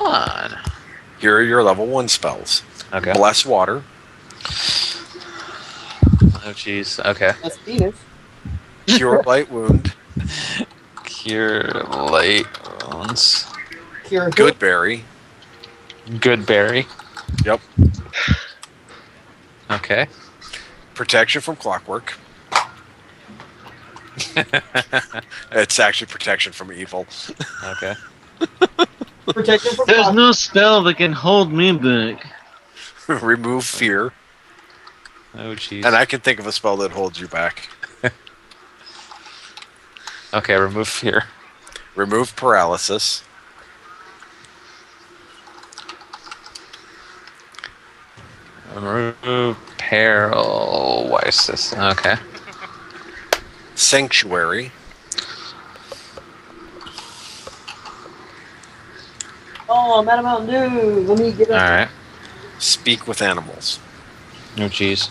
on. Here are your level 1 spells. Okay. Bless Water. Oh, jeez. Okay. That's Venus. Cure Light Wound. Cure light wounds. Cure who? Good Berry. Good berry. Yep. Okay. Protection from Clockwork. It's actually protection from evil. Okay. Protection from There's clock. no spell that can hold me back. Remove Fear. Oh, jeez. And I can think of a spell that holds you back. Okay, remove fear. Remove Paralysis. Remove paralysis. Okay. Sanctuary. Oh, I'm out of Mountain Dew. Let me get up. Alright. Speak with Animals. Oh, jeez.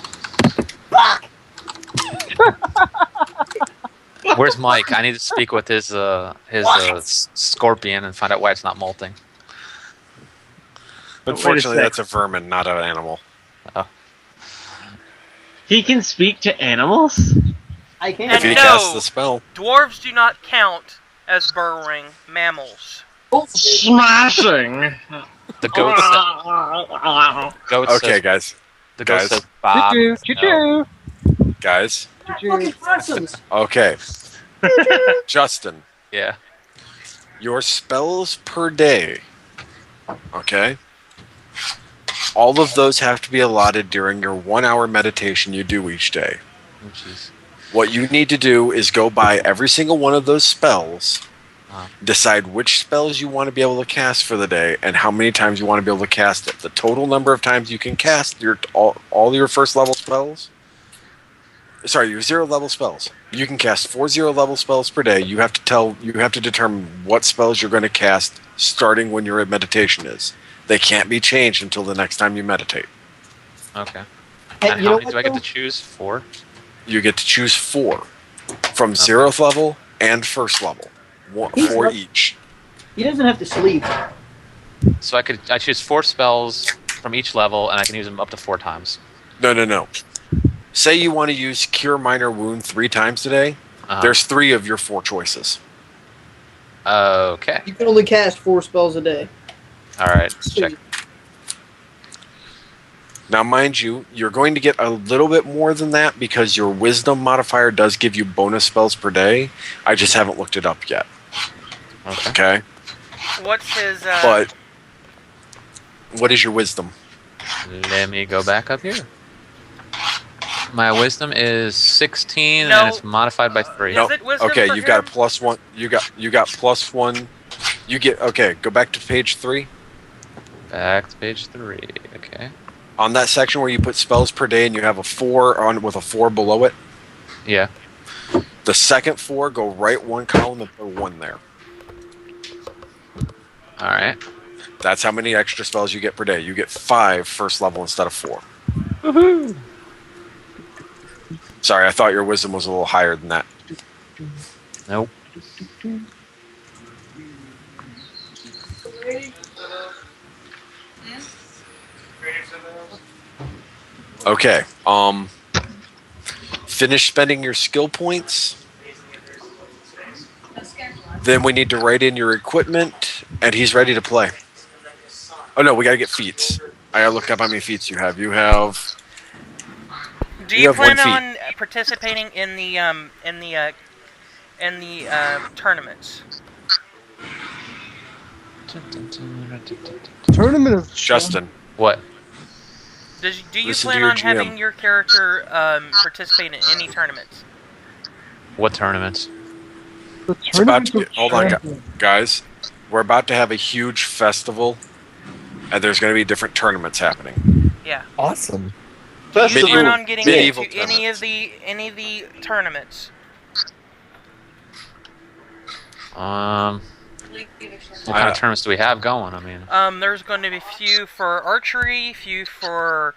Where's Mike? I need to speak with his scorpion and find out why it's not molting. Unfortunately, sec. that's a vermin, not an animal. He can speak to animals? I can't. If you no. cast the spell. Dwarves do not count as burrowing mammals. Oh, Smashing! The goat Okay, says, guys. the goat guys. says Bob. Choo-choo! No. Guys. fucking possums. Okay. Justin. Yeah. Your spells per day. Okay? All of those have to be allotted during your 1 hour meditation you do each day. Oh, jeez. What you need to do is go by every single one of those spells, decide which spells you want to be able to cast for the day, and how many times you want to be able to cast it. The total number of times you can cast all your first level spells. Sorry, your 0 level spells. You can cast 4 0 level spells per day. You have to determine what spells you're going to cast starting when your meditation is. They can't be changed until the next time you meditate. Okay. Hey, And you how know many what, do I get though? to choose? 4? You get to choose 4 from 0th level and 1st level. 4 each. He doesn't have to sleep. So I choose 4 spells from each level, and I can use them up to 4 times. No. Say you want to use Cure Minor Wound 3 times today. There's 3 of your 4 choices. Okay. You can only cast 4 spells a day. Alright, let's check. Now, mind you, you're going to get a little bit more than that because your Wisdom modifier does give you bonus spells per day. I just haven't looked it up yet. Okay? What's his? But what is your Wisdom? Let me go back up here. My wisdom is 16, No. and it's modified by 3. Is it wisdom Okay, for you've got a him? +1. You got +1. You get go back to page 3. Back to page 3. Okay. On that section where you put spells per day and you have a 4 on with a 4 below it. Yeah. The second 4, go right 1 column and put 1 there. Alright. That's how many extra spells you get per day. You get 5 first level instead of 4. Woohoo! Sorry, I thought your wisdom was a little higher than that. Nope. Okay. Finish spending your skill points. Then we need to write in your equipment, and he's ready to play. Oh no, we gotta get feats. I gotta look up how many feats you have. You have. Do you you have 1 plan feat. on participating in the tournaments? Tournament of Justin. What? Do you Listen to plan your on GM. having your character participate in any tournaments? What tournaments? The It's about tournament to of be. Hold on, champions. guys. We're about to have a huge festival, and there's going to be different tournaments happening. Yeah. Awesome. Do you Festival. plan on getting Medieval into any of the tournaments? What kind of tournaments do we have going? I mean, There's going to be few for archery, few for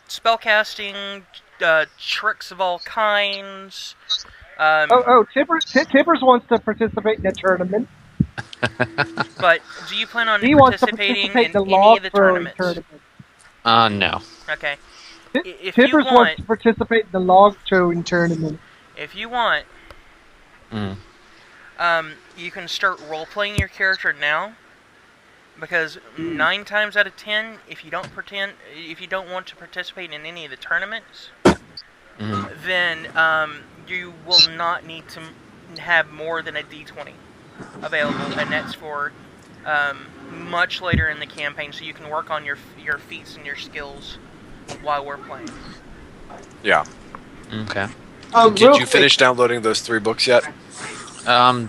spellcasting, tricks of all kinds. Tippers wants to participate in a tournament. But do you plan on He wants to participating participate in in the any log of the throwing tournaments? tournament. No. Okay. If you Tippers wants want, to participate in the log throwing tournament. if you want, Mm. you can start role playing your character now. Because 9 times out of 10, if you don't want to participate in any of the tournaments, then you will not need to have more than a D20 available, and that's for much later in the campaign, so you can work on your feats and your skills while we're playing. Yeah. Okay. Did you finish downloading those 3 books yet?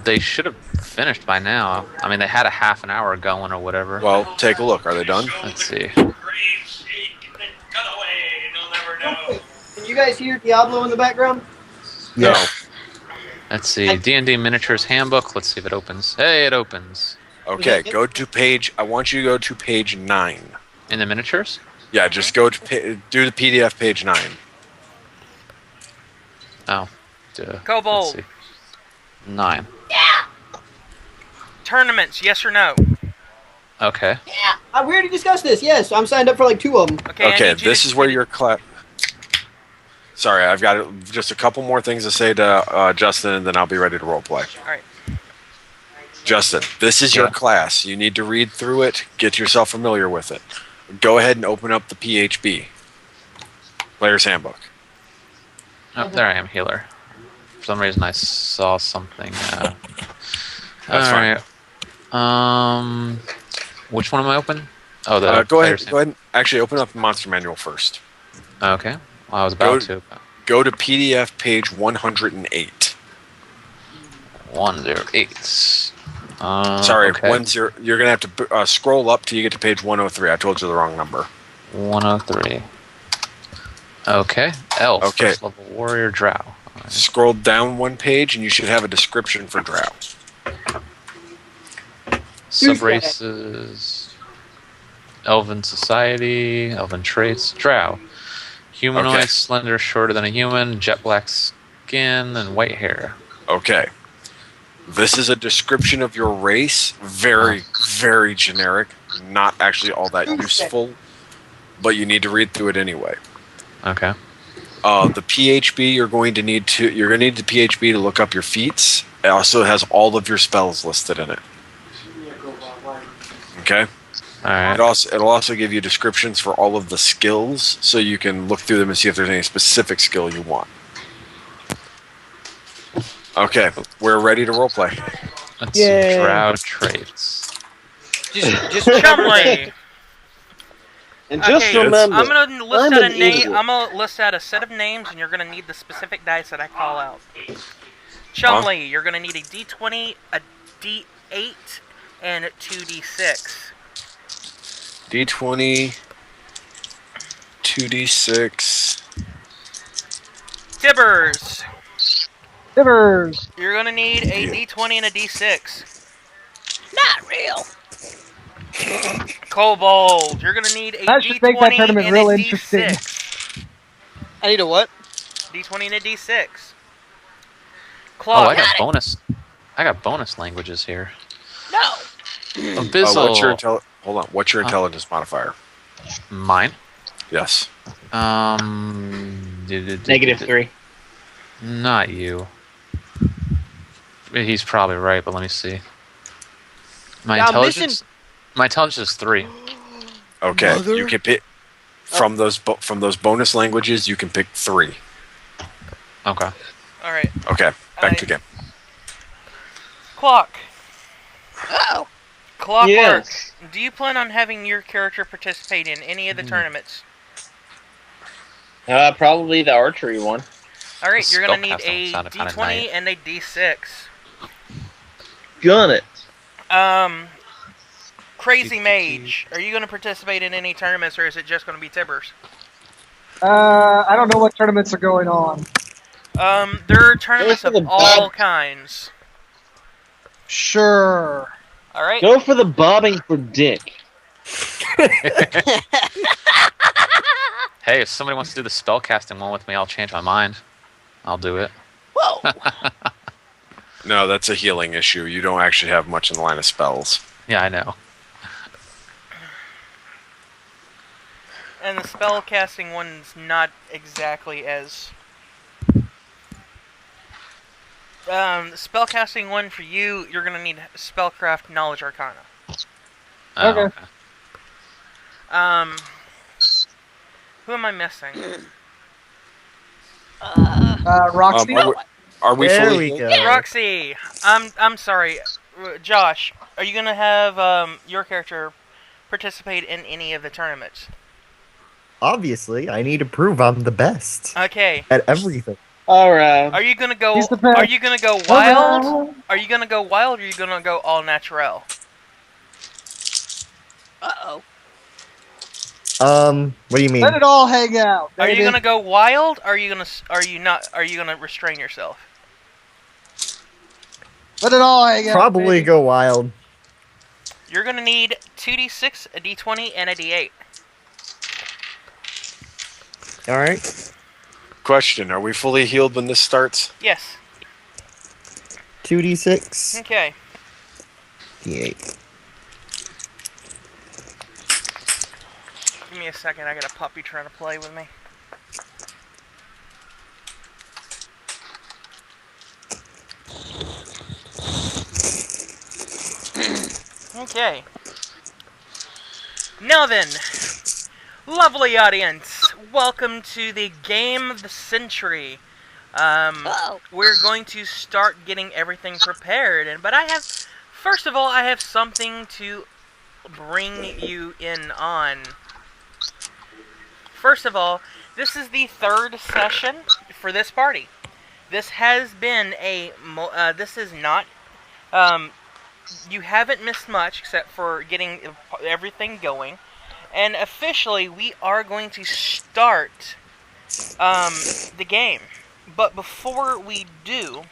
They should have finished by now. I mean, they had a half an hour going or whatever. Well, take a look. Are they done? Let's see. Can you guys hear Diablo in the background? No. Let's see. D&D Miniatures Handbook. Let's see if it opens. Hey, it opens. Okay, go to page. I want you to go to page 9. In the miniatures? Yeah, just go to do the PDF page 9. Oh. Duh. Kobold. Let's see. 9. Tournaments, yes or no? Okay. We already discussed this. Yes, I'm signed up for like 2 of them. Okay, I Okay, need you this to- is where your class. Sorry, I've got just a couple more things to say to Justin, and then I'll be ready to roleplay. Alright. Justin, this is your class. You need to read through it, get yourself familiar with it. Go ahead and open up the PHB, Player's Handbook. Oh, there I am, healer. For some reason, I saw something. That's fine. Alright. Which one am I open? Oh, the Go Player's ahead. Go ahead. And actually, open up the Monster Manual first. Okay. Well, I was about to. Go to PDF page 108. 108. Sorry, okay. 10. You're gonna have to scroll up till you get to page 103. I told you the wrong number. 103. Okay. Elf. Okay. First level warrior drow. Alright. Scroll down 1 page, and you should have a description for Drow. Subraces. Elven society. Elven traits. Drow. Humanoid, Okay. slender, shorter than a human, jet black skin, and white hair. Okay. This is a description of your race. Very, very generic. Not actually all that useful, but you need to read through it anyway. Okay. The PHB you're going to need the PHB to look up your feats. It also has all of your spells listed in it. Okay. Alright. It'll also give you descriptions for all of the skills, so you can look through them and see if there's any specific skill you want. Okay, we're ready to roleplay. Let's see. Yay. Drow traits. Just Chumley! And just Okay, remember, I'm gonna list I'm out an a name. idiot. I'm gonna list out a set of names, and you're gonna need the specific dice that I call out. Chumley, you're gonna need a D20, a D8, and 2D6. D20, 2D6. Tibbers, Tibbers. you're gonna need a D20 and a D6. Not real. Kobold, you're gonna need a That D20 should make that tournament and real a interesting. D6. I need a what? D20 and a D6. Oh, Claw, I got bonus. I got bonus languages here. No. Abyssal. Hold on. What's your intelligence modifier? Mine. Yes. -3. Not you. He's probably right, but let me see. My Yeah, I'm intelligence. My intelligence is 3. Okay. Mother? You can pick from those bonus languages. You can pick 3. Okay. Alright. Okay. Back I- to game. Clock. Oh. Clockwork. Yes. Do you plan on having your character participate in any of the tournaments? Probably the archery one. Alright, you're gonna need Spellcasting a sounded kinda D20 nice. and a D6. Gun it. Crazy Mage, are you gonna participate in any tournaments, or is it just gonna be Tibbers? I don't know what tournaments are going on. There are tournaments Go for of the all bob. kinds. Sure. Alright? Go for the bobbing for dick. Hey, if somebody wants to do the spellcasting one with me, I'll change my mind. I'll do it. Whoa. No, that's a healing issue. You don't actually have much in the line of spells. Yeah, I know. And the spell casting one's not exactly as... spell casting one for you, you're gonna need Spellcraft Knowledge Arcana. Oh, Okay. Who am I missing? Roxy. Are we There fully we healed? go. Roxy! I'm sorry. Josh, are you gonna have your character participate in any of the tournaments? Obviously, I need to prove I'm the best Okay. at everything. Alright. Are you gonna go? He's the best. Are you gonna go wild? Are you gonna go wild? Or are you gonna go all natural? Uh-oh. What do you mean? Let it all hang out. Are you baby. gonna go wild? Or are you gonna? Are you not? Are you gonna restrain yourself? Let it all hang out. Probably baby. go wild. You're gonna need 2d6, a d20, and a d8. Alright. Question: are we fully healed when this starts? Yes. 2d6, Okay. d8. Give me a second. I got a puppy trying to play with me. Okay. Now then, lovely audience, welcome to the game of the century. Uh-oh. We're going to start getting everything prepared, but first of all, I have something to bring you in on. First of all, this is the third session for this party. This has been this is not, you haven't missed much except for getting everything going. And officially, we are going to start, the game. But before we do,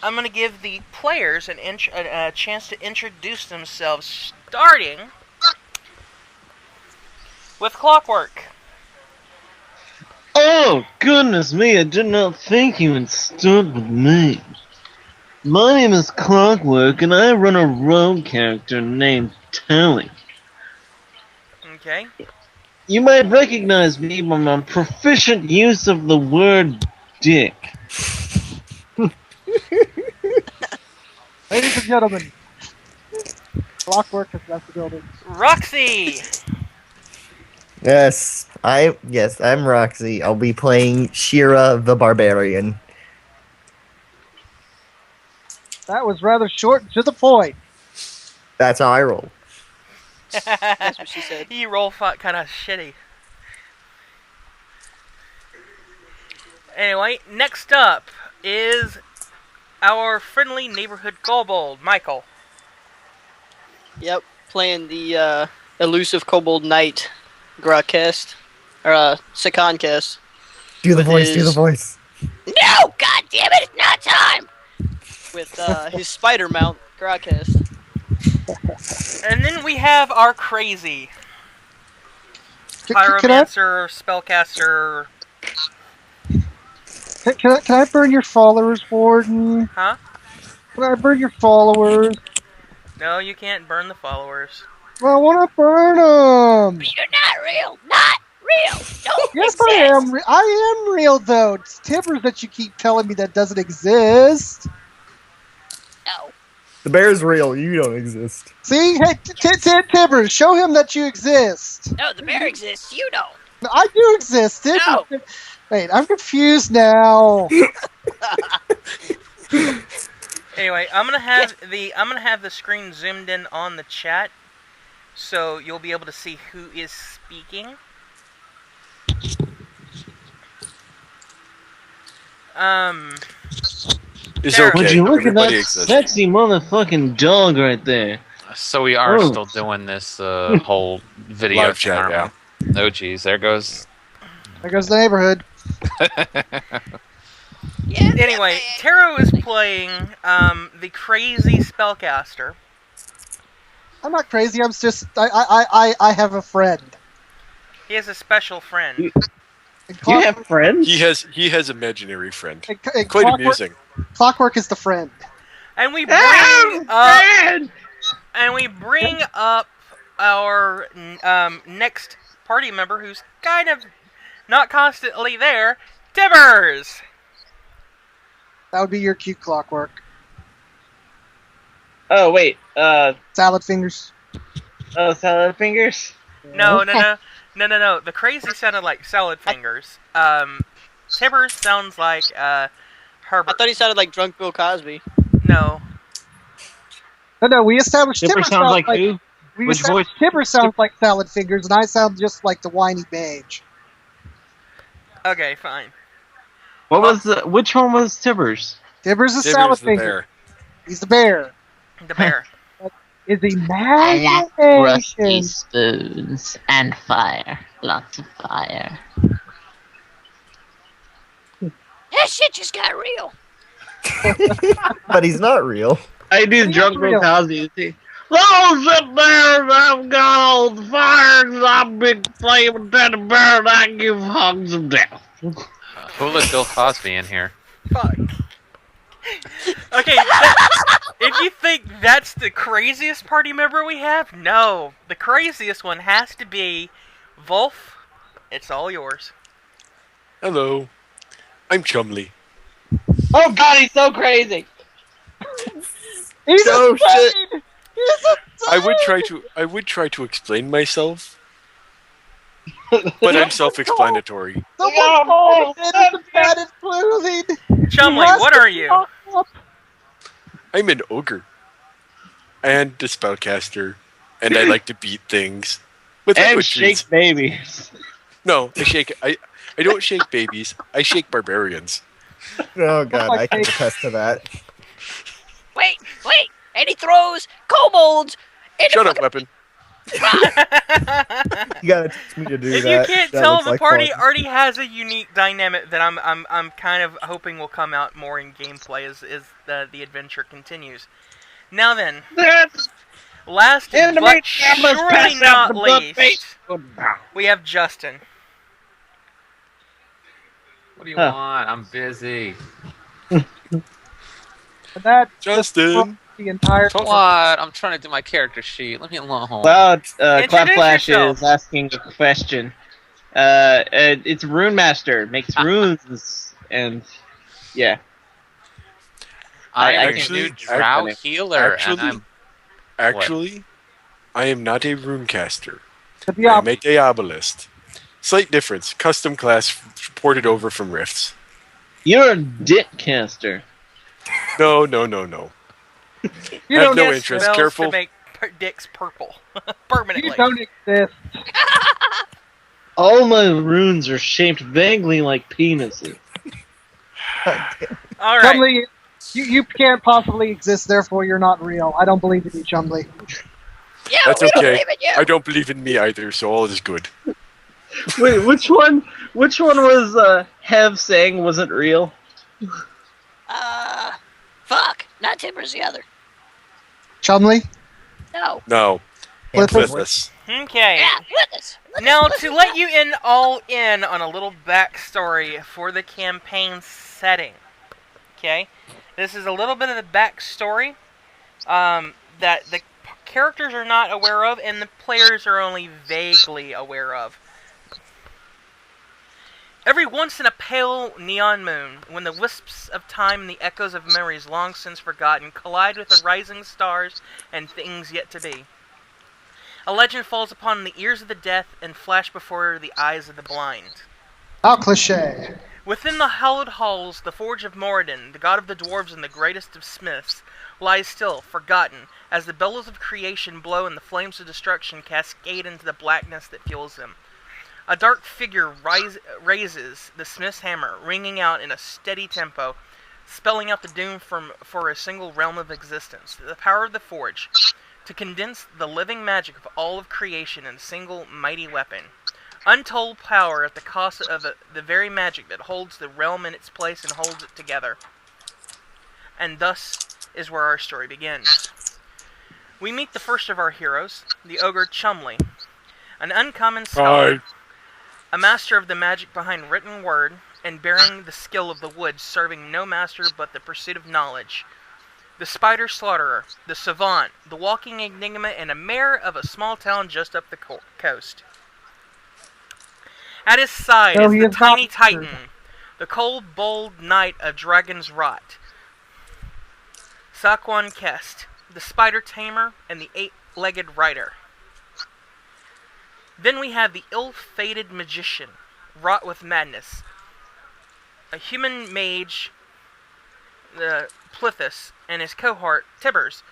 I'm going to give the players a chance to introduce themselves, starting with Clockwork. Oh, goodness me, I did not think you would start with me. My name is Clockwork, and I run a rogue character named Tally. Okay. You might recognize me by my proficient use of the word dick. Ladies and gentlemen, Clockwork has left the building. Roxy! Yes, I'm Roxy. I'll be playing Shira the Barbarian. That was rather short and to the point. That's how I roll. That's what she said. You roll kind of shitty. Anyway, next up is our friendly neighborhood kobold, Michael. Yep, playing the elusive Kobold Knight Grokcast. Or Sakoncast. Do the With voice, do the his- voice. No! God damn it, it's not time! With his spider mount, Grokcast. And then we have our crazy Can I, pyromancer, spellcaster. can I burn your followers, Warden? Huh? Can I burn your followers? No, you can't burn the followers. Well, I want to burn them. You're not real! Not real! Don't Yes, exist. I am. I am real, though. It's Tibbers that you keep telling me that doesn't exist. No. The bear's real, you don't exist. See? Hey, Tibbers, show him that you exist. No, the bear exists. You don't. I do exist. No. Wait, I'm confused now. Anyway, I'm gonna have the screen zoomed in on the chat, so you'll be able to see who is speaking. It's Sarah, okay. Would you look at Everybody that exists. sexy motherfucking dog right there? So we are Oh. still doing this whole video Live thing, chat, aren't yeah. we? Oh, geez, there goes. There goes the neighborhood. Yeah, Anyway, Taro is playing the crazy spellcaster. I'm not crazy. I'm just. I have a friend. He has a special friend. And You have friends? He has imaginary friend. and Quite Clockwork- amusing. Clockwork is the friend. And we bring up our next party member, who's kind of not constantly there, Tibbers. That would be your cute Clockwork. Oh wait, Salad fingers. salad fingers. No. The crazy sounded like Salad Fingers. Tibbers sounds like I Herbert. thought he sounded like drunk Bill Cosby. No. No, we established Tipper Tibbers sounds like who? We Which established voice? Tibbers sounds like Salad Fingers, and I sound just like the whiny beige. Okay, fine. What was the? Which one was Tibbers? Tibbers is Tibbers Salad the Finger. bear. He's the bear. The bear. Is he I like rusty imagination? spoons and fire. Lots of fire. That shit just got real. But he's not real. I do He's drunk real. Bill Cosby. You see? Those up there, I've got all the fire, and I'm big flaming teddy bear, and I give hugs of death. Who let Bill Cosby in here? Fuck. Okay, if you think that's the craziest party member we have, no. The craziest one has to be Wolf. It's all yours. Hello, I'm Chumley. Oh God, he's so crazy. He's Oh, shit. insane! He's I would try to explain myself, but I'm self-explanatory. Someone called him in the padded clothing. Chumley, what are you? I'm an ogre and a spellcaster, and I like to beat things with And liquid shake trees. babies. No, I don't shake babies. I shake barbarians. Oh god, my I can God. attest to that. Wait. And he throws kobolds into Shut up, fucking- weapon. You gotta teach me to do If that. you can't That tell, looks the like party fun. already has a unique dynamic that I'm kind of hoping will come out more in gameplay as the adventure continues. Now then, That's last in the but meat, I must surely pass out not the blood least, face. we have Justin. What do you Huh. want? I'm busy. And that Justin. the entire What? I'm trying to do my character sheet. Leave me alone. Well, Clap Introduce Flash yourself. is asking a question. It's Rune Master, makes runes, and yeah. I am actually- a new drow healer, actually- and I'm Actually, I am not a runecaster. the I am a diabolist. Slight difference. Custom class ported over from Rifts. You're a dick caster. No. You I have don't, no Get interest. spells Careful. to make dicks purple permanently. you don't exist. All my runes are shaped vaguely like penises. All right. Chumley, you can't possibly exist, therefore you're not real. I don't believe in you, Chumley. Yeah, That's we don't okay. believe in you. I don't believe in me either, so all is good. Wait, which one? Which one was Hev saying wasn't real? Fuck. Not Timbers, the other. Chumley? No. No. Cliff Cliffus. Okay. Yeah, with us. Now, to let you in on a little backstory for the campaign setting, okay? This is a little bit of the backstory that the characters are not aware of and the players are only vaguely aware of. Every once in a pale neon moon, when the wisps of time and the echoes of memories long since forgotten collide with the rising stars and things yet to be, a legend falls upon the ears of the deaf and flash before the eyes of the blind. How cliche. Within the hallowed halls, the forge of Moradin, the god of the dwarves and the greatest of smiths, lies still, forgotten, as the bellows of creation blow and the flames of destruction cascade into the blackness that fuels them. A dark figure raises the smith's hammer, ringing out in a steady tempo, spelling out the doom for a single realm of existence. The power of the forge, to condense the living magic of all of creation in a single mighty weapon. Untold power at the cost of the very magic that holds the realm in its place and holds it together. And thus is where our story begins. We meet the first of our heroes, the ogre Chumley, an uncommon scholar, a master of the magic behind written word, and bearing the skill of the woods, serving no master but the pursuit of knowledge. The spider slaughterer, the savant, the walking enigma, and a mayor of a small town just up the coast. At his side is the tiny titan, the cold, bold knight of Dragon's Rot, Saquon Kest, the spider tamer, and the eight-legged rider. Then we have the ill-fated magician, wrought with madness, a human mage, the Plithus, and his cohort, Tibbers,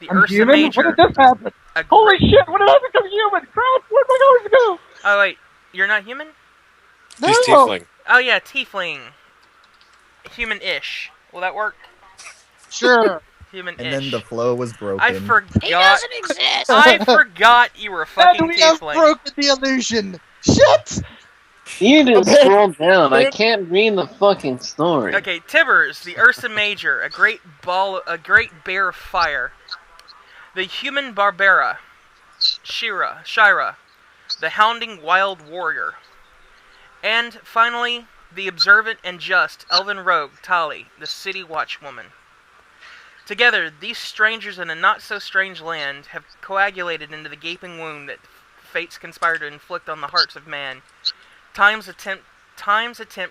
the I'm Ursa human? Major. When did this happen? Holy shit, when did I become human? Crap, where'd my hours go? Oh, wait, you're not human? No. He's tiefling. Oh, yeah, tiefling. Human-ish. Will that work? Sure. And Human-ish. then the flow was broken. I forgot. He doesn't exist. I forgot you were a fucking And we have tiefling. broken the illusion. Shit! You need to scroll down. I can't read the fucking story. Okay, Tibbers, the Ursa Major, a great bear of fire. The human Barbara, Shira, the hounding wild warrior. And finally, the observant and just elven rogue, Tali, the city watchwoman. Together, these strangers in a not-so-strange land have coagulated into the gaping wound that fates conspire to inflict on the hearts of man. Time's attempt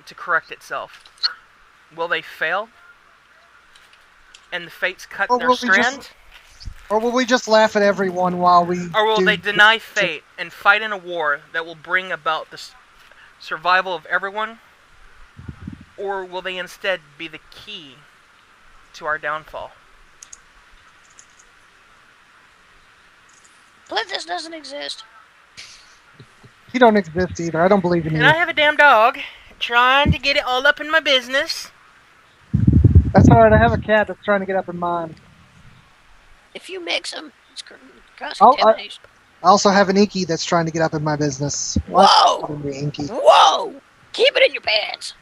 to correct itself. Will they fail? And the fates cut Or their will we just- strand? Or will we just laugh at everyone while we... Or will do- they deny fate and fight in a war that will bring about the survival of everyone? Or will they instead be the key to our downfall? Plithus doesn't exist. You don't exist either. I don't believe in And you. I have a damn dog trying to get it all up in my business. That's alright, I have a cat that's trying to get up in mine. If you mix them, it's Oh, cross-contamination. I also have an inky that's trying to get up in my business. Whoa! What? The inky. Whoa! Keep it in your pants.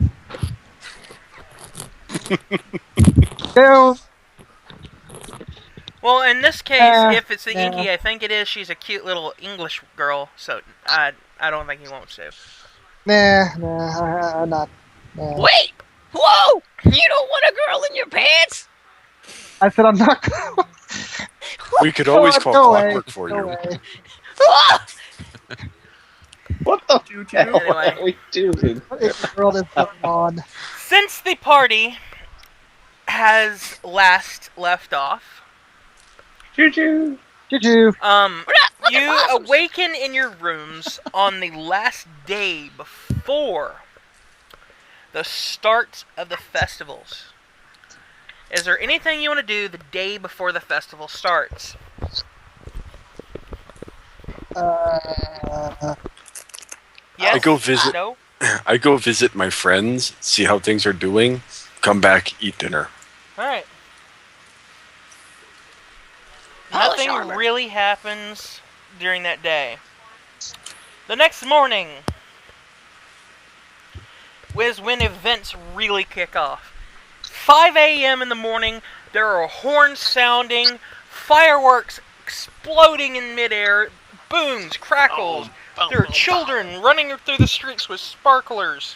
Ew. Well, in this case, if it's the Inky, I think it is. She's a cute little English girl, so I don't think he wants to. I'm not. Nah. Wait! Whoa! You don't want a girl in your pants? I said I'm not. We could always call Go away. Clockwork for Go you. away. Ah! What the hell Anyway. are we doing? What in the world is going on? Since the party has last left off, Choo-choo. Choo-choo. you awaken in your rooms on the last day before the start of the festivals. Is there anything you want to do the day before the festival starts? Yes? I go visit. No? I go visit my friends, see how things are doing, come back, eat dinner. Alright. Polish Nothing armor. really happens during that day. The next morning is when events really kick off. 5 a.m. in the morning, there are horns sounding, fireworks exploding in midair, booms, crackles. There are children running through the streets with sparklers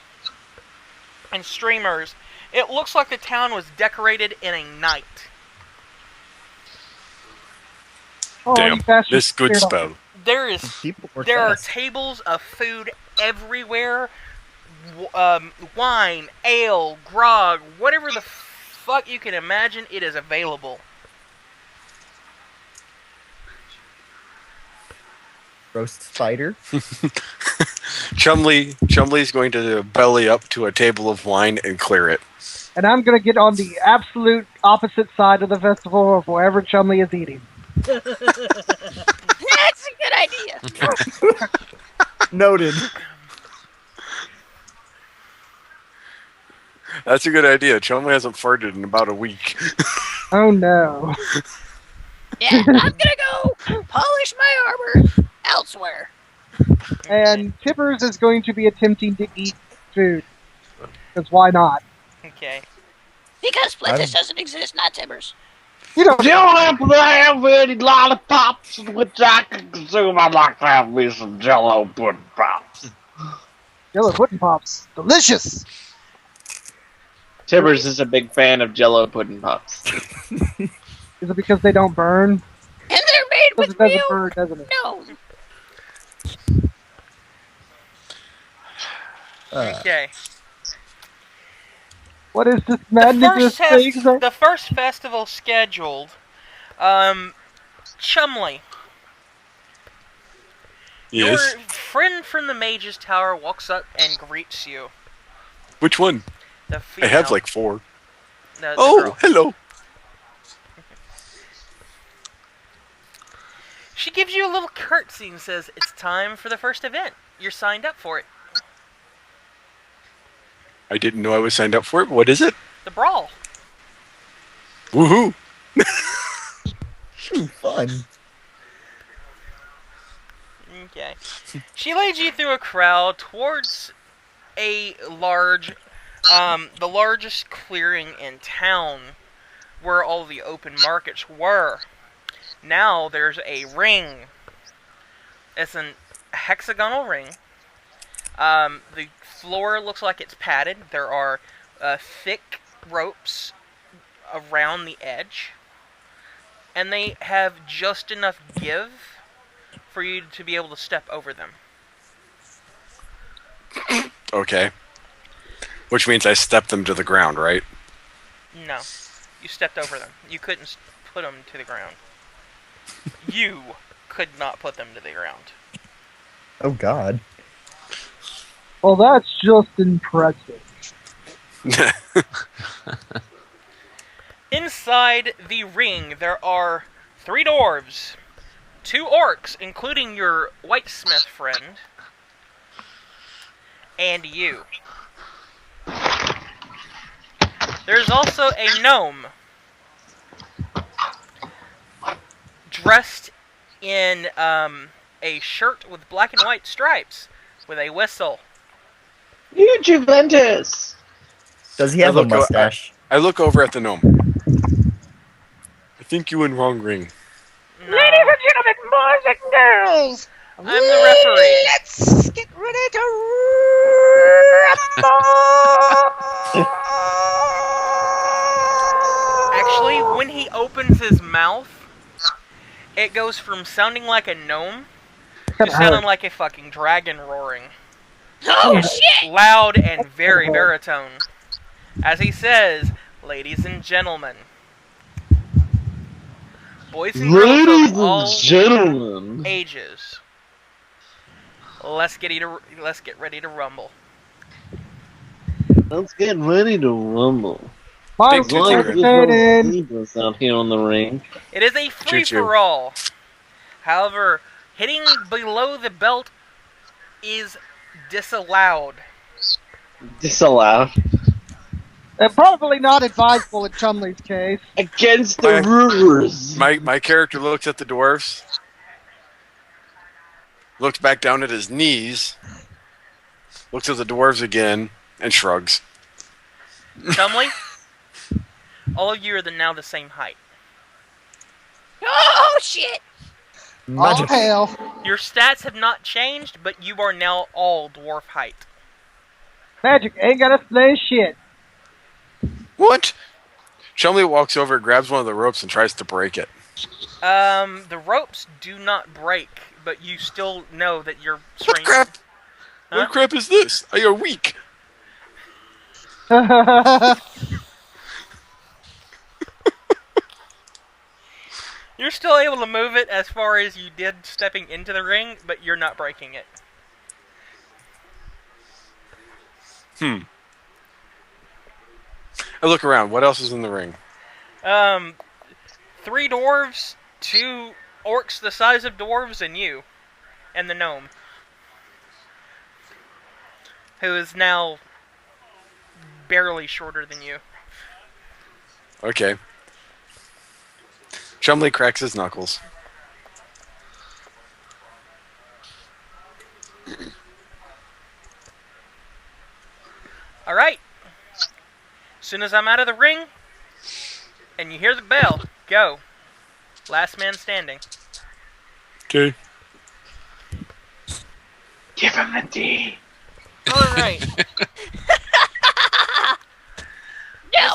and streamers. It looks like the town was decorated in a night. Oh, Damn, you bastards this good scared spell. There is People were There are fast. tables of food everywhere. Wine, ale, grog, whatever the fuck you can imagine, it is available. Roast spider. Chumley's going to belly up to a table of wine and clear it. And I'm gonna get on the absolute opposite side of the festival of wherever Chumley is eating. That's a good idea. Noted. That's a good idea. Chumley hasn't farted in about a week. Oh no. Yeah, I'm gonna go polish my armor elsewhere. And Tippers is going to be attempting to eat food. Because why not? Okay. Because Plithus doesn't exist, not Tibbers. You don't You don't happen to have any lollipops which I can consume. I'd like to have me some Jello pudding pops. Yellow pudding pops. Delicious! Tibbers is a big fan of Jello pudding pops. Is it because they don't burn? And they're made Because with it doesn't milk. burn, doesn't it? No. Okay. What is this madness? The first festival scheduled, Chumley. Yes. Your friend from the Mage's Tower walks up and greets you. Which one? The I female. have like 4. The Oh, girl. hello. She gives you a little curtsy and says, "It's time for the first event. You're signed up for it. I didn't know I was signed up for it. What is it? The brawl." Woohoo! Fun. Okay. She leads you through a crowd towards a large, the largest clearing in town, where all the open markets were. Now there's a ring. It's a hexagonal ring. The floor looks like it's padded. There are thick ropes around the edge, and they have just enough give for you to be able to step over them. Okay. Which means I step them to the ground, right? No, you stepped over them. You couldn't put them to the ground. You could not put them to the ground. Oh God. Well, that's just impressive. Inside the ring, there are 3 dwarves, 2 orcs, including your whitesmith friend, and you. There's also a gnome, dressed in a shirt with black and white stripes, with a whistle. You Juventus! Does he have a mustache? I look over at the gnome. I think you in wrong ring. No, Ladies and gentlemen, boys and girls, I'm the referee. let's get ready to rumble! Actually, when he opens his mouth, it goes from sounding like a gnome to sounding like a fucking dragon roaring. Oh It's shit! loud and very baritone. As he says, "Ladies and gentlemen, boys and girls Ladies of all and gentlemen. ages, let's get ready to rumble." Let's get ready to rumble. My Big As long as titty there's Jaden. no zebras out here on the ring. It is a free-for-all. However, hitting below the belt is disallowed. Disallowed. Probably not advisable in Chumley's case. Against the rules. My character looks at the dwarves, looks back down at his knees, looks at the dwarves again, and shrugs. Chumley, all of you are now the same height. Oh shit! Magic. Oh, hell. Your stats have not changed, but you are now all dwarf height. Magic ain't gonna slay shit. What? Chumley walks over, grabs one of the ropes, and tries to break it. The ropes do not break, but you still know that your What strength. crap? Huh? What crap is this? Are you weak? You're still able to move it as far as you did stepping into the ring, but you're not breaking it. I look around. What else is in the ring? 3 dwarves, 2 orcs the size of dwarves, and you, and the gnome, who is now barely shorter than you. Okay. Chumley cracks his knuckles. Alright. As soon as I'm out of the ring, and you hear the bell, go. Last man standing. Okay. Give him the D. Alright.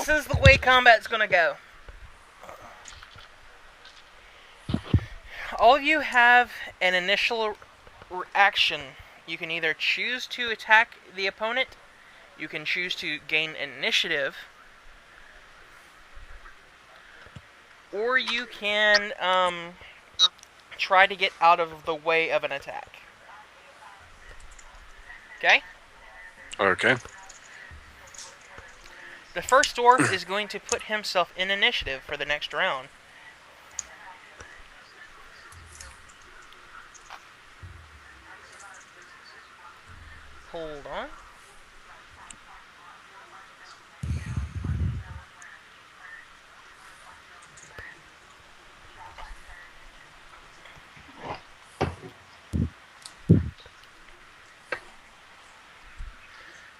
This is the way combat's gonna go. All of you have an initial action. You can either choose to attack the opponent, you can choose to gain initiative, or you can try to get out of the way of an attack. Okay? Okay. The first dwarf is going to put himself in initiative for the next round. Hold on.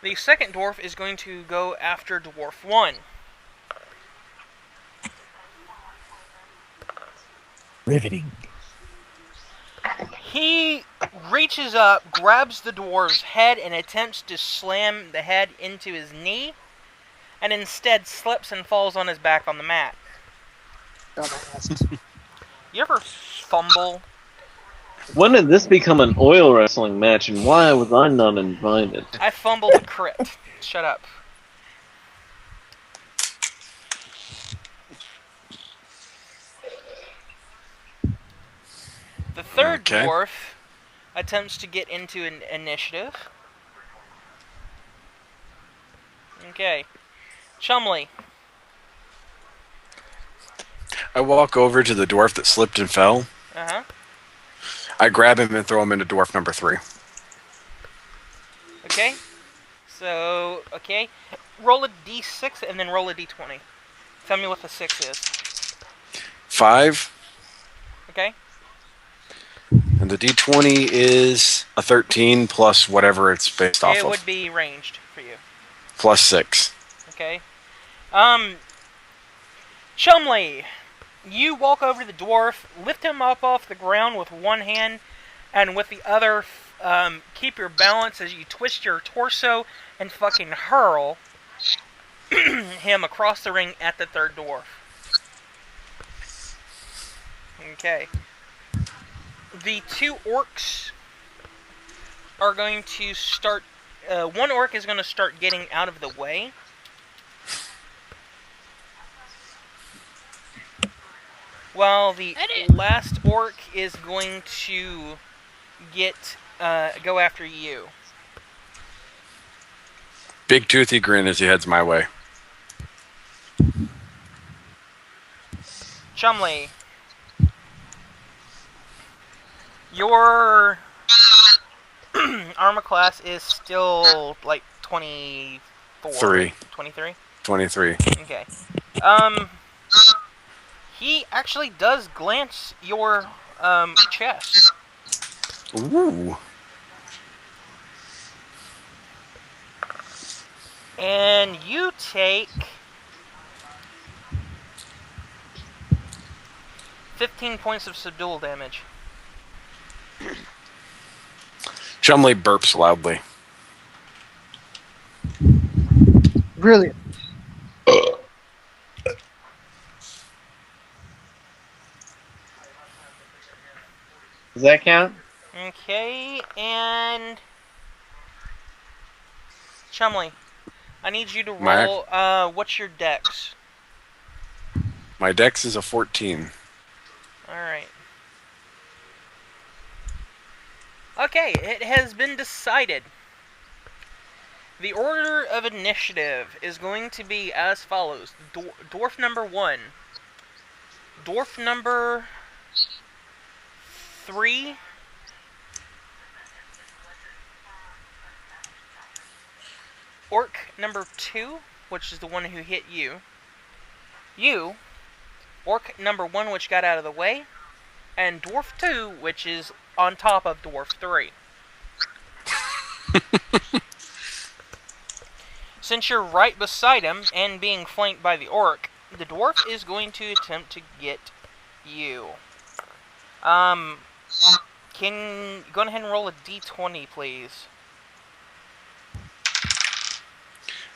The second dwarf is going to go after dwarf 1. Riveting. He reaches up, grabs the dwarf's head, and attempts to slam the head into his knee, and instead slips and falls on his back on the mat. Dumbass. You ever fumble? When did this become an oil wrestling match, and why was I not invited? I fumbled a crit. Shut up. The third Okay. dwarf attempts to get into an initiative. Okay. Chumley. I walk over to the dwarf that slipped and fell. Uh-huh. I grab him and throw him into dwarf number 3. Okay. So, okay. Roll a d6 and then roll a d20. Tell me what the 6 is. 5, Okay? and the d20 is a 13 plus whatever it's based off It of. would be ranged for you. Plus 6. Okay. Chumley, you walk over to the dwarf, lift him up off the ground with one hand, and with the other, keep your balance as you twist your torso and fucking hurl him across the ring at the third dwarf. Okay. The two orcs are going to start... one orc is going to start getting out of the way. While the last orc is going to go after you. Big toothy grin as he heads my way. Chumley, your armor class is still like 24. 3. 23? 23. Okay. He actually does glance your chest. Ooh. And you take 15 points of subdual damage. Chumley burps loudly. Brilliant. Does that count? Okay, and Chumley, I need you to My- roll. What's your dex? My dex is a 14. All right. Okay, it has been decided. The order of initiative is going to be as follows: dwarf number 1, dwarf number 3, orc number 2, which is the one who hit you, orc number 1, which got out of the way, and dwarf 2, which is on top of dwarf 3. Since you're right beside him and being flanked by the orc, the dwarf is going to attempt to get you. Can go ahead and roll a d20, please?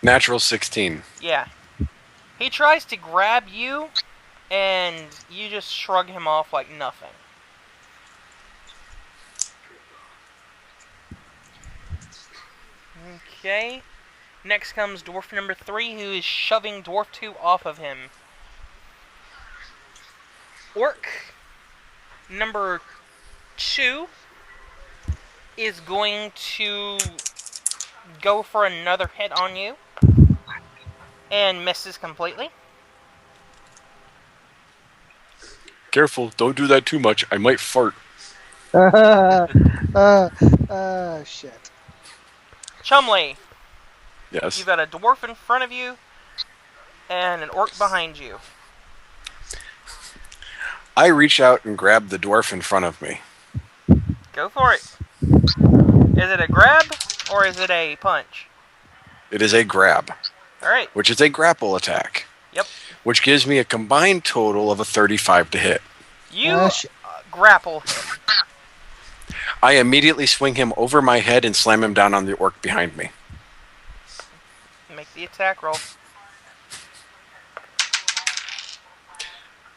Natural 16. Yeah. He tries to grab you, and you just shrug him off like nothing. Okay. Next comes dwarf number 3, who is shoving dwarf 2 off of him. Orc number 2 is going to go for another hit on you, and misses completely. Careful, don't do that too much. I might fart. Shit. Chumley, Yes. you've got a dwarf in front of you, and an orc behind you. I reach out and grab the dwarf in front of me. Go for it. Is it a grab, or is it a punch? It is a grab, Alright. which is a grapple attack. Yep. Which gives me a combined total of a 35 to hit. You grapple him. I immediately swing him over my head and slam him down on the orc behind me. Make the attack roll.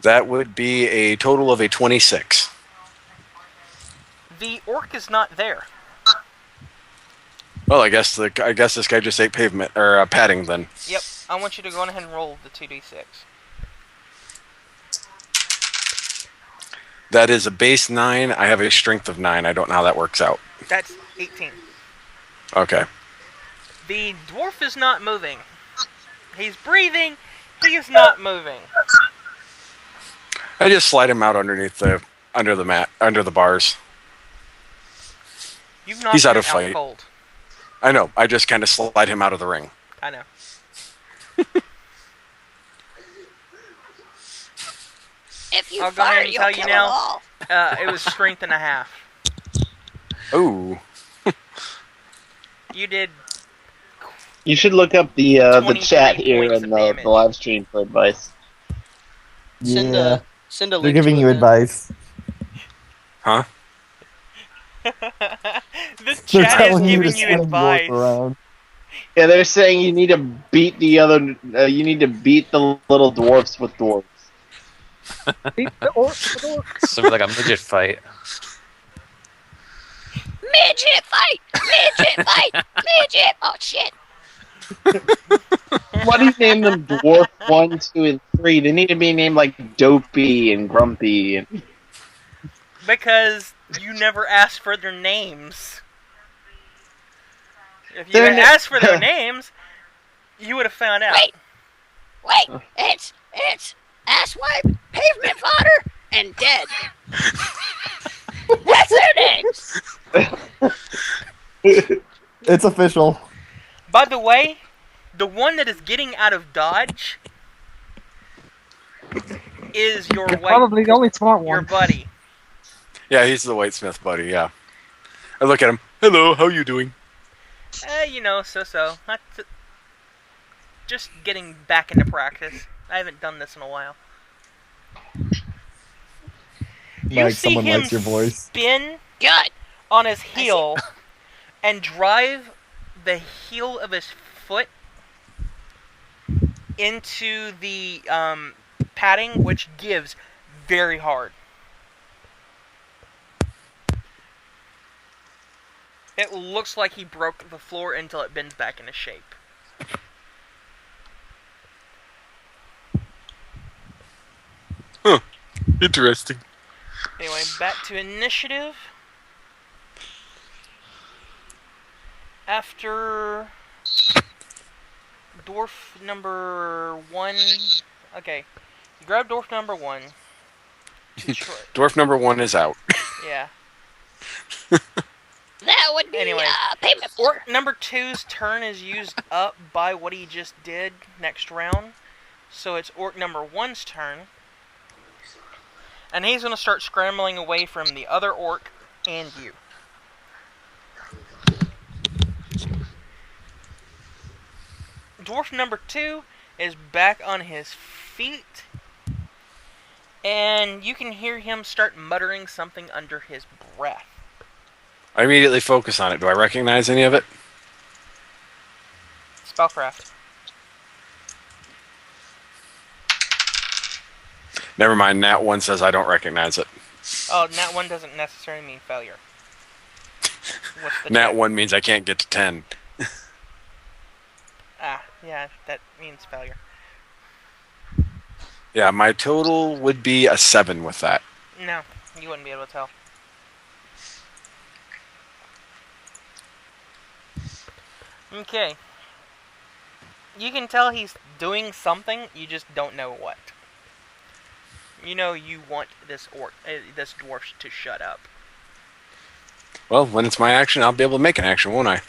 That would be a total of a 26. The orc is not there. Well, I guess this guy just ate pavement or padding then. Yep. I want you to go ahead and roll the 2d6. That is a base 9. I have a strength of 9. I don't know how that works out. That's 18. Okay. The dwarf is not moving. He's breathing. He is not moving. I just slide him out under the bars. You've knocked He's out him of fight. cold. I know. I just kind of slide him out of the ring. I know. If you I'll go ahead fire, and you'll tell kill you them now. all. It was strength and a half. Ooh. You did. You should look up the 23 chat here points and of the damage. live stream for advice. Send Yeah. a They're link giving to you it then. advice. Huh? The They're chat is telling you to giving you swing dwarf advice. around. Yeah, they're saying you need to beat the other. You need to beat the little dwarfs with dwarves. Beat the orc with the orc. Something like a midget fight. Midget fight! Midget fight! Midget! Oh shit! Why do you name them dwarf 1, 2, and 3? They need to be named like Dopey and Grumpy and. Because you never asked for their names. If you They're had na- asked for their names, you would have found out. Wait! It's asswipe, pavement fodder, and dead. That's their names. It's official. By the way, the one that is getting out of dodge is your You're probably the only smart your one. buddy. Yeah, he's the whitesmith buddy, yeah. I look at him. Hello, how you doing? You know, so. Just getting back into practice. I haven't done this in a while. You Like see someone him likes your voice. spin Good. on his heel and drive the heel of his foot into the padding, which gives very hard. It looks like he broke the floor until it bends back into shape. Huh. Interesting. Anyway, back to initiative. After dwarf number 1... Okay. You grab dwarf number 1. Dwarf number 1 is out. Yeah. That would be Anyway, pavement orc number 2's turn is used up by what he just did next round. So it's orc number 1's turn. And he's going to start scrambling away from the other orc and you. Dwarf number 2 is back on his feet. And you can hear him start muttering something under his breath. I immediately focus on it. Do I recognize any of it? Spellcraft. Never mind. Nat 1 says I don't recognize it. Oh, Nat 1 doesn't necessarily mean failure. What's the Nat check? 1 means I can't get to 10. Ah, yeah, that means failure. Yeah, my total would be a 7 with that. No, you wouldn't be able to tell. Okay. You can tell he's doing something, you just don't know what. You know you want this dwarf to shut up. Well, when it's my action, I'll be able to make an action, won't I?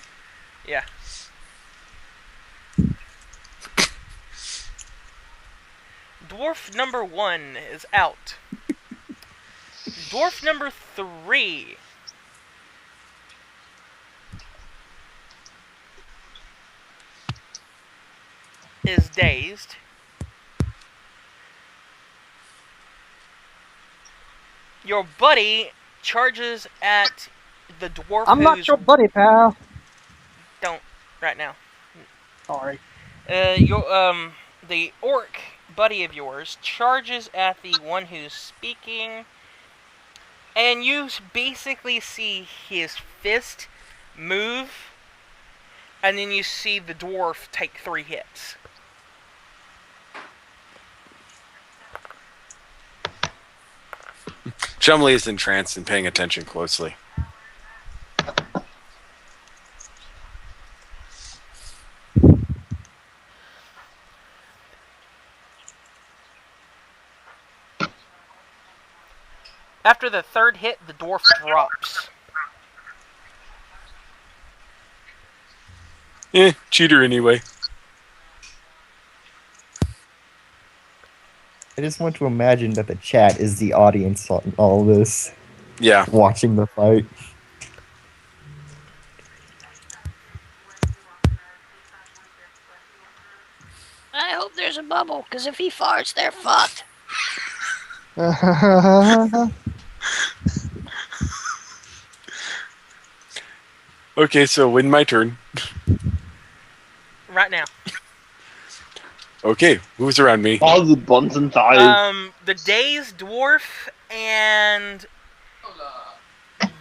Yeah. Dwarf number 1 is out. Dwarf number 3 is dazed. Your buddy charges at the dwarf I'm not your buddy, pal. Don't right now. Sorry. The orc buddy of yours charges at the one who's speaking, and you basically see his fist move, and then you see the dwarf take 3 hits. Chumley is entranced and paying attention closely. After the 3rd hit, the dwarf drops. Cheater anyway. I just want to imagine that the chat is the audience on all this, Yeah. watching the fight. I hope there's a bubble, because if he farts, they're fucked. Okay, so win my turn. Right now. Okay, who's around me? All the buns and thighs. The dazed dwarf, and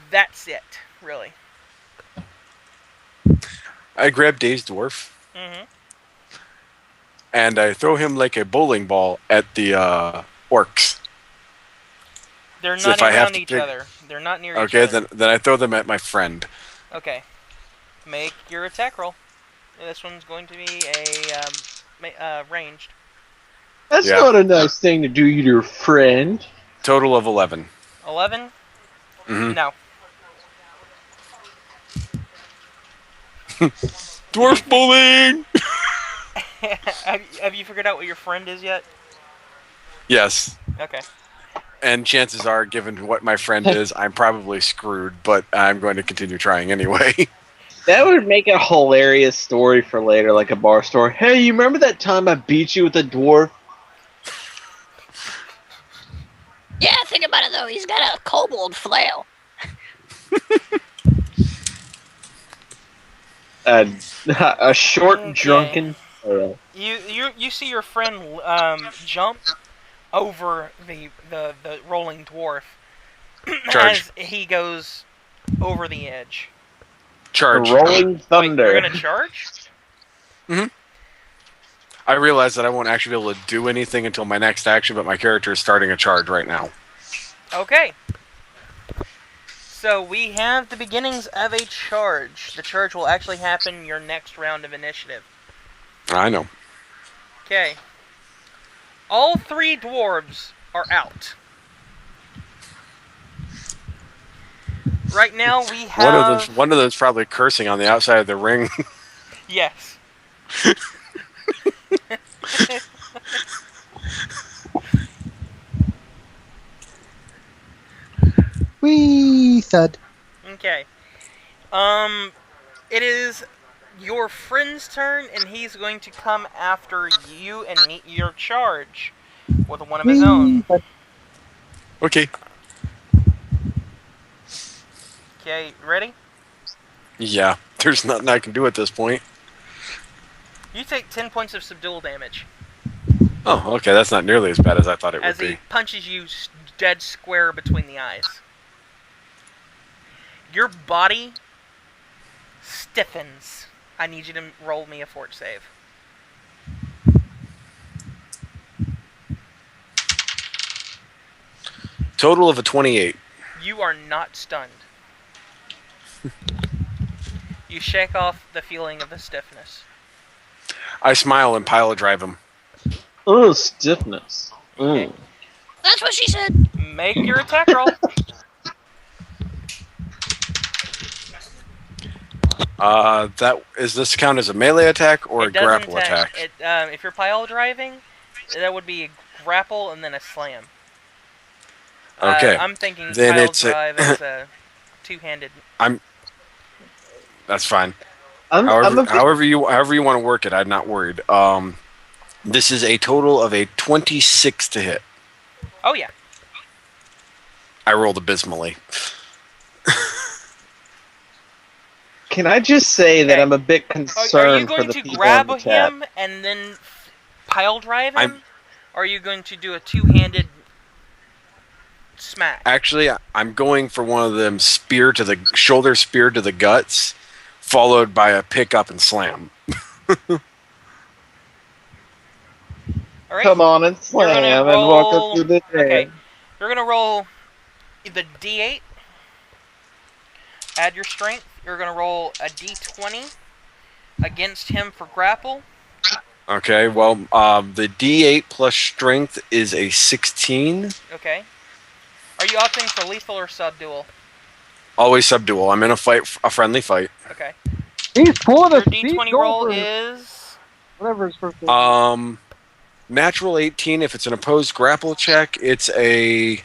that's it, really. I grab Dazed Dwarf, and I throw him like a bowling ball at the orcs. They're So not if I have around to each pick- other. They're not near each Okay, other. then I throw them at my friend. Okay. Make your attack roll. This one's going to be a ranged. That's Yeah. not a nice thing to do to your friend. Total of 11. 11? Mhm. No. Dwarf bowling! have you figured out what your friend is yet? Yes. Okay. And chances are, given what my friend is, I'm probably screwed, but I'm going to continue trying anyway. That would make a hilarious story for later, like a bar story. Hey, you remember that time I beat you with a dwarf? Yeah, think about it though. He's got a kobold flail. A short, Okay. drunken. You see your friend jump over the rolling dwarf Charge. as he goes over the edge. Charge. Rolling Wait, thunder. you're gonna charge? I realize that I won't actually be able to do anything until my next action, but my character is starting a charge right now. Okay. So we have the beginnings of a charge. The charge will actually happen your next round of initiative. I know. Okay. All 3 dwarves are out. Right now we have... One of those probably cursing on the outside of the ring. Yes. Wee thud. Okay. It is your friend's turn, and he's going to come after you and meet your charge with one of his own. Thud. Okay. Okay, ready? Yeah, there's nothing I can do at this point. You take 10 points of subdual damage. Oh, okay. That's not nearly as bad as I thought it would As he be. punches you dead square between the eyes. Your body stiffens. I need you to roll me a fort save. Total of a 28. You are not stunned. You shake off the feeling of the stiffness. I smile and pile drive him. Oh, stiffness. Okay. That's what she said. Make your attack roll. Does this count as a melee attack or a It doesn't grapple attack? If you're pile driving, that would be a grapple and then a slam. Okay. I'm thinking Then pile it's drive is a two-handed. That's fine. I'm However you want to work it, I'm not worried. This is a total of a 26 to hit. Oh yeah. I rolled abysmally. Can I just say that Okay. I'm a bit Are you concerned for going the to people grab in the chat? him and then pile drive him? Or are you going to do a two-handed smack? Actually, I'm going for one of them shoulder spear to the guts, followed by a pick up and slam. All right. Come on and You're gonna slam and walk roll- us through the day. Okay. You're gonna roll the D8. Add your strength. You're gonna roll a D20 against him for grapple. Okay, well, the D8 plus strength is a 16. Okay. Are you opting for lethal or subdual? Always subdual. I'm in a friendly fight. Okay. He's pulling Your a speed D20 roll over. is Whatever his first name is. Natural 18. If it's an opposed grapple check, it's a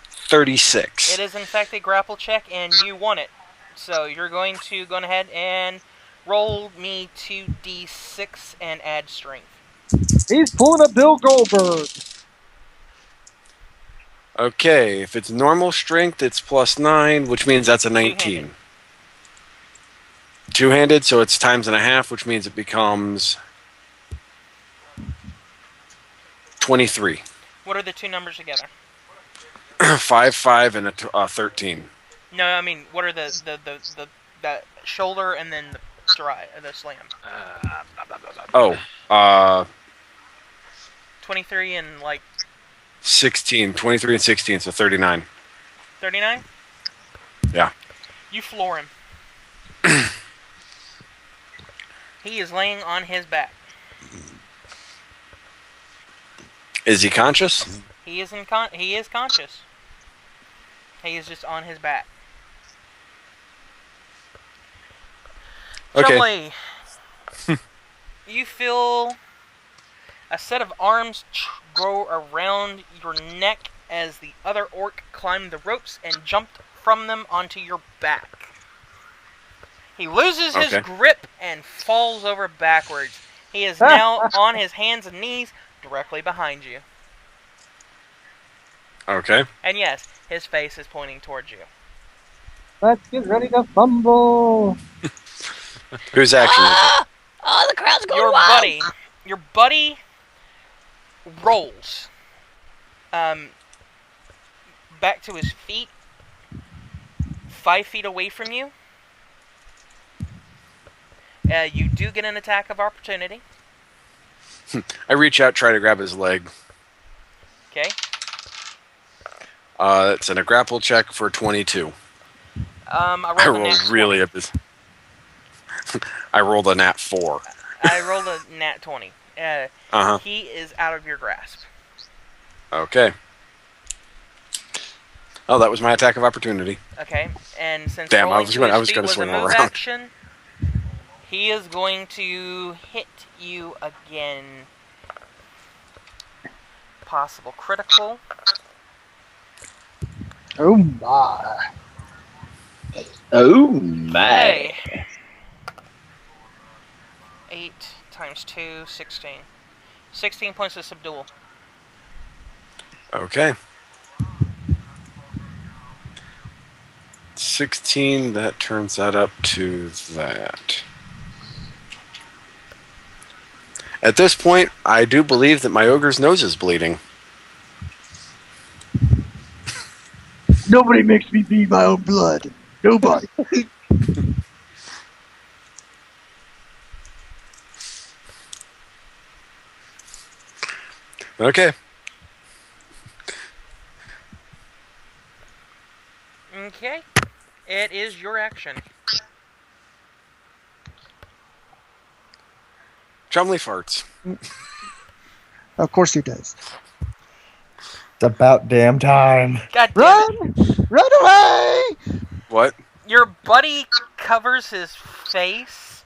36. It is in fact a grapple check, and you won it. So you're going to go ahead and roll me 2d6 and add strength. He's pulling a Bill Goldberg. Okay, if it's normal strength, it's plus 9, which means that's a 19. Two-handed, so it's times and a half, which means it becomes 23. What are the two numbers together? 5, 5, and a 13. No, I mean, what are the shoulder and then the slam? Oh, 23 and like 16. 23 and 16, so 39. 39? Yeah. You floor him. He is laying on his back. Is he conscious? He is he is conscious. He is just on his back. Okay. Chumley, you feel a set of arms grow around your neck as the other orc climbed the ropes and jumped from them onto your back. He loses his Okay. grip and falls over backwards. He is now on his hands and knees directly behind you. Okay. And yes, his face is pointing towards you. Let's get ready to fumble. Whose action is it? Oh, the crowd's going Your wild. buddy rolls back to his feet, 5 feet away from you. You do get an attack of opportunity. I reach out, try to grab his leg. Okay. It's in a grapple check for 22. I rolled really I rolled a nat 4. I rolled a nat 20. Uh-huh. He is out of your grasp. Okay. Oh, that was my attack of opportunity. Okay, and since Damn, I rolling was to gonna- his I was feet gonna was swing a move around. action, he is going to hit you again. Possible critical. Oh my. Oh my. Hey. 8 times 2, 16. 16 points of subdual. Okay. 16, that turns that up to that. At this point, I do believe that my ogre's nose is bleeding. Nobody makes me bleed my own blood. Nobody. Okay. Okay. It is your action. Chumley farts. Of course he does. It's about damn time. God damn it. Run! Run away! What? Your buddy covers his face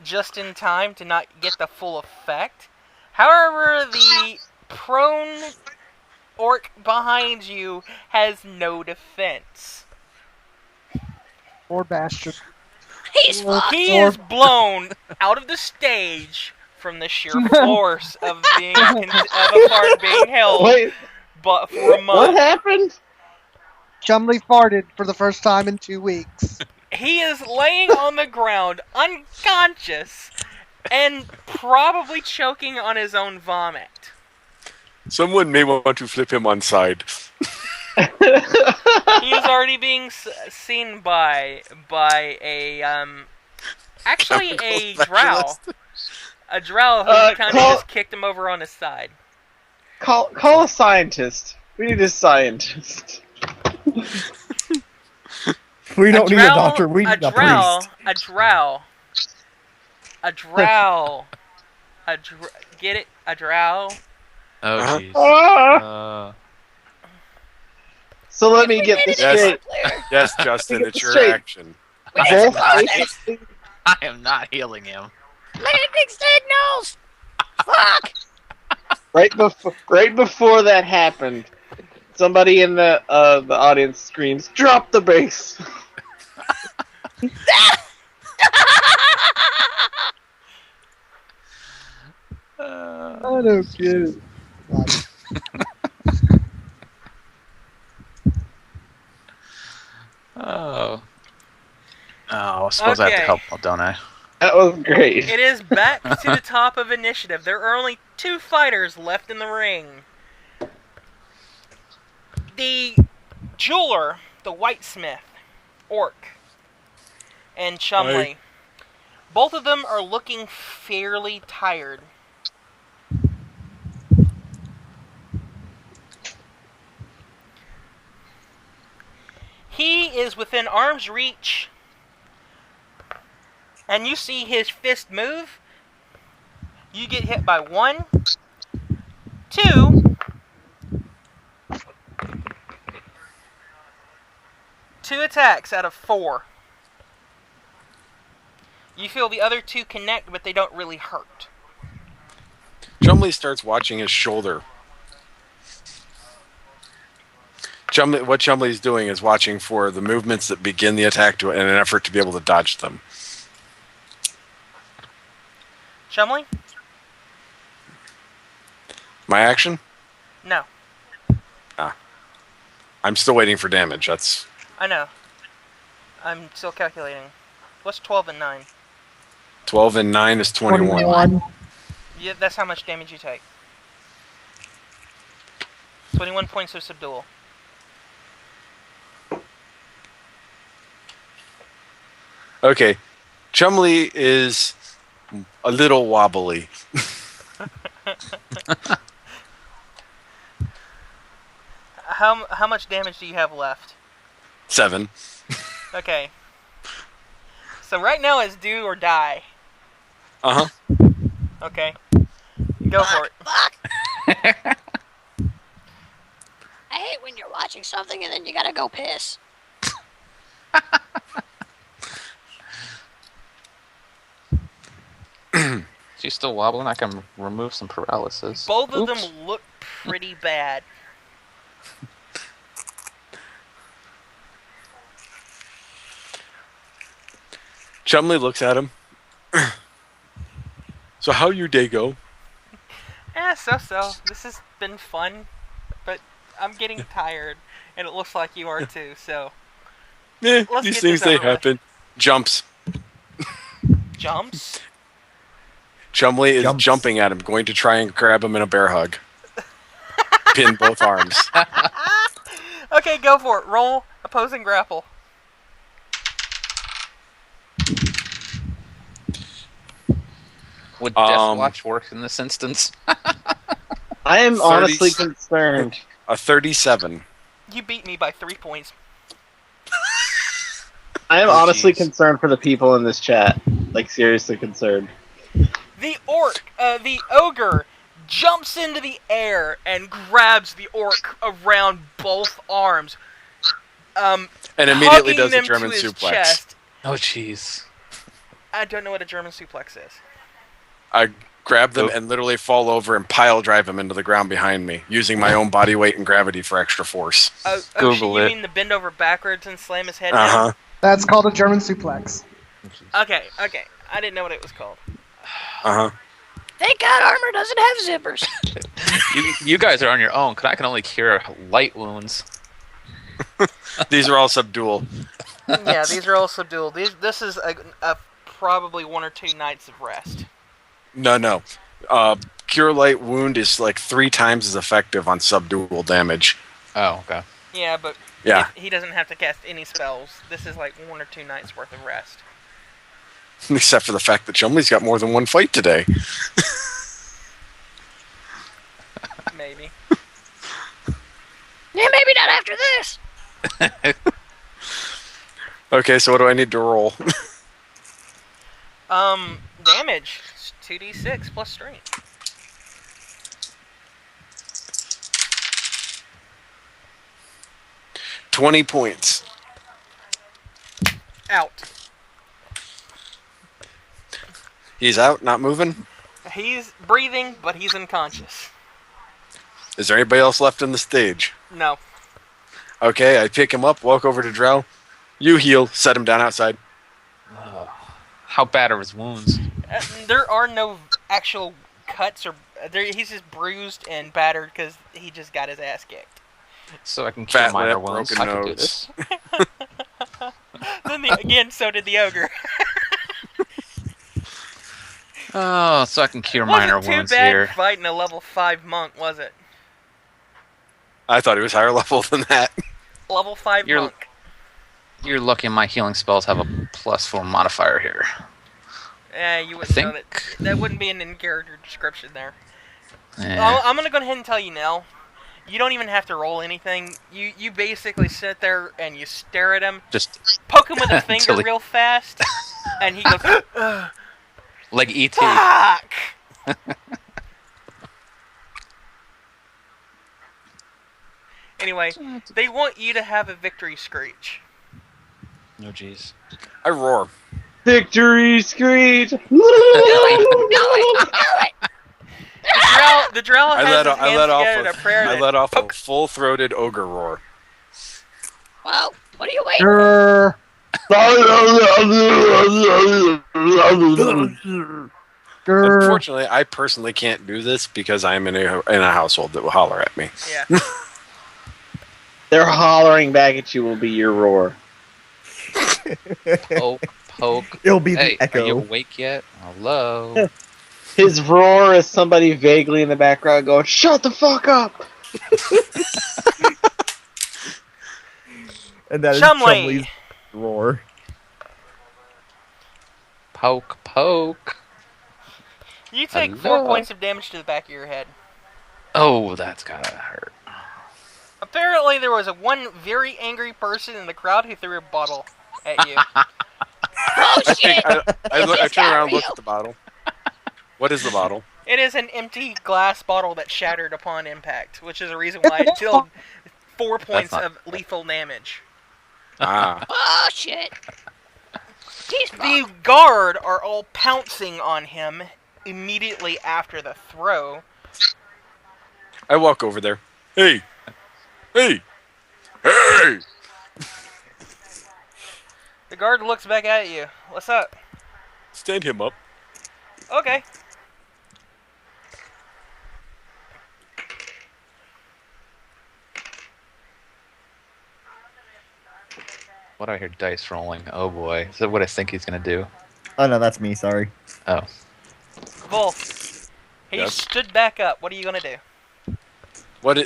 just in time to not get the full effect. However, the prone orc behind you has no defense. Poor bastard. He's fucked. He is blown out of the stage from the sheer force of being of a part being held, Wait, but for a what month. happened? Chumley farted for the first time in 2 weeks. He is laying on the ground, unconscious, and probably choking on his own vomit. Someone may want to flip him on side. He is already being seen by a actually a drow. A drow who kind of just kicked him over on his side. Call a scientist. We need a scientist. We don't need a doctor. We need a priest. A drow. Get it? A drow. Oh, Uh-huh. jeez. So let me get this Yes. straight. Yes, Justin, it's your Straight. action. I am not healing him. Landing signals! Fuck! Right before that happened, somebody in the audience screams, "Drop the bass!" I don't get it. Oh. Oh, I suppose I have to Okay. help, don't I? That was great. It is back to the top of initiative. There are only 2 fighters left in the ring. The jeweler, the whitesmith, orc, and Chumley. Both of them are looking fairly tired. He is within arm's reach, and you see his fist move. You get hit by 1, 2, 2 attacks out of 4. You feel the other 2 connect, but they don't really hurt. Chumley starts watching his shoulder. What Chumley's doing is watching for the movements that begin the attack in an effort to be able to dodge them. Chumley? My action? No. I'm still waiting for damage. That's I know. I'm still calculating. What's 12 and 9? 12 and 9 is 21. Yeah, that's how much damage you take. 21 points of subdual. Okay. Chumley is a little wobbly. How much damage do you have left? 7. Okay. So right now it's do or die. Uh-huh. Okay. Go for it. Fuck! I hate when you're watching something and then you gotta go piss. She's still wobbling. I can remove some paralysis. Both of Oops. them look pretty bad. Chumley looks at him. So how your day go? So. This has been fun, but I'm getting tired, and it looks like you are too, so... Let's These get things, this they over with. happen. Jumps. Jumps? Chumley is Jumps. jumping at him, going to try and grab him in a bear hug. Pin both arms. Okay, go for it. Roll opposing grapple. Would Um, Death Watch work in this instance? I am 30 honestly concerned. A 37. You beat me by 3 points. I am Oh, honestly jeez. concerned for the people in this chat. Like, seriously concerned. The ogre, jumps into the air and grabs the orc around both arms. And immediately hugging does a them German to his suplex. chest. Oh, jeez. I don't know what a German suplex is. I grab them and literally fall over and pile drive him into the ground behind me, using my own body weight and gravity for extra force. Oh, Google you it. mean the bend over backwards and slam his head Uh-huh. down? That's called a German suplex. Okay. I didn't know what it was called. Uh-huh. Thank God armor doesn't have zippers. You guys are on your own, 'cause I can only cure light wounds. These are all subdual. Yeah, these are all subdual. This is a probably 1 or 2 nights of rest. No. Cure light wound is like 3 times as effective on subdual damage. Oh, okay. Yeah, but Yeah. he doesn't have to cast any spells. This is like 1 or 2 nights worth of rest. Except for the fact that Chumley's got more than one fight today. Maybe. Yeah, maybe not after this. Okay, so what do I need to roll? Damage. It's 2d6 plus strength. $20 points. Out. He's out, not moving? He's breathing, but he's unconscious. Is there anybody else left in the stage? No. Okay, I pick him up, walk over to Drow. You heal, set him down outside. How bad are his wounds? There are no actual cuts or... he's just bruised and battered because he just got his ass kicked. So I can cure Fat minor lip, wounds. broken I can do nose. this. Then again, so did the ogre. Oh, so I can cure minor Wasn't too wounds bad here. fighting a level 5 monk, was it? I thought he was higher level than that. Level 5 You're- monk. You're lucky my healing spells have a +4 modifier here. You wouldn't know that. think- That wouldn't be an in-character description there. Eh. I'm gonna go ahead and tell you now. You don't even have to roll anything. You basically sit there and you stare at him, Just poke him with a finger Until he- real fast, and he goes, "Ugh, like E.T. fuck!" Anyway, they want you to have a victory screech. No, jeez. I roar. Victory screech! Do it! The drow I has let, his I hands let off together in a prayer I that let off a poke- full-throated ogre roar. Well, what are you waiting? Grr. Grr. Unfortunately, I personally can't do this because I'm in a household that will holler at me. Yeah. They're hollering back at you will be your roar. Poke. It'll be Hey, the are you echo. awake yet? Hello. His roar is somebody vaguely in the background going, "Shut the fuck up!" And that is Chumley. Chumley's roar. Poke. You take Hello. 4 points of damage to the back of your head. Oh, that's gotta hurt. Apparently, there was one very angry person in the crowd who threw a bottle at you. Oh I shit! I turn around and look at the bottle. What is the bottle? It is an empty glass bottle that shattered upon impact, which is a reason why it dealt 4 points not- of lethal damage. Ah. Oh shit! He's The guard are all pouncing on him immediately after the throw. I walk over there. Hey! The guard looks back at you. What's up? Stand him up. Okay. What do I hear dice rolling? Oh boy. Is that what I think he's gonna do? Oh no, that's me. Sorry. Oh. Wolf. He Yes? stood back up. What are you gonna do?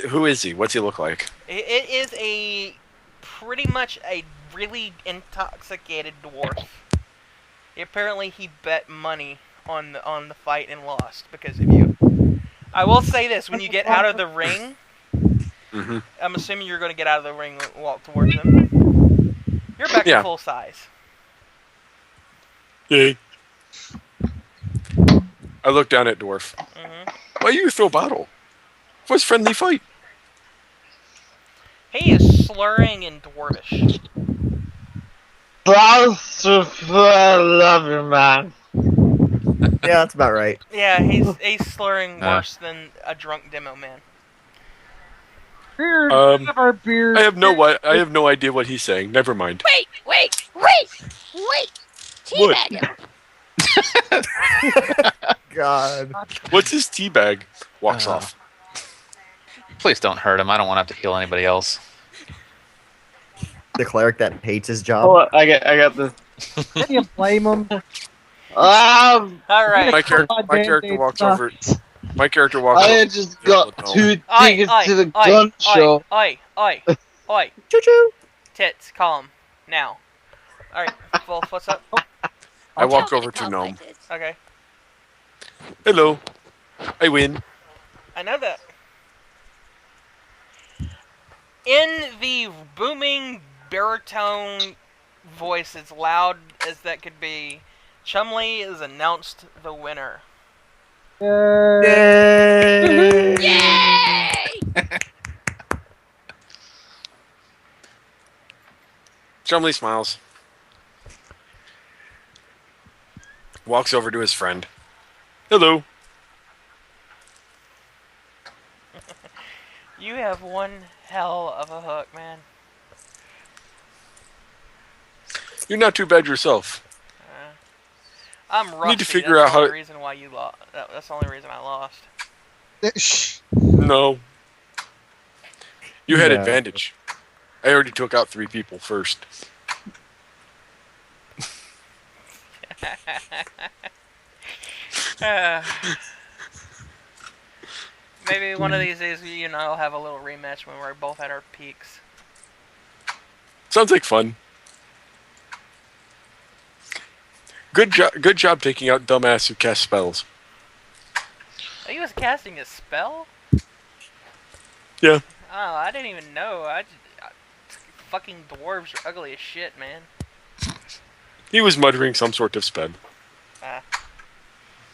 Who is he? What's he look like? It is pretty much a really intoxicated dwarf. Apparently, he bet money on the fight and lost because of you. I will say this: when you get out of the ring, I'm assuming you're going to get out of the ring and walk towards him. You're back to full size. Yay. I look down at Dwarf. Why you throw bottle? What's friendly fight? He is slurring in Dwarvish. I love you, man. Yeah, that's about right. Yeah, he's slurring worse than a drunk demo man. Beard, I beard. I have no idea what he's saying. Never mind. Wait! Teabag him. God. What's his tea bag? Walks off. Please don't hurt him. I don't want to have to heal anybody else. The cleric that hates his job. Oh, I got this. Can you blame him? All right. My character walks over. My character walks over. I just got 2 tickets to the gun show. Oi. Choo-choo. Tits, calm. Now. Alright, Wolf, what's up? I walk over to Gnome. Okay. Hello. I win. I know that. In the booming baritone voice as loud as that could be, Chumley is announced the winner. Yay! Yay! Chumley smiles. Walks over to his friend. Hello. You have one hell of a hook, man. You're not too bad yourself. I'm rusty. Need to figure out how. That's the reason why you lost. That's the only reason I lost. No. You had Yeah. advantage. I already took out 3 people first. Maybe one of these days, you and I'll have a little rematch when we're both at our peaks. Sounds like fun. Good job taking out dumbass who casts spells. He was casting a spell? Yeah. Oh, I didn't even know. Fucking dwarves are ugly as shit, man. He was muttering some sort of spell.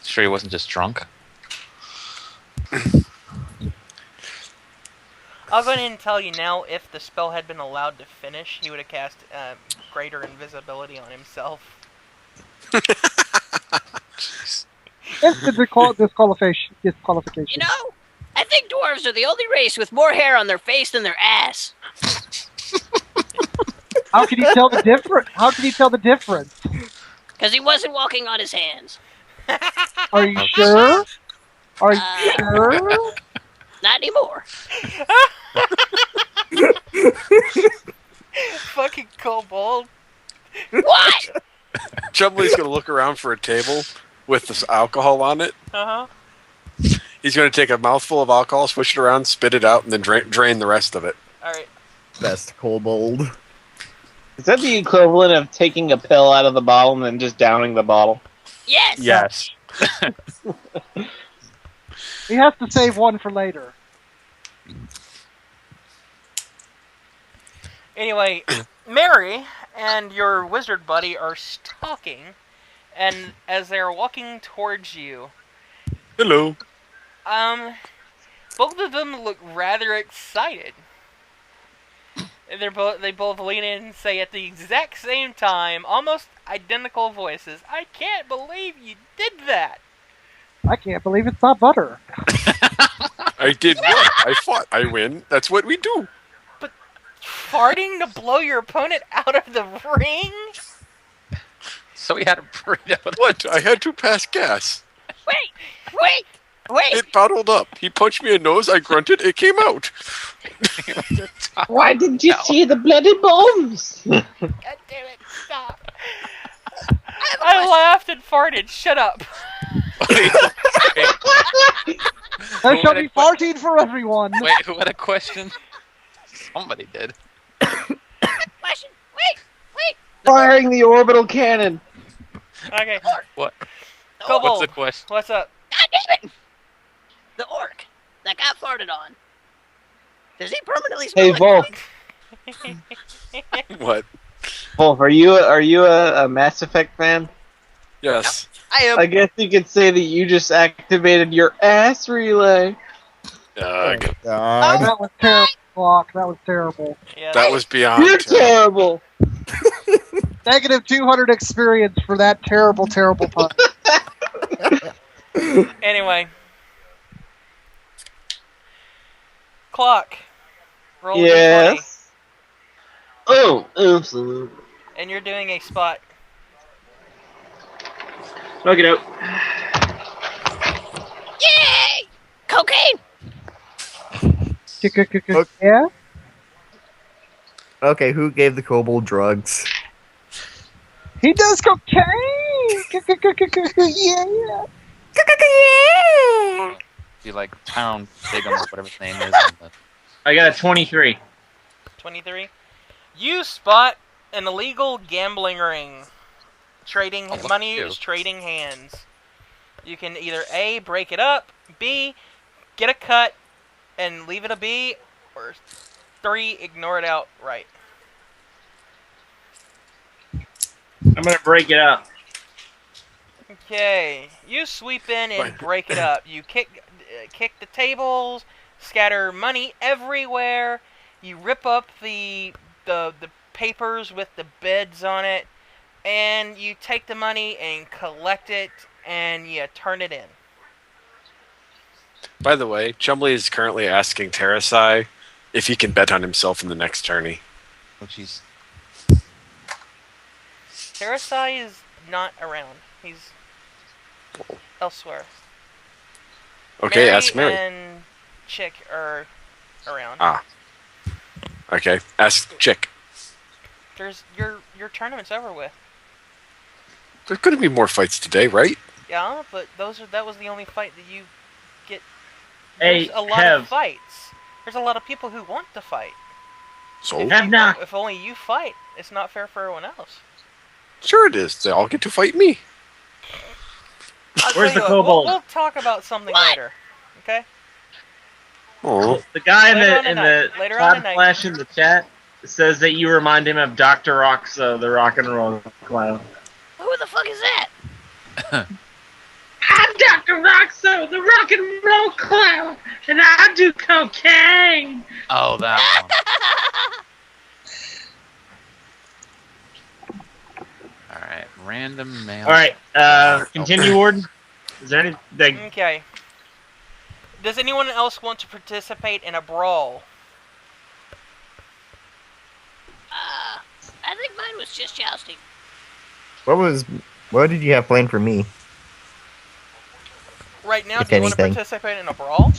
Sure he wasn't just drunk? I'll go ahead and tell you now, if the spell had been allowed to finish, he would have cast greater invisibility on himself. Instant disqualification. You know, I think dwarves are the only race with more hair on their face than their ass. How can you tell the difference? How can you tell the difference? Because he wasn't walking on his hands. Are you sure? Are you sure? Not anymore. Fucking kobold. What? Chumley's gonna look around for a table with this alcohol on it. Uh-huh. He's gonna take a mouthful of alcohol, swish it around, spit it out, and then drain the rest of it. Alright. Best kobold. Is that the equivalent of taking a pill out of the bottle and then just downing the bottle? Yes. Yes. He has to save one for later. Anyway, Mary and your wizard buddy are talking, and as they're walking towards you, Hello. both of them look rather excited. They both lean in and say at the exact same time, almost identical voices, "I can't believe you did that." I can't believe it's not butter. I did what? I fought. I win. That's what we do. But farting to blow your opponent out of the ring? So he had a burrito. What? I had to pass gas. Wait. It bottled up. He punched me in the nose. I grunted. It came out. Why didn't you see the bloody bones? God damn it, stop. I laughed and farted. Shut up. There shall be farting for everyone. Wait, who had a question? Somebody did. Question. Wait. Firing the orbital cannon. Okay. What? Kobold, What's the question? what's up? God damn it! The orc that got farted on. Does he permanently smell Hey, like Volk. feet? What? Wolf, are you a Mass Effect fan? Yes. I am. I guess you could say that you just activated your ass relay. God. That was terrible, Clock. That was terrible. Yeah. That was beyond. You're terrible. Negative 200 experience for that terrible, terrible pun. Anyway. Clock. Roll a d20. Yes. Oh, absolutely. And you're doing a spot. Look it out. Yay! Cocaine. Yeah? Okay, who gave the kobold drugs? He does cocaine! Yeah. You like Pound Bigum or whatever his name is. I got a 23. 23. You spot an illegal gambling ring. Trading Oh, look money at you. is trading hands. You can either A, break it up, B, get a cut and leave it a B, or 3, ignore it outright. I'm gonna break it up. Okay, you sweep in and Right. break it up. You kick the tables, scatter money everywhere. You rip up the papers with the bids on it, and you take the money and collect it, and you turn it in. By the way, Chumley is currently asking Terrasai if he can bet on himself in the next tourney. Oh, jeez. Terasai is not around. He's elsewhere. Okay, ask Mary. And Chick are around. Ah. Okay, ask Chick. There's your tournament's over with. There's going to be more fights today, right? Yeah, but that was the only fight that you get. Hey, There's a lot Kev. of fights. There's a lot of people who want to fight. So? If only you fight, it's not fair for everyone else. Sure it is. They all get to fight me. I'll Where's tell the you what, kobold? We'll talk about something later. Okay? Oh. The guy Later on in tonight. the Later on chat tonight. flash in the chat says that you remind him of Dr. Roxo, the rock and roll clown. Who the fuck is that? I'm Dr. Roxo, the rock and roll clown, and I do cocaine. Oh, that one. Alright, random mail. Alright, continue, Warden. Is there anything? Okay. Does anyone else want to participate in a brawl? I think mine was just jousting. What did you have planned for me? Right now, If do you want to anything. participate in a brawl?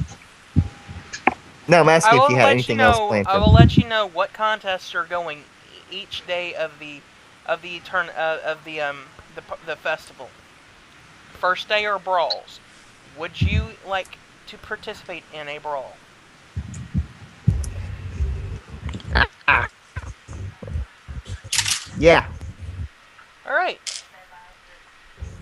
No, I'm asking if you had let anything know, else planned I for will me. let you know what contests are going each day of the festival. First day are brawls. Would you like to participate in a brawl? Yeah. All right.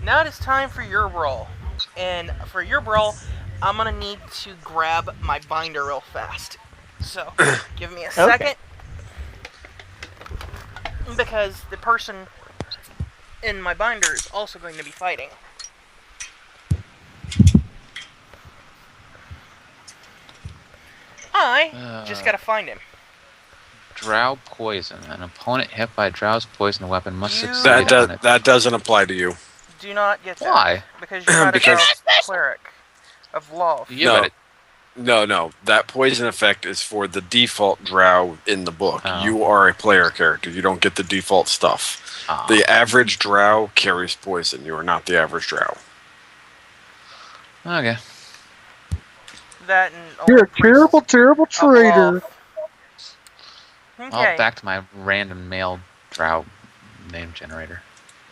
Now it is time for your brawl, and for your brawl, I'm gonna need to grab my binder real fast. So, give me a second. Because the person in my binder is also going to be fighting. I just gotta find him. Drow poison. An opponent hit by Drow's poison weapon must You- succeed on it. That doesn't apply to you. Do not get that. Why? Because you're not Because- a cleric of law. Yeah, No. but it, No. That poison effect is for the default drow in the book. Oh. You are a player character. You don't get the default stuff. oh. The average drow carries poison. You are not the average drow. Okay. That and You're a only priests terrible, terrible of traitor. law. Well, Okay. back to my random male Drow name generator.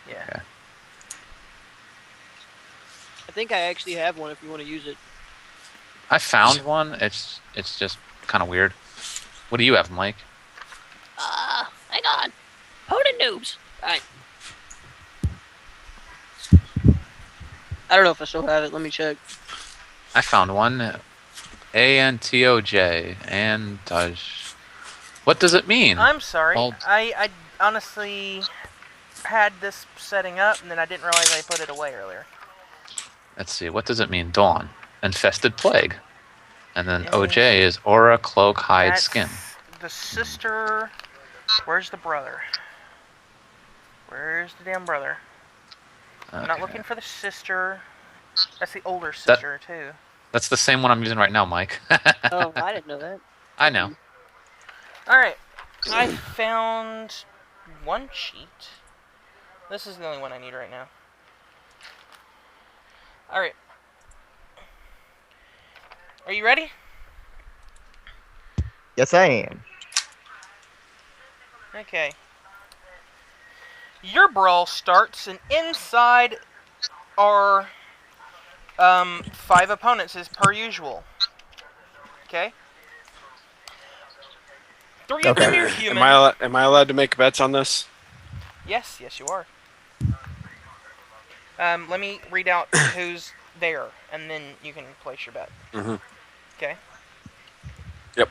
Yeah. Okay. I think I actually have one if you want to use it. I found one. It's just kind of weird. What do you have, Mike? Hang on. Opponent noobs. Alright. I don't know if I still have it. Let me check. I found one. ANTOJ. Antaj. What does it mean? I'm sorry. Hold. I honestly had this setting up, and then I didn't realize I put it away earlier. Let's see. What does it mean? Dawn. Infested plague. And then Yes. OJ is aura, cloak, hide, That's skin. The sister. Where's the brother? Where's the damn brother? I'm not Okay. looking for the sister. That's the older sister, too. That's the same one I'm using right now, Mike. Oh, I didn't know that. I know. Alright. I found one sheet. This is the only one I need right now. Alright. Are you ready? Yes, I am. Okay. Your brawl starts, and inside are 5 opponents as per usual. Okay? 3 of them are human. Am I allowed to make bets on this? Yes, you are. Let me read out who's there, and then you can place your bet. Mm-hmm. Okay? Yep.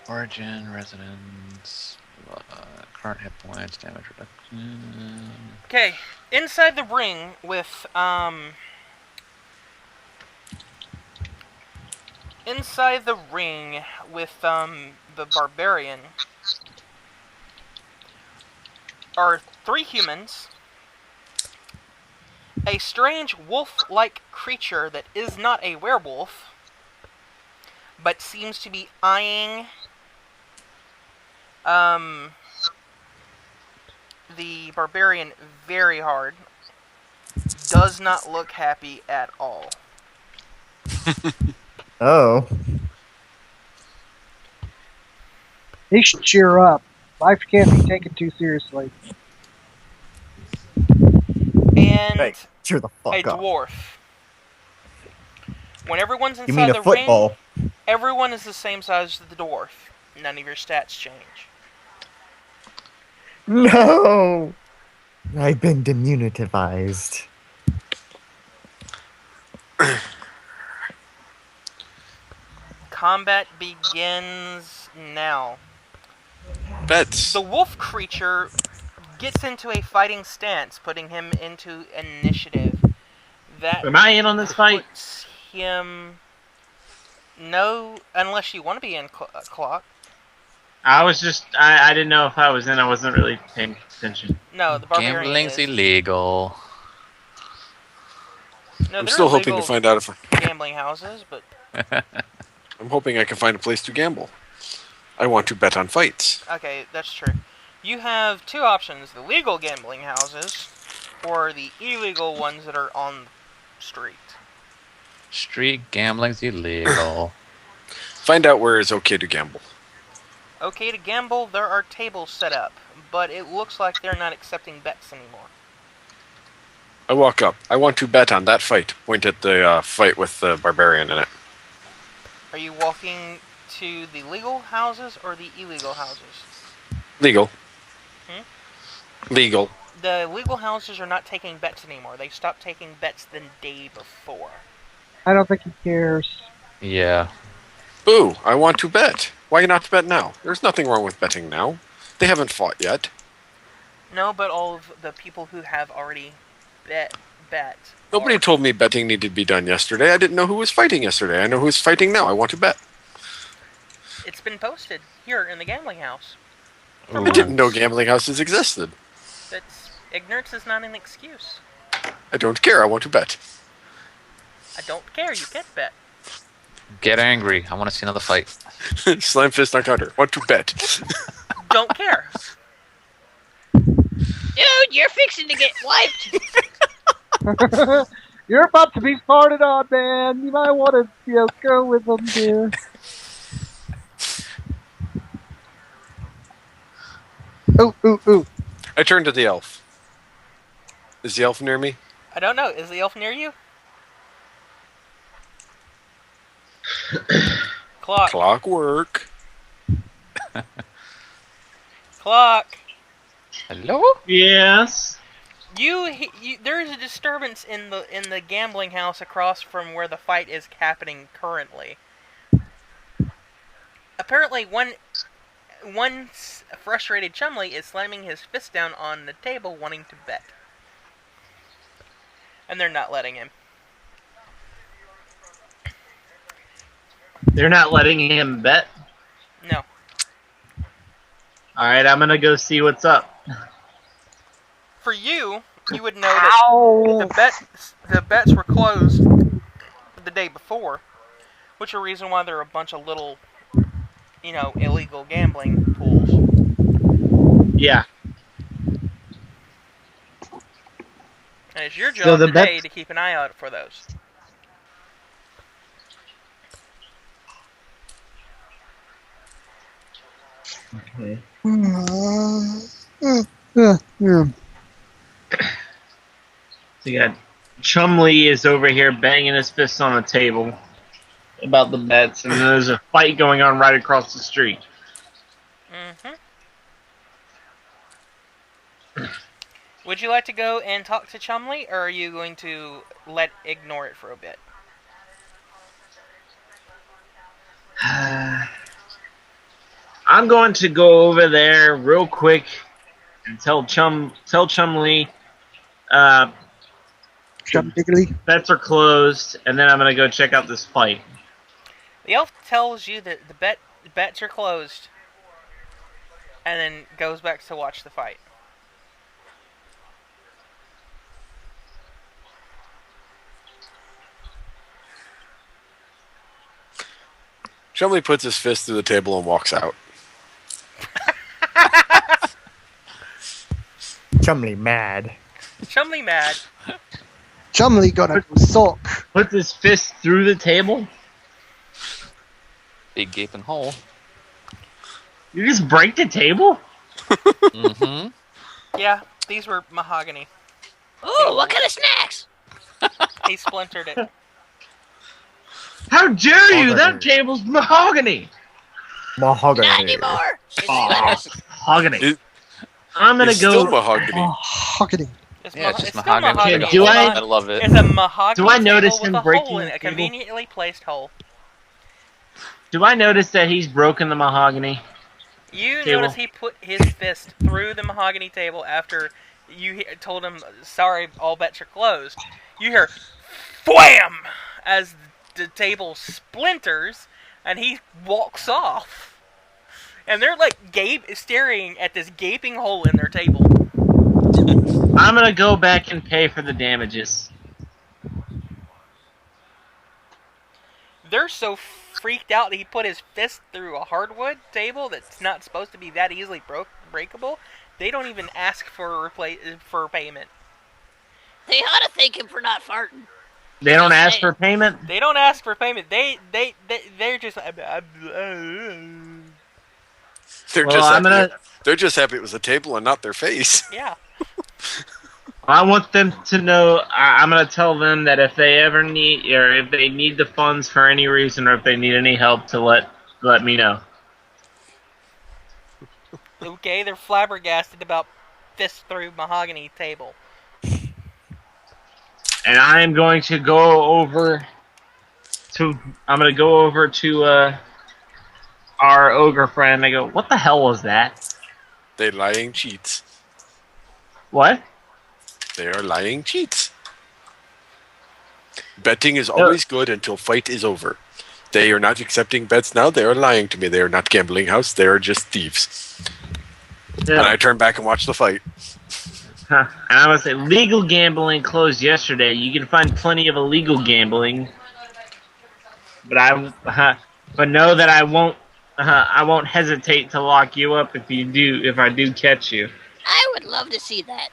Origin, residence, current hit points, damage reduction. Okay, inside the ring with, the barbarian are 3 humans, a strange wolf-like creature that is not a werewolf, but seems to be eyeing the barbarian very hard. Does not look happy at all. Oh. He should cheer up. Life can't be taken too seriously. And Hey, cheer the a fuck up. dwarf. When everyone's You inside mean the a football? ring, everyone is the same size as the dwarf. None of your stats change. No! I've been demunitivized. Combat begins now. Bets. The wolf creature gets into a fighting stance, putting him into initiative. That Am I in on this fight? puts him... No, unless you want to be in clock. I was just, I didn't know if I was in. I wasn't really paying attention. No, the barbarian Gambling's is. illegal. No, I'm they're still hoping to illegal find out if gambling houses, but I'm hoping I can find a place to gamble. I want to bet on fights. okay, that's true. You have 2 options: the legal gambling houses, or the illegal ones that are on the street. Street gambling's illegal. Find out where it's okay to gamble. Okay to gamble, there are tables set up, but it looks like they're not accepting bets anymore. I walk up. I want to bet on that fight. Point at the fight with the barbarian in it. Are you walking to the legal houses or the illegal houses? Legal. Hmm? Legal. The legal houses are not taking bets anymore. They stopped taking bets the day before. I don't think he cares. Yeah. Boo! I want to bet. Why not bet now? There's nothing wrong with betting now. They haven't fought yet. No, but all of the people who have already bet. Nobody told me betting needed to be done yesterday. I didn't know who was fighting yesterday. I know who's fighting now. I want to bet. It's been posted here in the gambling house. I didn't know gambling houses existed. That's ignorance is not an excuse. I don't care. I want to bet. I don't care. You can bet. Get angry. I want to see another fight. Slam fist on counter. Want to bet? Don't care. Dude, you're fixing to get wiped. You're about to be farted on, man. You might want to, go with them, dear. Ooh. I turned to the elf. Is the elf near me? I don't know. Is the elf near you? Clock. Clockwork. Clock. Hello? Yes. You there is a disturbance in the gambling house across from where the fight is happening currently. Apparently, one frustrated Chumley is slamming his fist down on the table, wanting to bet, and they're not letting him. They're not letting him bet? No. Alright, I'm gonna go see what's up. For you would know that the bets were closed the day before, which is the reason why there are a bunch of little, illegal gambling pools. Yeah. And it's your job the today bets- to keep an eye out for those. Okay. Yeah. So you got Chumley is over here banging his fists on the table about the bets, and there's a fight going on right across the street. Would you like to go and talk to Chumley, or are you going to ignore it for a bit? I'm going to go over there real quick and tell Chumley bets are closed, and then I'm going to go check out this fight. The elf tells you that the bets are closed, and then goes back to watch the fight. Chumley puts his fist through the table and walks out. Chumley mad. Chumley mad. Chumley gonna sulk. Puts his fist through the table? Big gaping hole. You just break the table? Mm-hmm. Yeah, these were mahogany. Ooh, what kind of snacks? He splintered it. How dare you? That table's mahogany! Mahogany. Not anymore. Mahogany. I'm gonna It's go. still mahogany. Mahogany. Yeah, it's just still mahogany. Do I- I love it. It's a mahogany Do I notice table him with a breaking hole in the it, a table? conveniently placed hole. Do I notice that he's broken the mahogany? You Table. notice he put his fist through the mahogany table after you told him, sorry, all bets are closed. You hear, wham! As the table splinters, and he walks off. And they're like staring at this gaping hole in their table. I'm gonna go back and pay for the damages. They're so freaked out that he put his fist through a hardwood table that's not supposed to be that easily breakable. They don't even ask for payment. They ought to thank him for not farting. They don't ask for payment? They don't ask for payment. They're just. They're just happy it was a table and not their face. Yeah. I want them to know. I'm gonna tell them that if they ever need, or if they need the funds for any reason, or if they need any help, to let me know. Okay, they're flabbergasted about fist through mahogany table. And I am going to go over to. I'm gonna go over to our ogre friend. I go, what the hell was that? They lying cheats. What? They are lying cheats. Betting is always good until fight is over. They are not accepting bets now. They are lying to me. They are not gambling house. They are just thieves. Yeah. And I turn back and watch the fight. Huh. And I'm gonna say legal gambling closed yesterday. You can find plenty of illegal gambling. but know that I won't hesitate to lock you up if I do catch you. I would love to see that.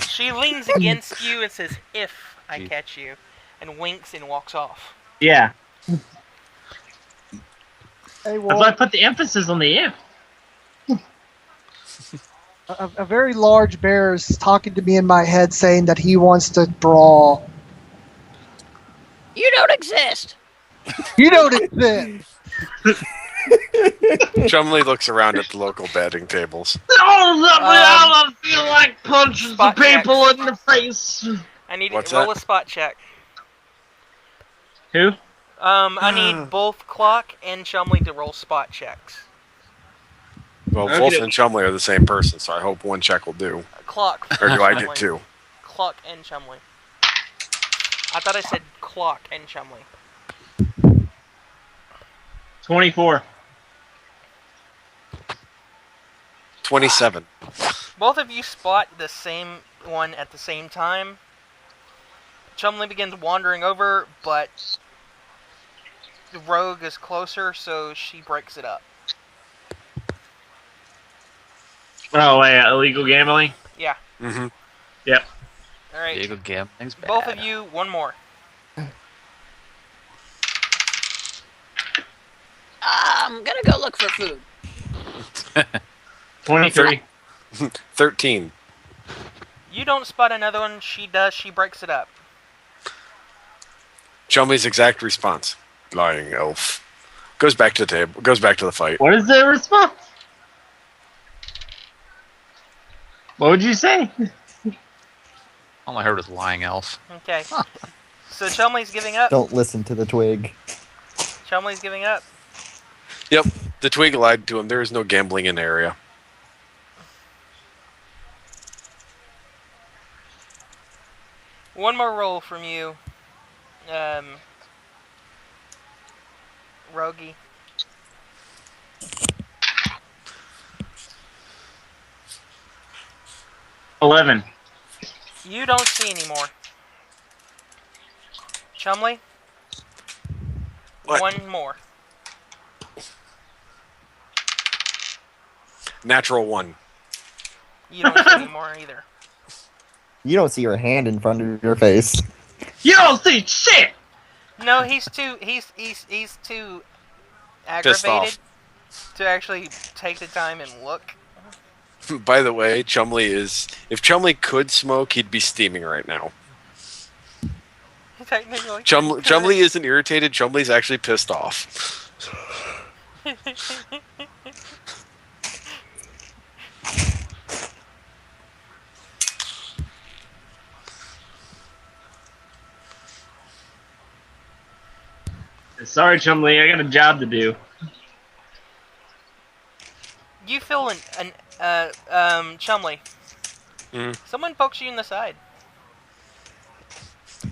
She leans against you and says, "If I catch you," and winks and walks off. Yeah. Hey, But well, I put the emphasis on the if. a very large bear is talking to me in my head saying that he wants to brawl. You don't exist. You don't exist. Chumley looks around at the local betting tables. Oh, I feel like punching the Spot people checks. in the face. I need What's to roll that? a spot check. Who? I need both Clock and Chumley to roll spot checks. Well, Okay. Wolf and Chumley are the same person, so I hope one check will do. Clock. Or do I Chumley. get two? Clock and Chumley. I thought I said Clock and Chumley. 24. 27. Both of you spot the same one at the same time. Chumley begins wandering over, but the rogue is closer, so she breaks it up. Oh, wait, illegal gambling? Yeah. Mm-hmm. Yep. Alright. Illegal gambling's bad. Both of you, one more. I'm gonna go look for food. 23. 13. You don't spot another one, she does, she breaks it up. Chumley's exact response. Lying elf. Goes back to the table. Goes back to the fight. What is the response? What would you say? All I heard was lying elf. Okay. So Chumley's giving up. Don't listen to the twig. Chumley's giving up. Yep. The twig lied to him. There is no gambling in the area. One more roll from you. Rogie. $11. You don't see anymore. Chumley? What? One more. Natural 1. You don't see anymore either. You don't see your hand in front of your face. You don't see shit! No, he's too too Pissed aggravated to actually take the time and look. By the way, Chumley is... If Chumley could smoke, he'd be steaming right now. Technically. Chumley isn't irritated. Chumley's actually pissed off. Sorry, Chumley, I got a job to do. You feel Chumley. Someone pokes you in the side.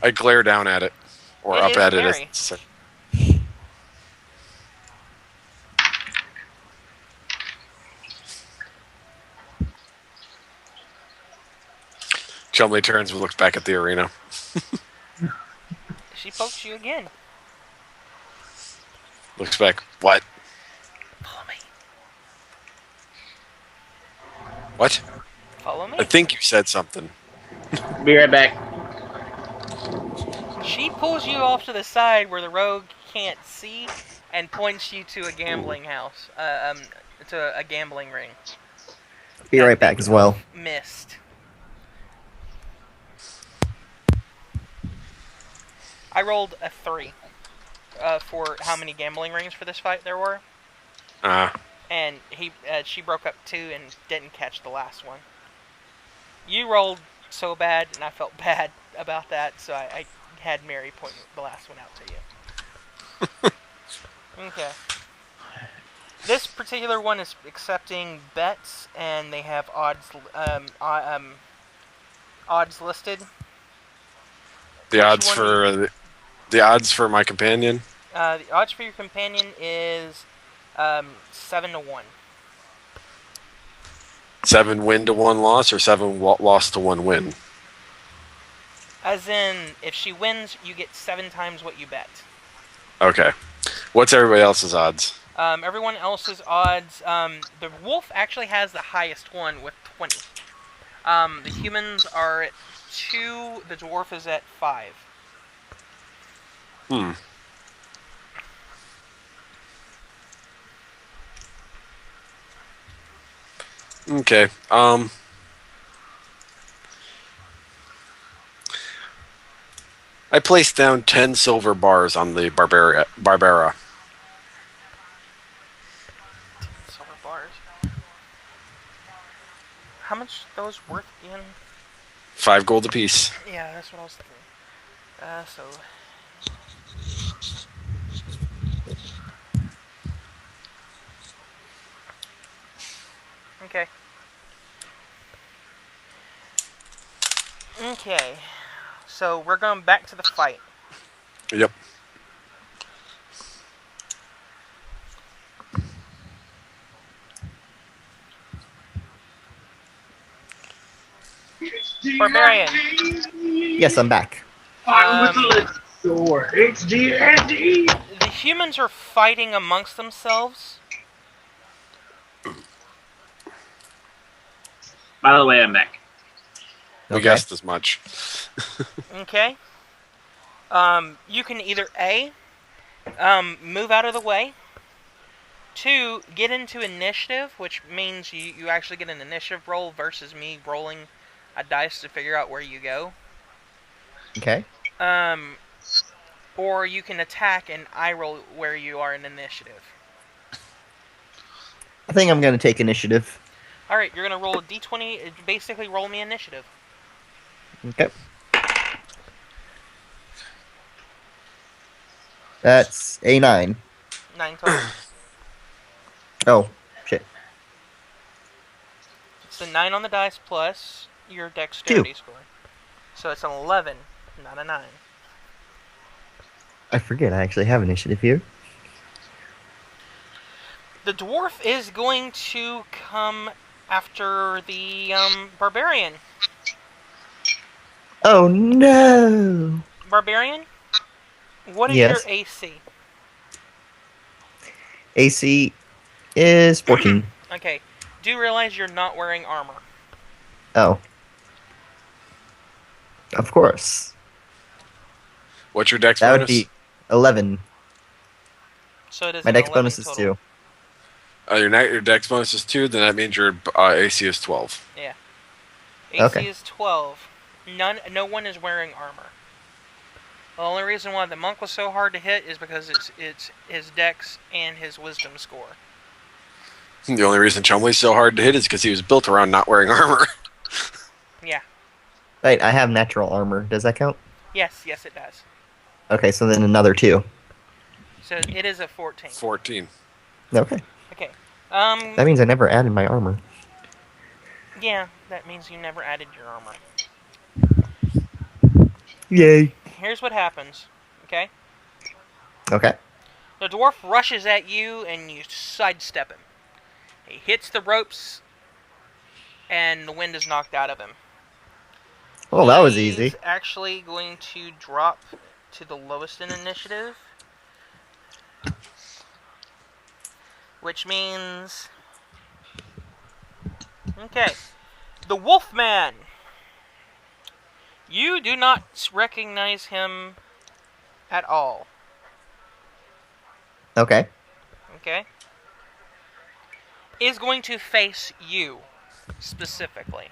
I glare down at it. Or It up is at Mary. it. Chumley turns and looks back at the arena. She pokes you again. Looks back. What? Follow me. What? Follow me. I think you said something. Be right back. She pulls you off to the side where the rogue can't see and points you to a gambling house. To a gambling ring. Be right back as well. Missed. I rolled a 3 for how many gambling rings for this fight there were, and she broke up 2 and didn't catch the last one. You rolled so bad, and I felt bad about that, so I had Mary point the last one out to you. Okay. This particular one is accepting bets, and they have odds listed. The odds for my companion. The odds for your companion is 7 to 1. 7 win to 1 loss, or 7 loss to 1 win. As in, if she wins, you get 7 times what you bet. Okay. What's everybody else's odds? Everyone else's odds. The wolf actually has the highest one with 20. The humans are at 2. The dwarf is at 5. Okay. I placed down 10 silver bars on the Barbara. Silver bars. How much are those worth again? 5 gold apiece. Yeah, that's what I was thinking. So. Okay. Okay. So we're going back to the fight. Yep. Barbarian. Yes, I'm back. HDND. The humans are fighting amongst themselves. By the way, I'm back. We guessed as much. Okay. You can either A, move out of the way. 2, get into initiative, which means you actually get an initiative roll versus me rolling a dice to figure out where you go. Okay. Or you can attack and I roll where you are in initiative. I think I'm going to take initiative. Alright, you're going to roll a d20, basically roll me initiative. Okay. That's a 9. 9 total. Oh, shit. It's a 9 on the dice plus your dexterity score. So it's an 11, not a 9. I forget I actually have initiative here. The dwarf is going to come after the barbarian. Oh no! Barbarian? What is Yes. your AC? AC is 14. Okay. Do you realize you're not wearing armor? Oh. Of course. What's your dex That bonus? would be 11. So it is My an dex 11 bonus is total. 2. Your dex bonus is 2, then that means your AC is 12. Yeah. AC Okay. is 12. No one is wearing armor. The only reason why the monk was so hard to hit is because it's his dex and his wisdom score. The only reason Chumley's so hard to hit is because he was built around not wearing armor. Yeah. Wait, I have natural armor. Does that count? Yes, it does. Okay, so then another 2. So it is a 14. 14. Okay. Okay. That means I never added my armor. Yeah, that means you never added your armor. Yay. Here's what happens, okay? Okay. The dwarf rushes at you and you sidestep him. He hits the ropes and the wind is knocked out of him. Well, that was easy. He's actually going to drop to the lowest in initiative. Which means... Okay. The Wolfman! You do not recognize him at all. Okay. Okay? Is going to face you, specifically.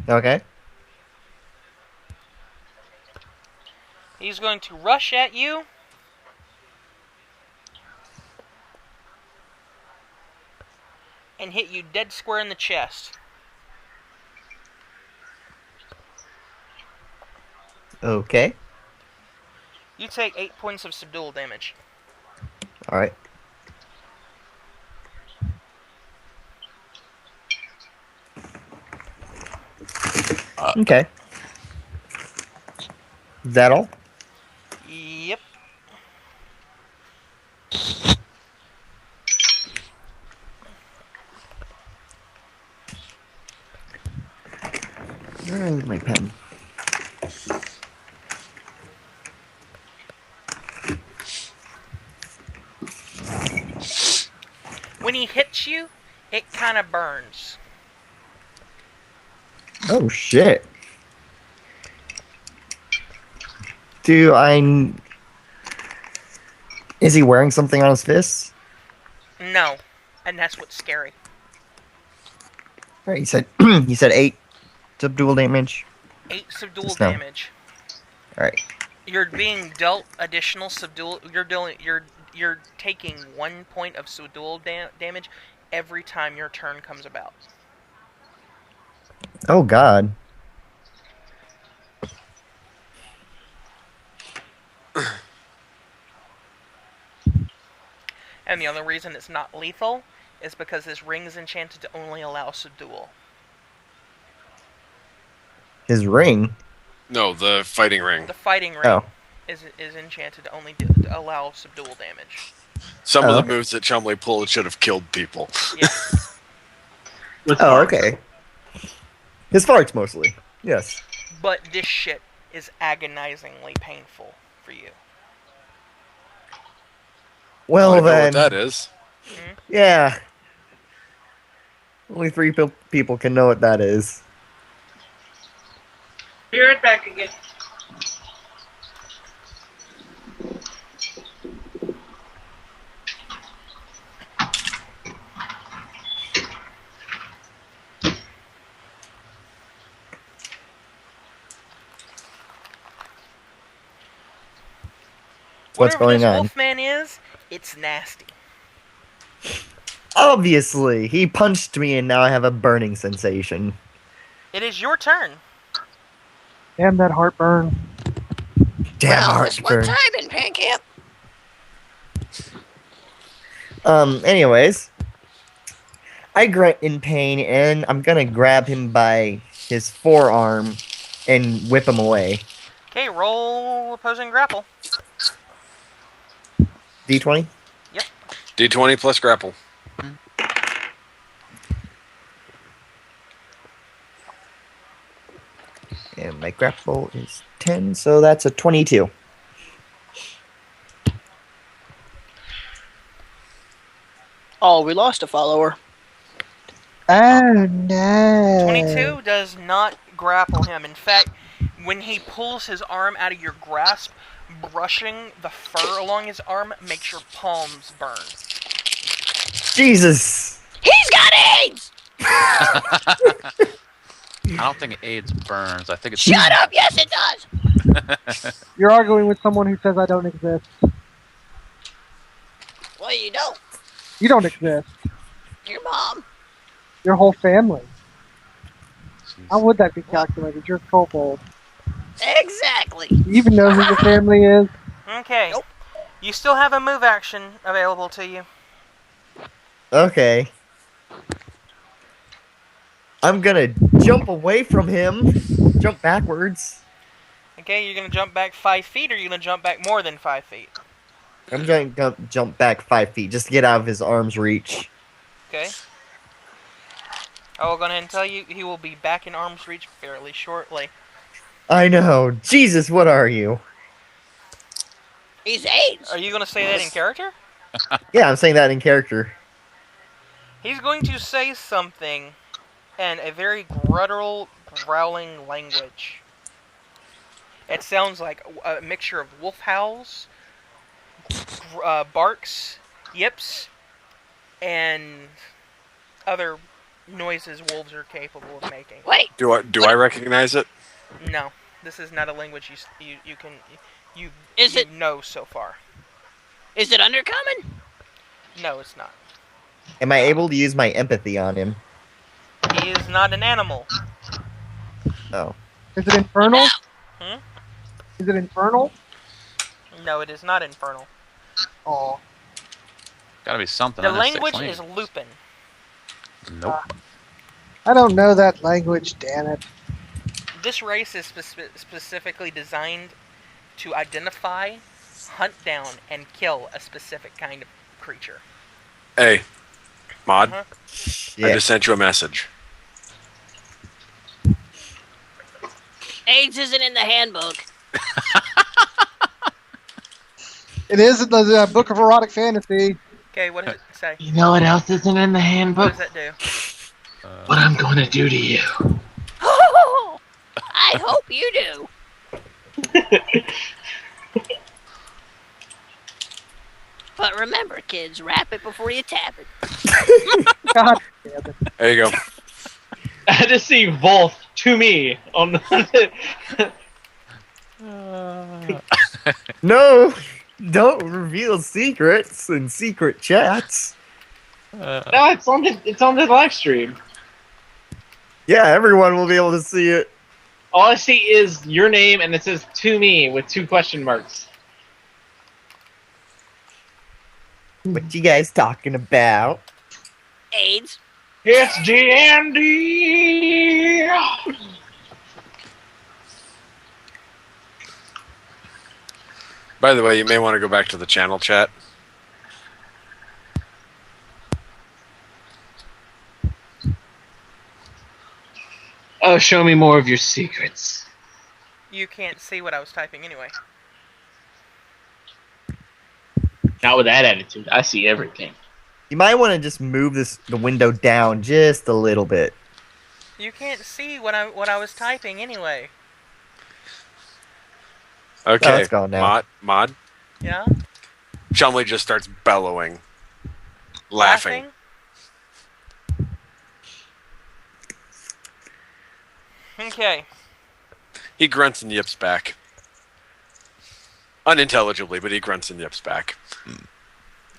Okay. He's going to rush at you. And hit you dead square in the chest. Okay. You take 8 points of subdual damage. Alright. Okay. Is that all? Yep. Where is my pen? When he hits you, it kind of burns. Oh shit. Is he wearing something on his fists? No, and that's what's scary. Right, you said 8 subdual damage. 8 subdual Just no. damage. Alright. You're being dealt additional subdual. You're taking 1 point of subdual damage every time your turn comes about. Oh god. And the other reason it's not lethal is because this ring is enchanted to only allow subdual. His ring? No, the fighting ring. The fighting ring Oh. is enchanted to only to allow subdual damage. Some of the okay. moves that Chumley pulled should have killed people. Yeah. Oh, okay. His farts mostly. Yes. But this shit is agonizingly painful for you. Well I know then. what that is. Yeah. Only 3 people can know what that is. Be right back again. What's Whatever going this on? Wolfman is, it's nasty. Obviously, he punched me and now I have a burning sensation. It is your turn. Damn that heartburn. Damn Well, it's what heartburn. time in Pancamp? Anyways. I grunt in pain and I'm gonna grab him by his forearm and whip him away. Okay, roll opposing grapple. D20? Yep. D20 plus grapple. And my grapple is 10, so that's a 22. Oh, we lost a follower. Oh no. 22 does not grapple him. In fact, when he pulls his arm out of your grasp, brushing the fur along his arm makes your palms burn. Jesus! He's got AIDS! I don't think AIDS burns. I think it's. Shut up! Yes, it does! You're arguing with someone who says I don't exist. Well, you don't. You don't exist. Your mom. Your whole family. How would that be calculated? You're a kobold. Exactly. You even know who your family is? Okay. Nope. You still have a move action available to you. Okay. I'm gonna jump away from him. Jump backwards. Okay, you're gonna jump back 5 feet, or you're gonna jump back more than 5 feet. I'm going to jump back 5 feet just to get out of his arm's reach. Okay. I will go ahead and tell you he will be back in arm's reach fairly shortly. I know. Jesus, what are you? He's AIDS. Are you gonna say that in character? Yeah, I'm saying that in character. He's going to say something in a very guttural, growling language. It sounds like a mixture of wolf howls, barks, yips, and other noises wolves are capable of making. Wait. Do I recognize it? No, this is not a language you Is it? know so far. Is it undercommon? No, it's not. Am I able to use my empathy on him? He is not an animal. Oh. Is it infernal? Hmm? Is it infernal? No, it is not infernal. Oh. Gotta be something. The under language 6 is Lupin. Nope. I don't know that language, damn it. This race is specifically designed to identify, hunt down, and kill a specific kind of creature. Hey, Mod, Uh-huh. I just sent you a message. AIDS isn't in the handbook. It is in the Book of Erotic Fantasy. Okay, what does it say? You know what else isn't in the What handbook? does that do? What I'm going to do to you. Oh, I hope you do. But remember, kids, wrap it before you tap it. God damn it. There you go. I just see Volf to me on the. No, don't reveal secrets in secret chats. No, it's on the live stream. Yeah, everyone will be able to see it. All I see is your name, and it says "to me" with 2 question marks. What you guys talking about? AIDS. It's D&D. By the way, you may want to go back to the channel chat. Oh, show me more of your secrets. You can't see what I was typing anyway. Not with that attitude. I see everything. You might want to just move the window down just a little bit. You can't see what I was typing anyway. Okay, let's go now. Mod. Yeah? Chumley just starts bellowing, laughing. Okay. He grunts and yips back. Unintelligibly, but he grunts and yips back.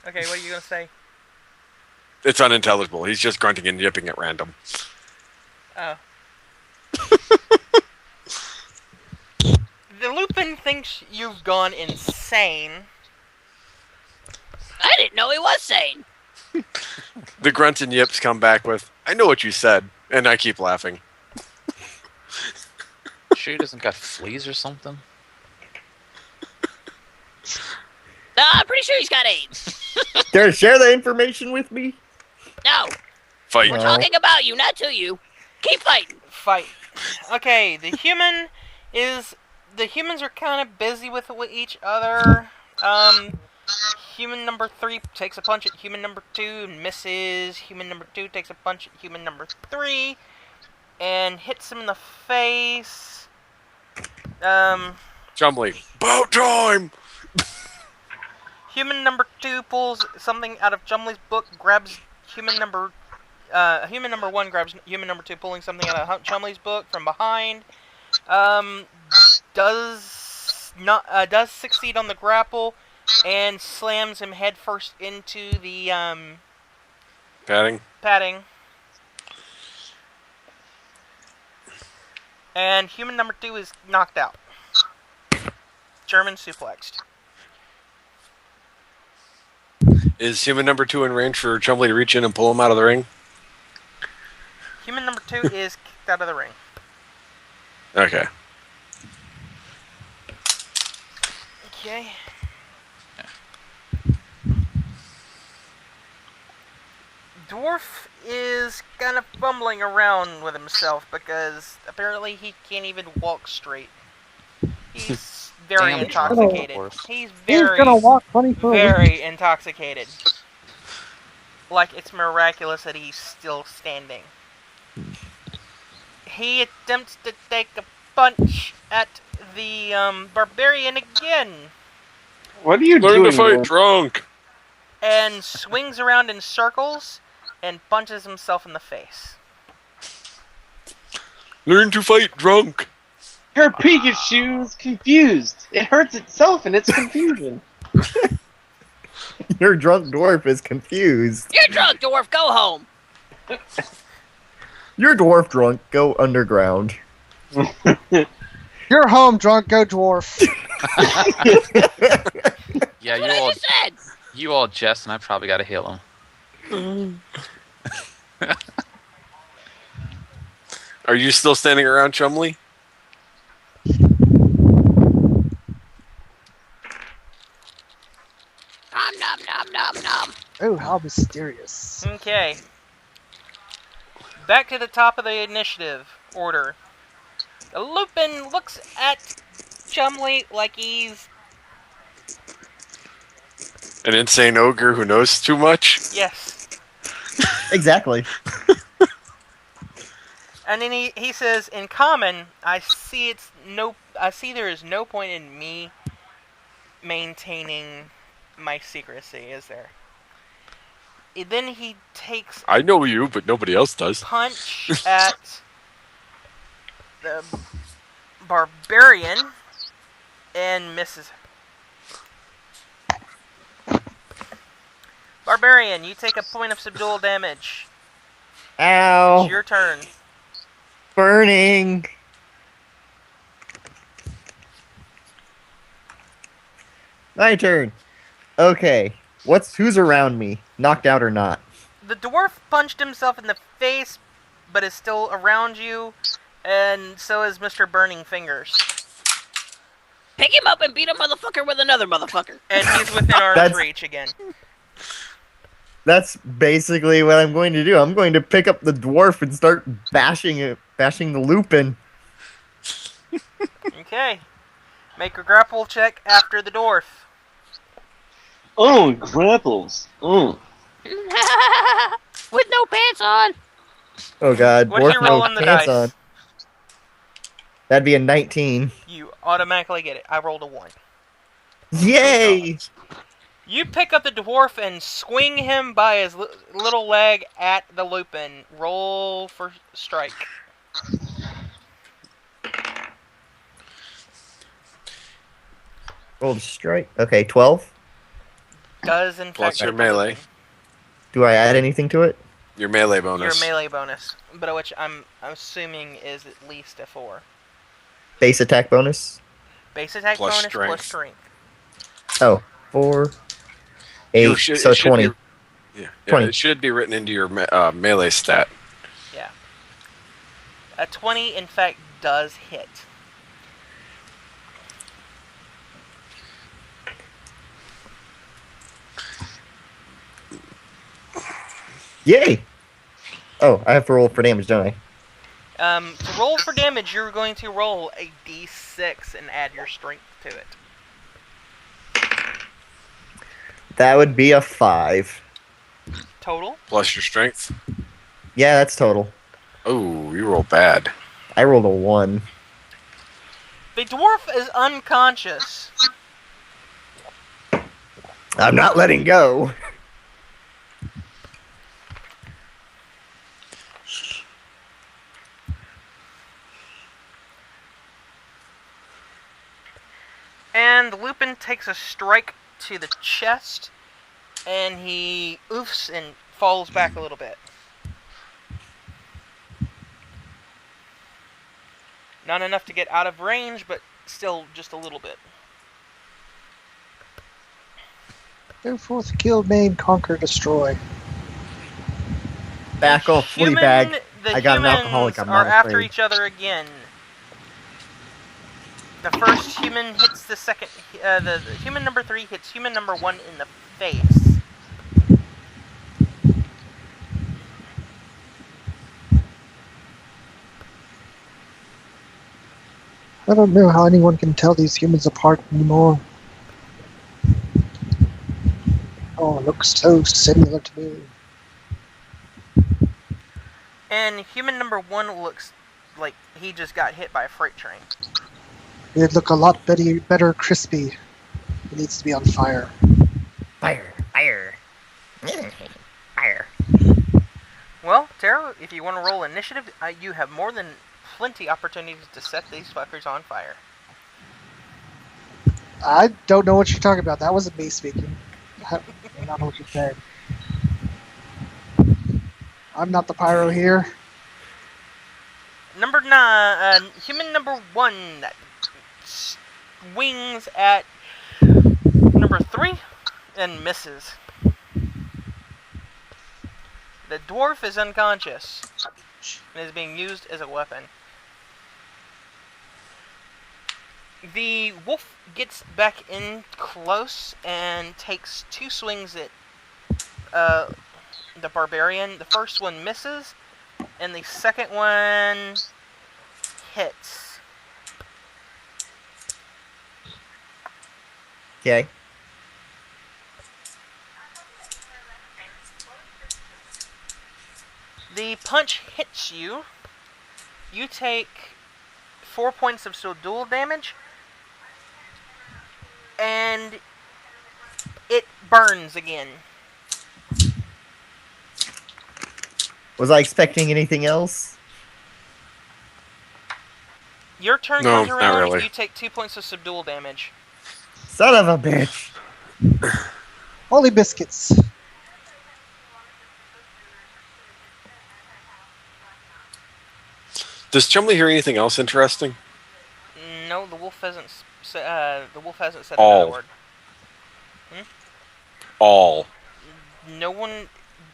Okay, what are you gonna say? It's unintelligible. He's just grunting and yipping at random. Oh. The Lupin thinks you've gone insane. I didn't know he was sane. The grunts and yips come back with, I know what you said, and I keep laughing. Sure he doesn't got fleas or something? No, I'm pretty sure he's got AIDS. Dare to share the information with me? No, Fight. we're talking about you, not to you. Keep fighting. Fight. Okay, the humans are kind of busy with each other. Human number 3 takes a punch at human number 2 and misses. Human number 2 takes a punch at human number 3 and hits him in the face. Chumley, about time! Human number 2 pulls something out of Chumley's book, grabs human number 1 grabs human number 2, pulling something out of Chumley's book from behind. Does succeed on the grapple and slams him headfirst into the padding. And human number 2 is knocked out. German suplexed. Is human number 2 in range for Chumley to reach in and pull him out of the ring? Human number 2 is kicked out of the ring. Okay. Okay. Dwarf is kind of fumbling around with himself because apparently he can't even walk straight. He's very Damn intoxicated. Dwarf. He's He's very, gonna walk funny for a week. very intoxicated. Like it's miraculous that he's still standing. He attempts to take a punch at the barbarian again. What are you Learn doing? to fight Wolf? drunk! And swings around in circles and punches himself in the face. Learn to fight drunk! Your Pikachu's confused. It hurts itself in its confusion. Your drunk dwarf is confused. You're drunk, dwarf. Go home. You're dwarf drunk. Go underground. You're home, drunk. Go dwarf. Yeah, That's what I just said. you all jest, and I probably got to heal him. Are you still standing around Chumley? Nom nom nom nom nom. Oh, how mysterious. Okay. Back to the top of the initiative order. Lupin looks at Chumley like he's An insane ogre who knows too much? Yes. Exactly. And then he says, in common, I see there is no point in me maintaining my secrecy, is there? Then he takes I know you, but nobody else does. punch at the barbarian and misses. Barbarian, you take a point of subdual damage. Ow. It's your turn. Burning. My turn. Okay. Who's around me? Knocked out or not? The dwarf punched himself in the face, but is still around you, and so is Mr. Burning Fingers. Pick him up and beat a motherfucker with another motherfucker. And he's within arm's reach again. That's basically what I'm going to do. I'm going to pick up the dwarf and start bashing the Lupin. Okay. Make a grapple check after the dwarf. Oh, grapples. Oh. With no pants on. Oh god, What's your dwarf roll no on the pants dice? on. That'd be a 19. You automatically get it. I rolled a 1. Yay! You pick up the dwarf and swing him by his little leg at the Lupin. Roll for strike. Roll to strike. Okay, 12. Does in fact Plus your hit the melee. Lupin. Do I add anything to it? Your melee bonus. Your melee bonus, but which I'm assuming is at least a 4. Base attack bonus? Base attack Plus bonus strength. plus strength. Oh, 4, 8, so It should 20. Be, yeah, 20. it should be written into your melee stat. Yeah. A 20, in fact, does hit. Yay! Oh, I have to roll for damage, don't I? To roll for damage, you're going to roll a d6 and add your strength to it. That would be a 5. Total? Plus your strength. Yeah, that's total. Oh, you roll bad. I rolled a 1. The dwarf is unconscious. I'm not letting go. And Lupin takes a strike to the chest, and he oofs and falls back a little bit. Not enough to get out of range, but still just a little bit. Go forth, kill, maim, conquer, destroy. Back off, Fleabag. The I got an humans alcoholic, I'm are not after afraid. each other again. The first human hits the second. The human number 3 hits human number 1 in the face. I don't know how anyone can tell these humans apart anymore. Oh, it looks so similar to me. And human number 1 looks like he just got hit by a freight train. It'd look a lot better crispy. It needs to be on fire. Fire, fire. Fire. Well, Taro, if you want to roll initiative, you have more than plenty opportunities to set these fuckers on fire. I don't know what you're talking about. That wasn't me speaking. I don't know what you're saying. I'm not the pyro here. Number 9, human number 1 that swings at number 3 and misses. The dwarf is unconscious and is being used as a weapon. The wolf gets back in close and takes 2 swings at the barbarian. The first one misses, and the second one hits. Okay. The punch hits you. You take 4 points of dual damage, and it burns again. Was I expecting anything else? Your turn No, comes not around, really. you take 2 points of subdual damage. Son of a bitch! Holy biscuits. Does Chumley hear anything else interesting? No, the wolf hasn't. The wolf hasn't said All. another word. All. No one.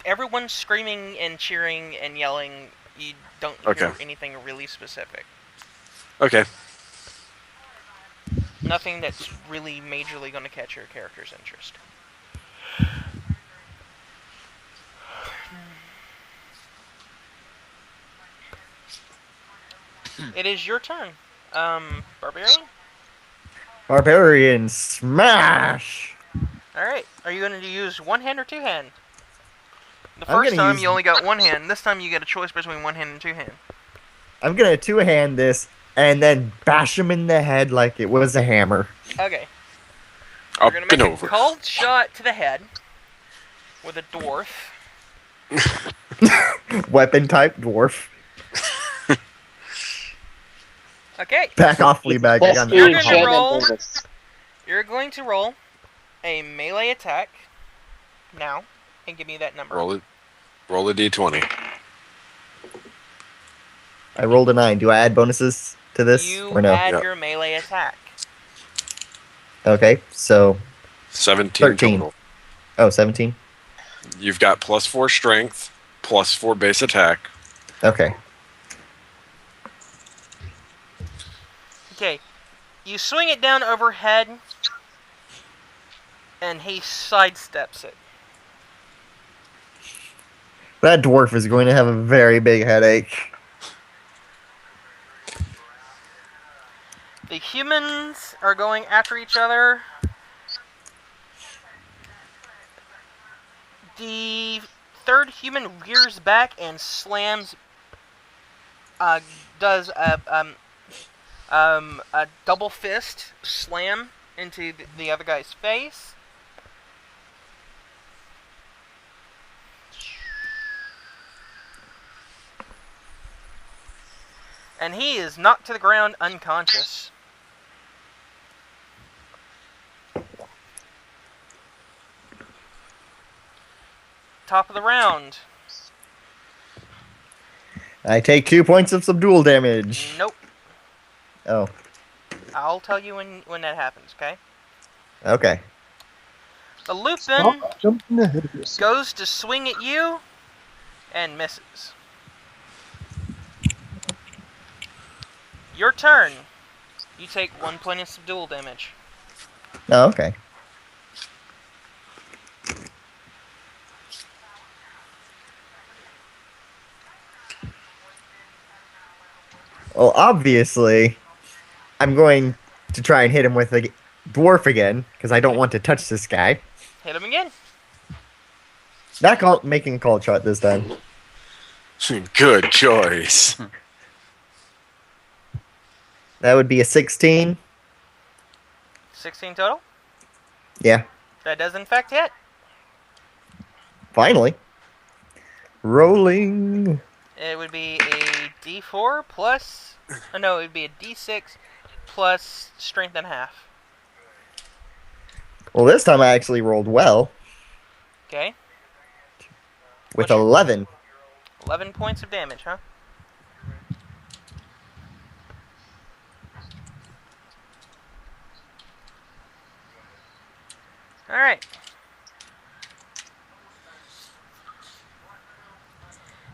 Everyone's screaming and cheering and yelling. You don't hear Okay. anything really specific. Okay. Nothing that's really majorly going to catch your character's interest. It is your turn, Barbarian. Barbarian smash! Alright, are you going to use one hand or two hand? The I'm first gonna time use- you only got one hand. This time you get a choice between one hand and two hand. I'm gonna two-hand this and then bash him in the head like it was a hammer. Okay. Up We're going to and make over. a cold shot to the head with a dwarf. Weapon type dwarf. Okay. Back off, Fleabag. I got You're nothing. gonna Shannon roll. Davis. You're going to roll a melee attack now and give me that number. Roll it. Roll a d20. I rolled a 9. Do I add bonuses to this You or no? add Yep. your melee attack. Okay, so 17 13. total. oh, 17. You've got +4 strength, +4 base attack. Okay. Okay. You swing it down overhead, and he sidesteps it. That dwarf is going to have a very big headache. The humans are going after each other. The third human rears back and slams. Does a double fist slam into the other guy's face. And he is knocked to the ground unconscious. Top of the round. I take 2 points of subdual damage. Nope. Oh, I'll tell you when that happens, okay? okay. The Lupin Stop jumping ahead of yourself. goes to swing at you and misses. Your turn. You take 1 point of subdual damage. Oh, okay. Well, obviously, I'm going to try and hit him with a dwarf again, because I don't want to touch this guy. Hit him again. Not making a call shot this time. Good choice. That would be a 16. 16 total. Yeah, That does in fact hit. finally. Rolling. It would be a D4 plus... Oh, no, it would be a D6 plus strength and a half. Well, this time I actually rolled well Okay. with What's your- 11. 11 points of damage, huh? Alright.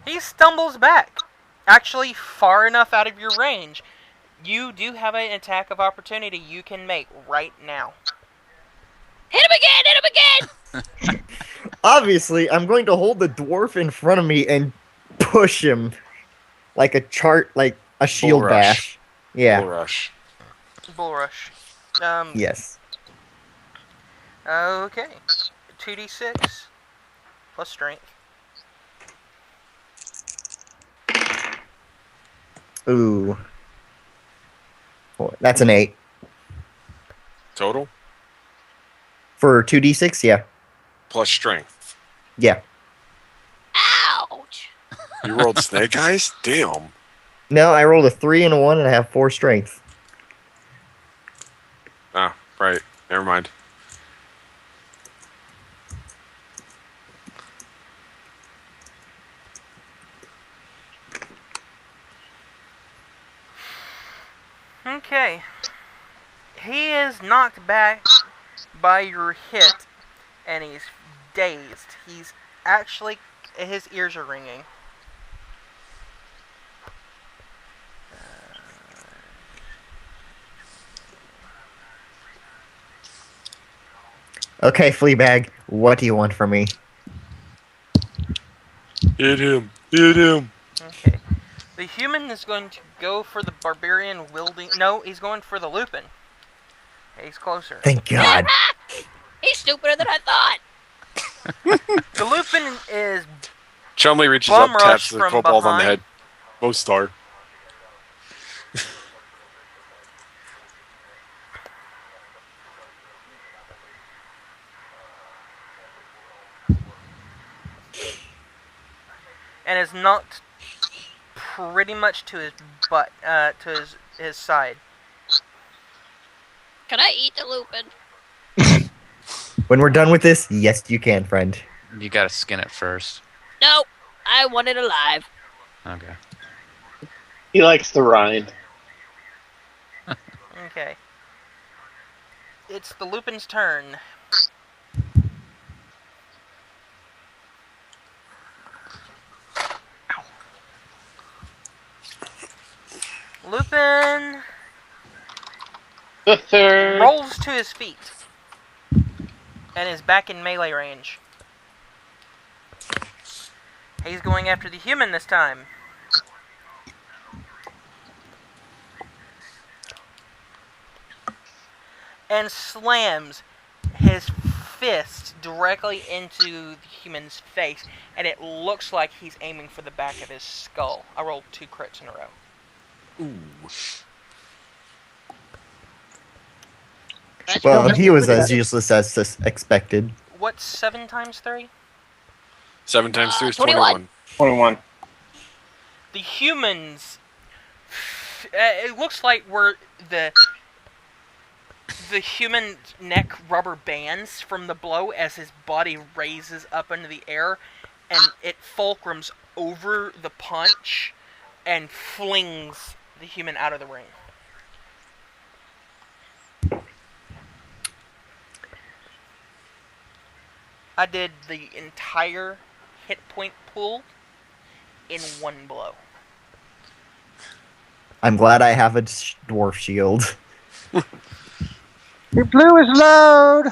He stumbles back. Actually, far enough out of your range. You do have an attack of opportunity you can make right now. Hit him again! Hit him again! Obviously, I'm going to hold the dwarf in front of me and push him like a shield rush. bash. Yeah. Bull rush. Bull rush. Yes. Okay. 2d6 plus strength. Ooh. That's an 8. Total? For 2d6, yeah. Plus strength. Yeah. Ouch! You rolled snake eyes? Damn. No, I rolled a 3 and a 1, and I have 4 strength. Ah, right. Never mind. Okay. He is knocked back by your hit, and he's dazed. He's actually... his ears are ringing. Okay, Fleabag, what do you want from me? Hit him. Hit him. Okay. The human is going to go for the barbarian wielding... No, he's going for the Lupin. He's closer. Thank God. He's stupider than I thought. The Lupin is... Chumley reaches Bum up, taps rush the from kobold on the behind. head. Both star. And is knocked pretty much to his butt, to his side. Can I eat the Lupin? When we're done with this, yes, you can, friend. You gotta skin it first. Nope. I want it alive. Okay. He likes the rind. Okay. It's the Lupin's turn. Lupin The third. rolls to his feet and is back in melee range. He's going after the human this time. And slams his fist directly into the human's face, and it looks like he's aiming for the back of his skull. I rolled 2 crits in a row. Ooh. Well, he was as useless as expected. What's 7 times 3? 7 times 3 is 21. 21. The humans... it looks like we're the human neck rubber bands from the blow as his body raises up into the air, and it fulcrums over the punch and flings the human out of the ring. I did the entire hit point pool in 1 blow. I'm glad I have a dwarf shield. He blew his load.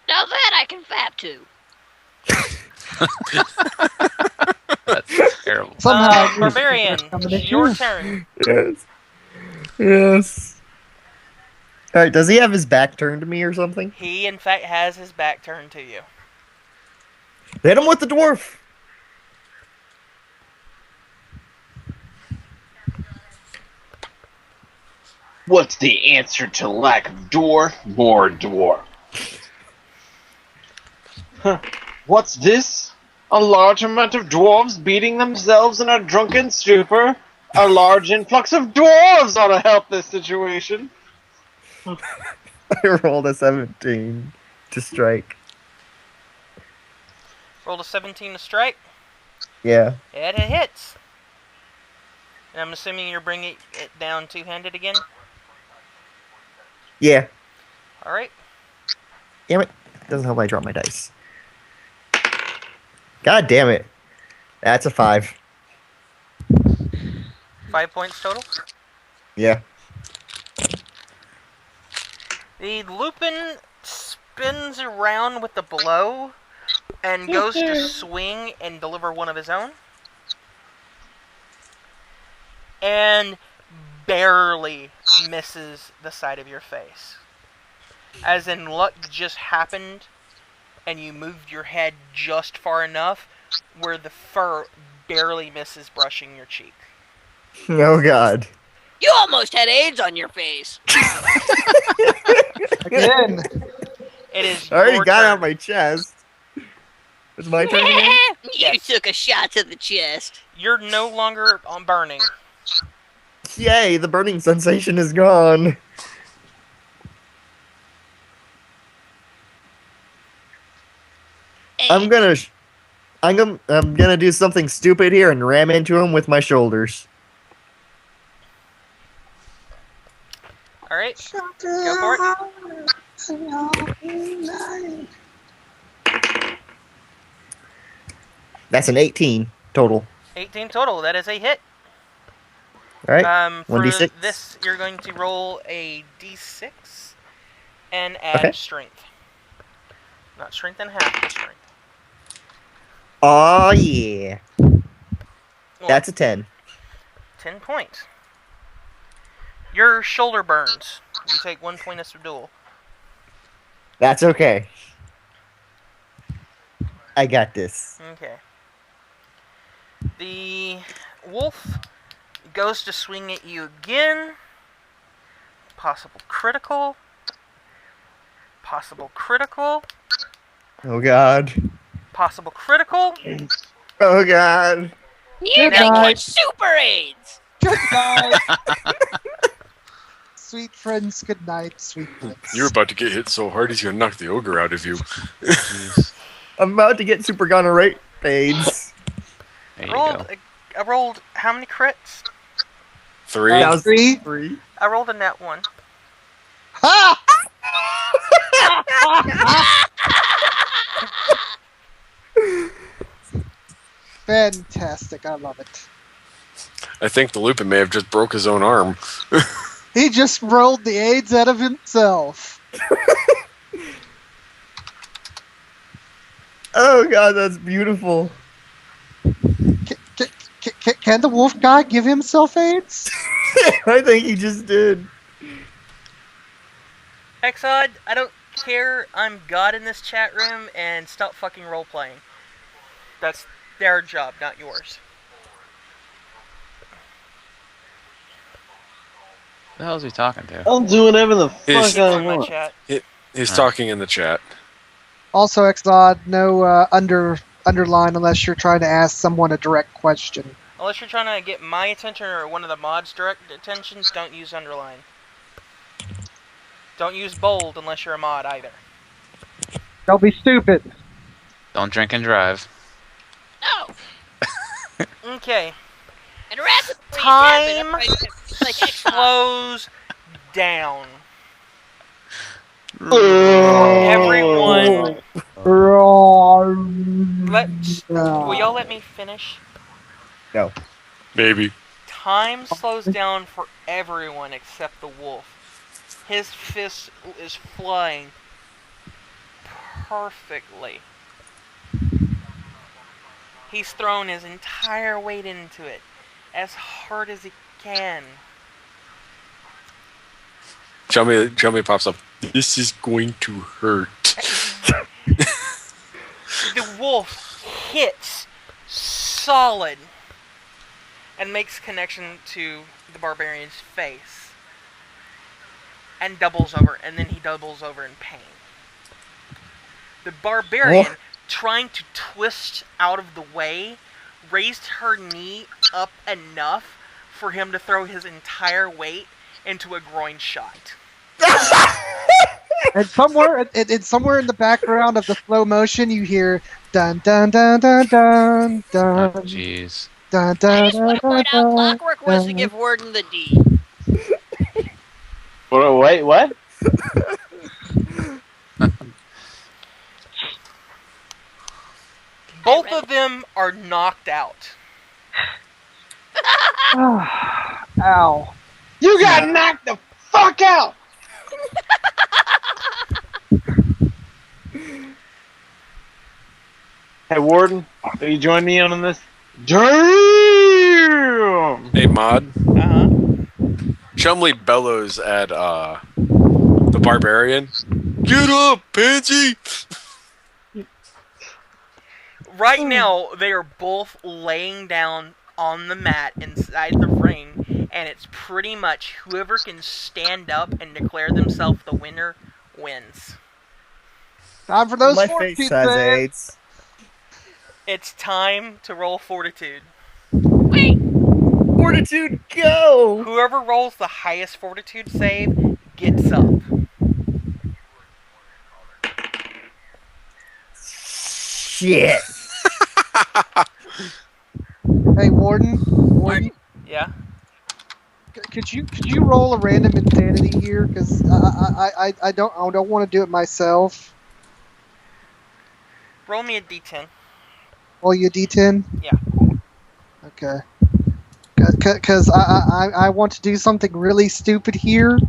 Now that I can fap to. That's terrible. Somehow, Barbarian, combination. your turn. Yes. Yes. Alright, does he have his back turned to me or something? He, in fact, has his back turned to you. Hit him with the dwarf! What's the answer to lack of dwarf? More dwarf. Huh. What's this? A large amount of dwarves beating themselves in a drunken stupor? A large influx of dwarves ought to help this situation. I rolled a 17 to strike. Rolled a 17 to strike. Yeah. It hits. And I'm assuming you're bringing it down two-handed again? Yeah. Alright. Damn it. Doesn't help I drop my dice. God damn it. That's a 5. 5 points total. Yeah. The Lupin spins around with the blow and goes to swing and deliver one of his own. And barely misses the side of your face. As in, luck just happened and you moved your head just far enough where the fur barely misses brushing your cheek. Oh God. You almost had AIDS on your face. Again. It is I already your got turn. out my chest. It's my turn again? You took a shot to the chest. You're no longer on burning. Yay, the burning sensation is gone. I'm gonna do something stupid here and ram into him with my shoulders. Alright, go for it. That's an 18 total. 18 total, that is a hit. Alright, For 1d6. this, you're going to roll a d6 and add strength. Not strength and half, but strength. Oh yeah. That's a 10. 10 points. Your shoulder burns. You take 1 point of subdual. That's okay. I got this. Okay. The wolf goes to swing at you again. Possible critical. Possible critical. Oh God. Possible critical. Oh God. You're gonna get super AIDS. Good night. Sweet friends, good night, sweet friends. You're about to get hit so hard he's gonna knock the ogre out of you. I'm about to get super gonorrhea AIDS. I rolled how many crits? 3. That was 3. I rolled a net 1. Ha! Fantastic, I love it. I think the Lupin may have just broke his own arm. He just rolled the AIDS out of himself. Oh God, that's beautiful. Can the wolf guy give himself AIDS? I think he just did. Exod, I don't care. I'm God in this chat room, and stop fucking role playing. That's their job, not yours. The hell is he talking to? I'll do whatever the fuck I In my want. chat. He's talking in the chat. Also, Exod, no underline unless you're trying to ask someone a direct question. Unless you're trying to get my attention or one of the mods' direct attentions, don't use underline. Don't use bold unless you're a mod either. Don't be stupid. Don't drink and drive. No. Okay. And rapidly Time like slows down. Everyone. Will y'all let me finish? No. Maybe. Time slows down for everyone except the wolf. His fist is flying perfectly. He's thrown his entire weight into it, as hard as he can. Chummy pops up. This is going to hurt. The wolf hits solid and makes connection to the barbarian's face and doubles over, and then he doubles over in pain. The barbarian, trying to twist out of the way, raised her knee up enough for him to throw his entire weight into a groin shot. And somewhere in the background of the slow motion, you hear dun dun dun dun dun dun. Jeez. Dun dun I just want to point out Clockwork wants to give Warden the D. Wait, what? Both of them are knocked out. Ow. You got knocked the fuck out! Hey, Warden, will you join me on this? Damn! Hey, Mod. Uh-huh. Chumley bellows at the barbarian. Get up, pansy! Right now, they are both laying down on the mat inside the ring, and it's pretty much whoever can stand up and declare themselves the winner wins. Time for those My fortitude face has saves. AIDS. It's time to roll fortitude. Wait! Fortitude, go! Whoever rolls the highest fortitude save gets up. Shit. Hey, Warden, Yeah? could you roll a random insanity here? Because I don't want to do it myself. Roll me a d10. Roll you a d10. Yeah. Okay. Because I want to do something really stupid here,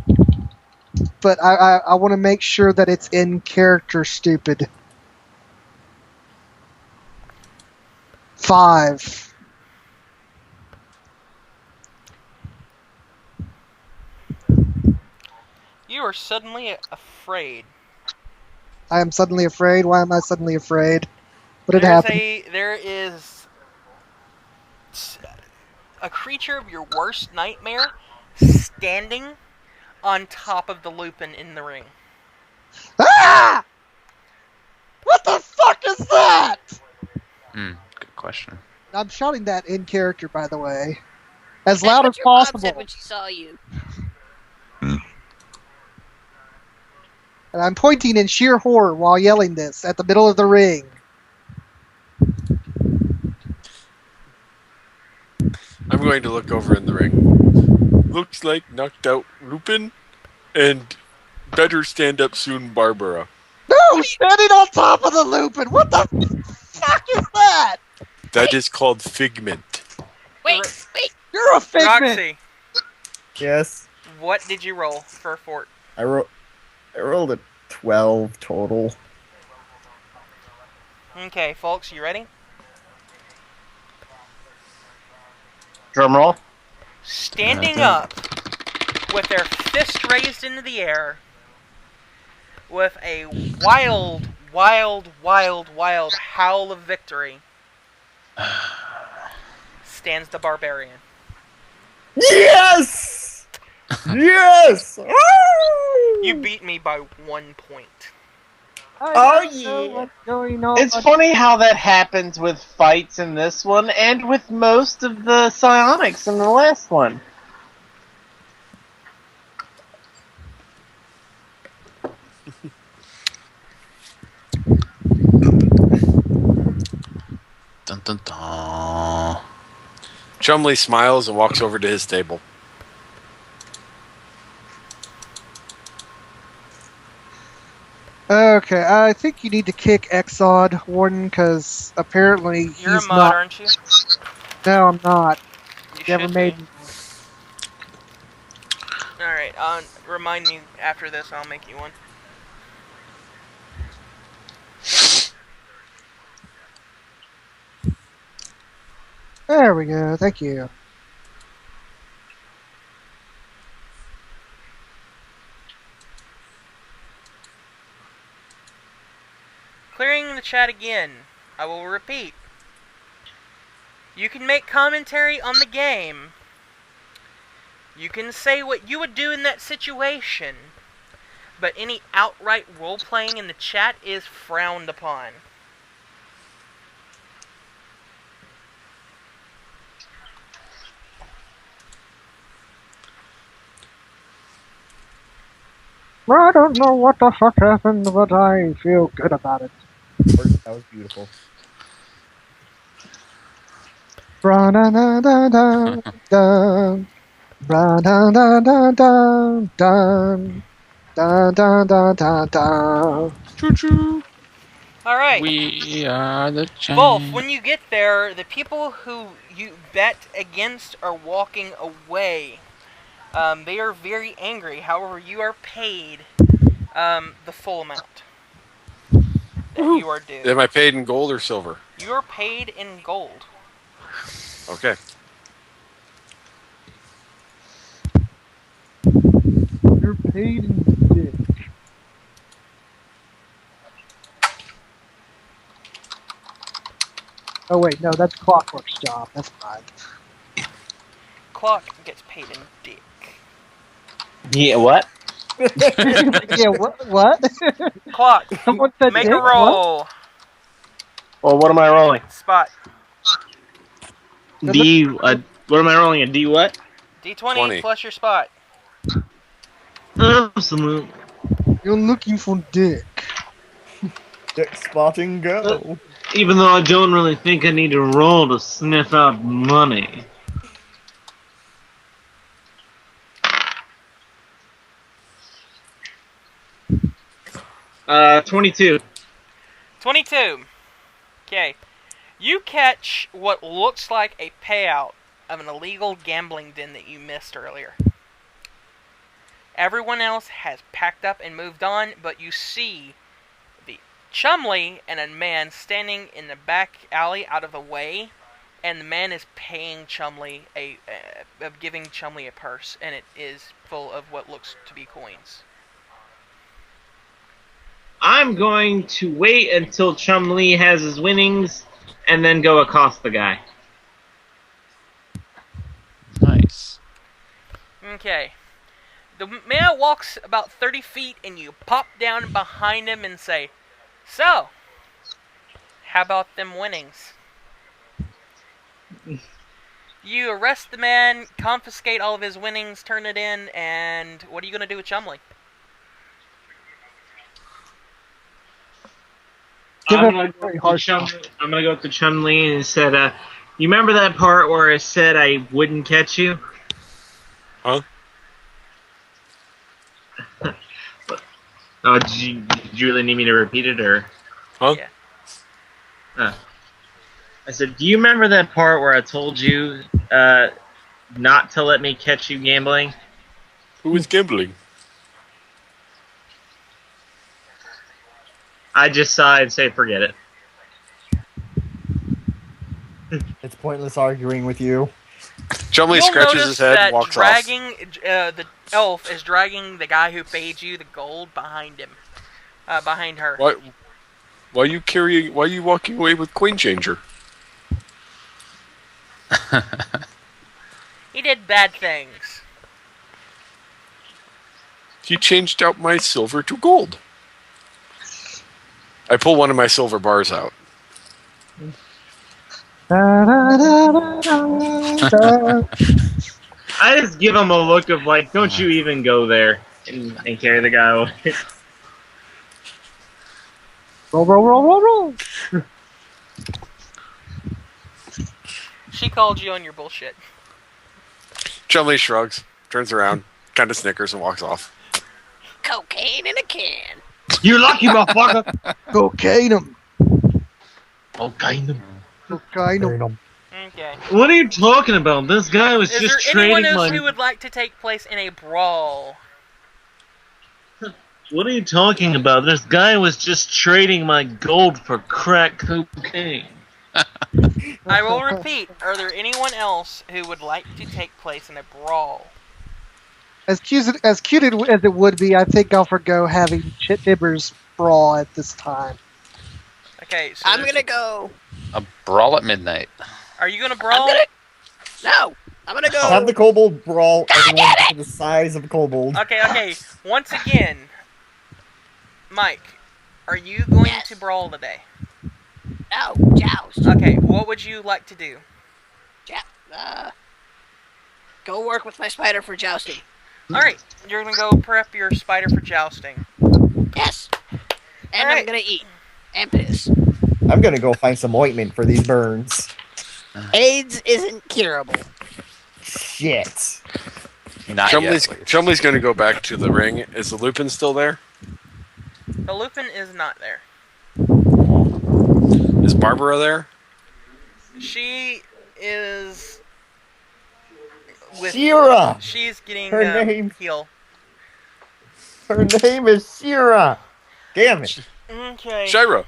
but I want to make sure that it's in character stupid. 5. You are suddenly afraid. I am suddenly afraid. Why am I suddenly afraid? What had happened? There is a creature of your worst nightmare standing on top of the Lupin in the ring. Ah! What the fuck is that? Good question. I'm shouting that in character, by the way, as That's loud what as your mom possible. said when she saw you. And I'm pointing in sheer horror while yelling this at the middle of the ring. I'm going to look over in the ring. Looks like knocked out Lupin, and better stand up soon, Barbara. No, standing on top of the Lupin. What the fuck is that? That is called Figment. Wait! You're a figment. Roxy, Yes. what did you roll for fort? I rolled a 12 total. Okay, folks, you ready? Drum roll. Standing up with their fist raised into the air with a wild, wild, wild, wild howl of victory stands the barbarian. Yes! Yes! You beat me by 1 point. Oh, yeah. What's going on? It's funny how that happens with fights in this one and with most of the psionics in the last one. Dun dun dun. Chumley smiles and walks over to his table. Okay, I think you need to kick Exod, Warden, because apparently You're a he's mod, not. aren't you? No, I'm not. You Never should made. be. Alright, remind me after this, I'll make you one. There we go. Thank you. Clearing the chat again. I will repeat. You can make commentary on the game. You can say what you would do in that situation. But any outright role-playing in the chat is frowned upon. I don't know what the fuck happened, but I feel good about it. That was beautiful. Bra-da-da-da-da-dun. Bra-da-da-da-da-dun. Dun-dun-dun-dun-dun. Choo-choo. Alright. We are the Wolf, champions. when you get there, the people who you bet against are walking away. They are very angry. However, you are paid the full amount that you are due. Am I paid in gold or silver? You are paid in gold. Okay. You're paid in dick. Oh wait, no, that's Clockwork's job. That's fine. Clock gets paid in dick. Yeah, what? Yeah, what? Clock, Someone said make dick? a roll. Well, what am I rolling? Spot. D. What am I rolling? A D what? D20 20. plus your spot. Absolutely. You're looking for dick. Dick spotting go. Even though I don't really think I need to roll to sniff out money. Uh, 22. 22. Okay. You catch what looks like a payout of an illegal gambling den that you missed earlier. Everyone else has packed up and moved on, but you see the Chumley and a man standing in the back alley out of the way, and the man is paying Chumley giving Chumley a purse, and it is full of what looks to be coins. I'm going to wait until Chumley has his winnings and then go accost the guy. Nice. Okay. The man walks about 30 feet, and you pop down behind him and say, "So, how about them winnings?" You arrest the man, confiscate all of his winnings, turn it in, and what are you going to do with Chumley? I'm gonna go up to Chumley and said, "You remember that part where I said I wouldn't catch you?" Huh? Oh, did you really need me to repeat it, or? Huh? Yeah. I said, "Do you remember that part where I told you not to let me catch you gambling?" Who is gambling? I just saw it and say, "Forget it." It's pointless arguing with you. Chumley You'll scratches notice his head that and walks dragging, the elf is dragging the guy who paid you the gold behind him. Behind her. off. Why are you walking away with Coin Changer? He did bad things. He changed out my silver to gold. I pull one of my silver bars out. I just give him a look of like, "Don't you even go there," and carry the guy away. Roll, roll, roll, roll, roll. She called you on your bullshit. Chumley shrugs, turns around, kind of snickers, and walks off. Cocaine in a can. You lucky motherfucker! Cocaine 'em. Cocaine him. Cocaine 'em. Okay. What are you talking about? This guy was Is just there anyone trading else my. who would like to take place in a brawl? What are you talking about? This guy was just trading my gold for crack cocaine. I will repeat, are there anyone else who would like to take place in a brawl? As cute as it would be, I think I'll forgo having Chit Nibbers brawl at this time. Okay, so I'm gonna go. A brawl at midnight. Are you gonna I'm brawl? gonna. No, I'm gonna go. Have the kobold brawl everyone to the size of a kobold. Okay. Once again, Mike, are you going Yes. to brawl today? No, joust. Okay, what would you like to do? Go work with my spider for jousting. Alright, you're gonna go prep your spider for jousting. Yes. And Alright. I'm gonna eat. And piss. I'm gonna go find some ointment for these burns. AIDS isn't curable. Shit. Not Chumley's, yet. Chumley's going to go back to the ring. Is the Lupin still there? The Lupin is not there. Is Barbara there? She is with Shira! She's getting Her name. heal. Her name is Shira. Damn it. Okay. Shira.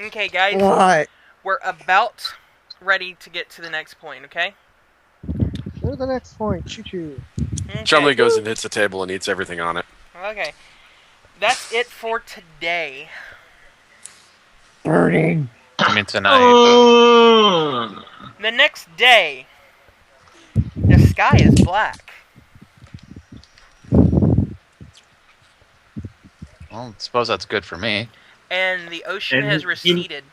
Okay, guys. What? We're about ready to get to the next point, okay? Go to the next point. Choo choo. Okay. Chumley goes and hits the table and eats everything on it. Okay. That's it for today. Burning. I mean tonight. The next day, the sky is black. Well, I suppose that's good for me. And the ocean And has you- receded.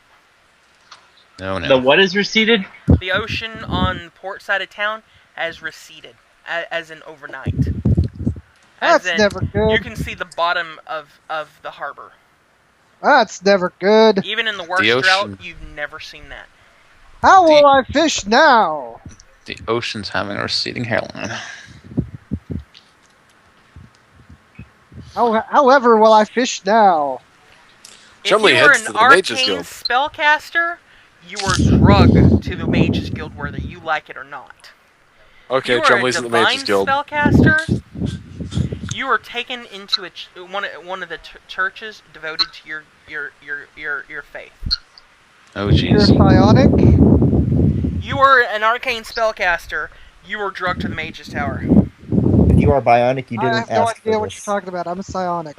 No, no. The what is receded? The ocean on the port side of town has receded, as in overnight. As That's in, never good. You can see the bottom of the harbor. That's never good. Even in the worst ocean- drought, you've never seen that. How will I fish now? The ocean's having a receding hairline. However, will I fish now? If Chumley you were heads an to the Mages arcane Guild. spellcaster, you are drugged to the Mages Guild whether you like it or not. Okay, you are Chumley's a in the divine Mages Guild. spellcaster, you are taken into one of the churches devoted to your faith. Oh, You're jeez. psionic? You are an arcane spellcaster. You were drugged to the Mage's Tower. If you are bionic, you I didn't have no ask idea for what this. you're talking about. I'm a psionic.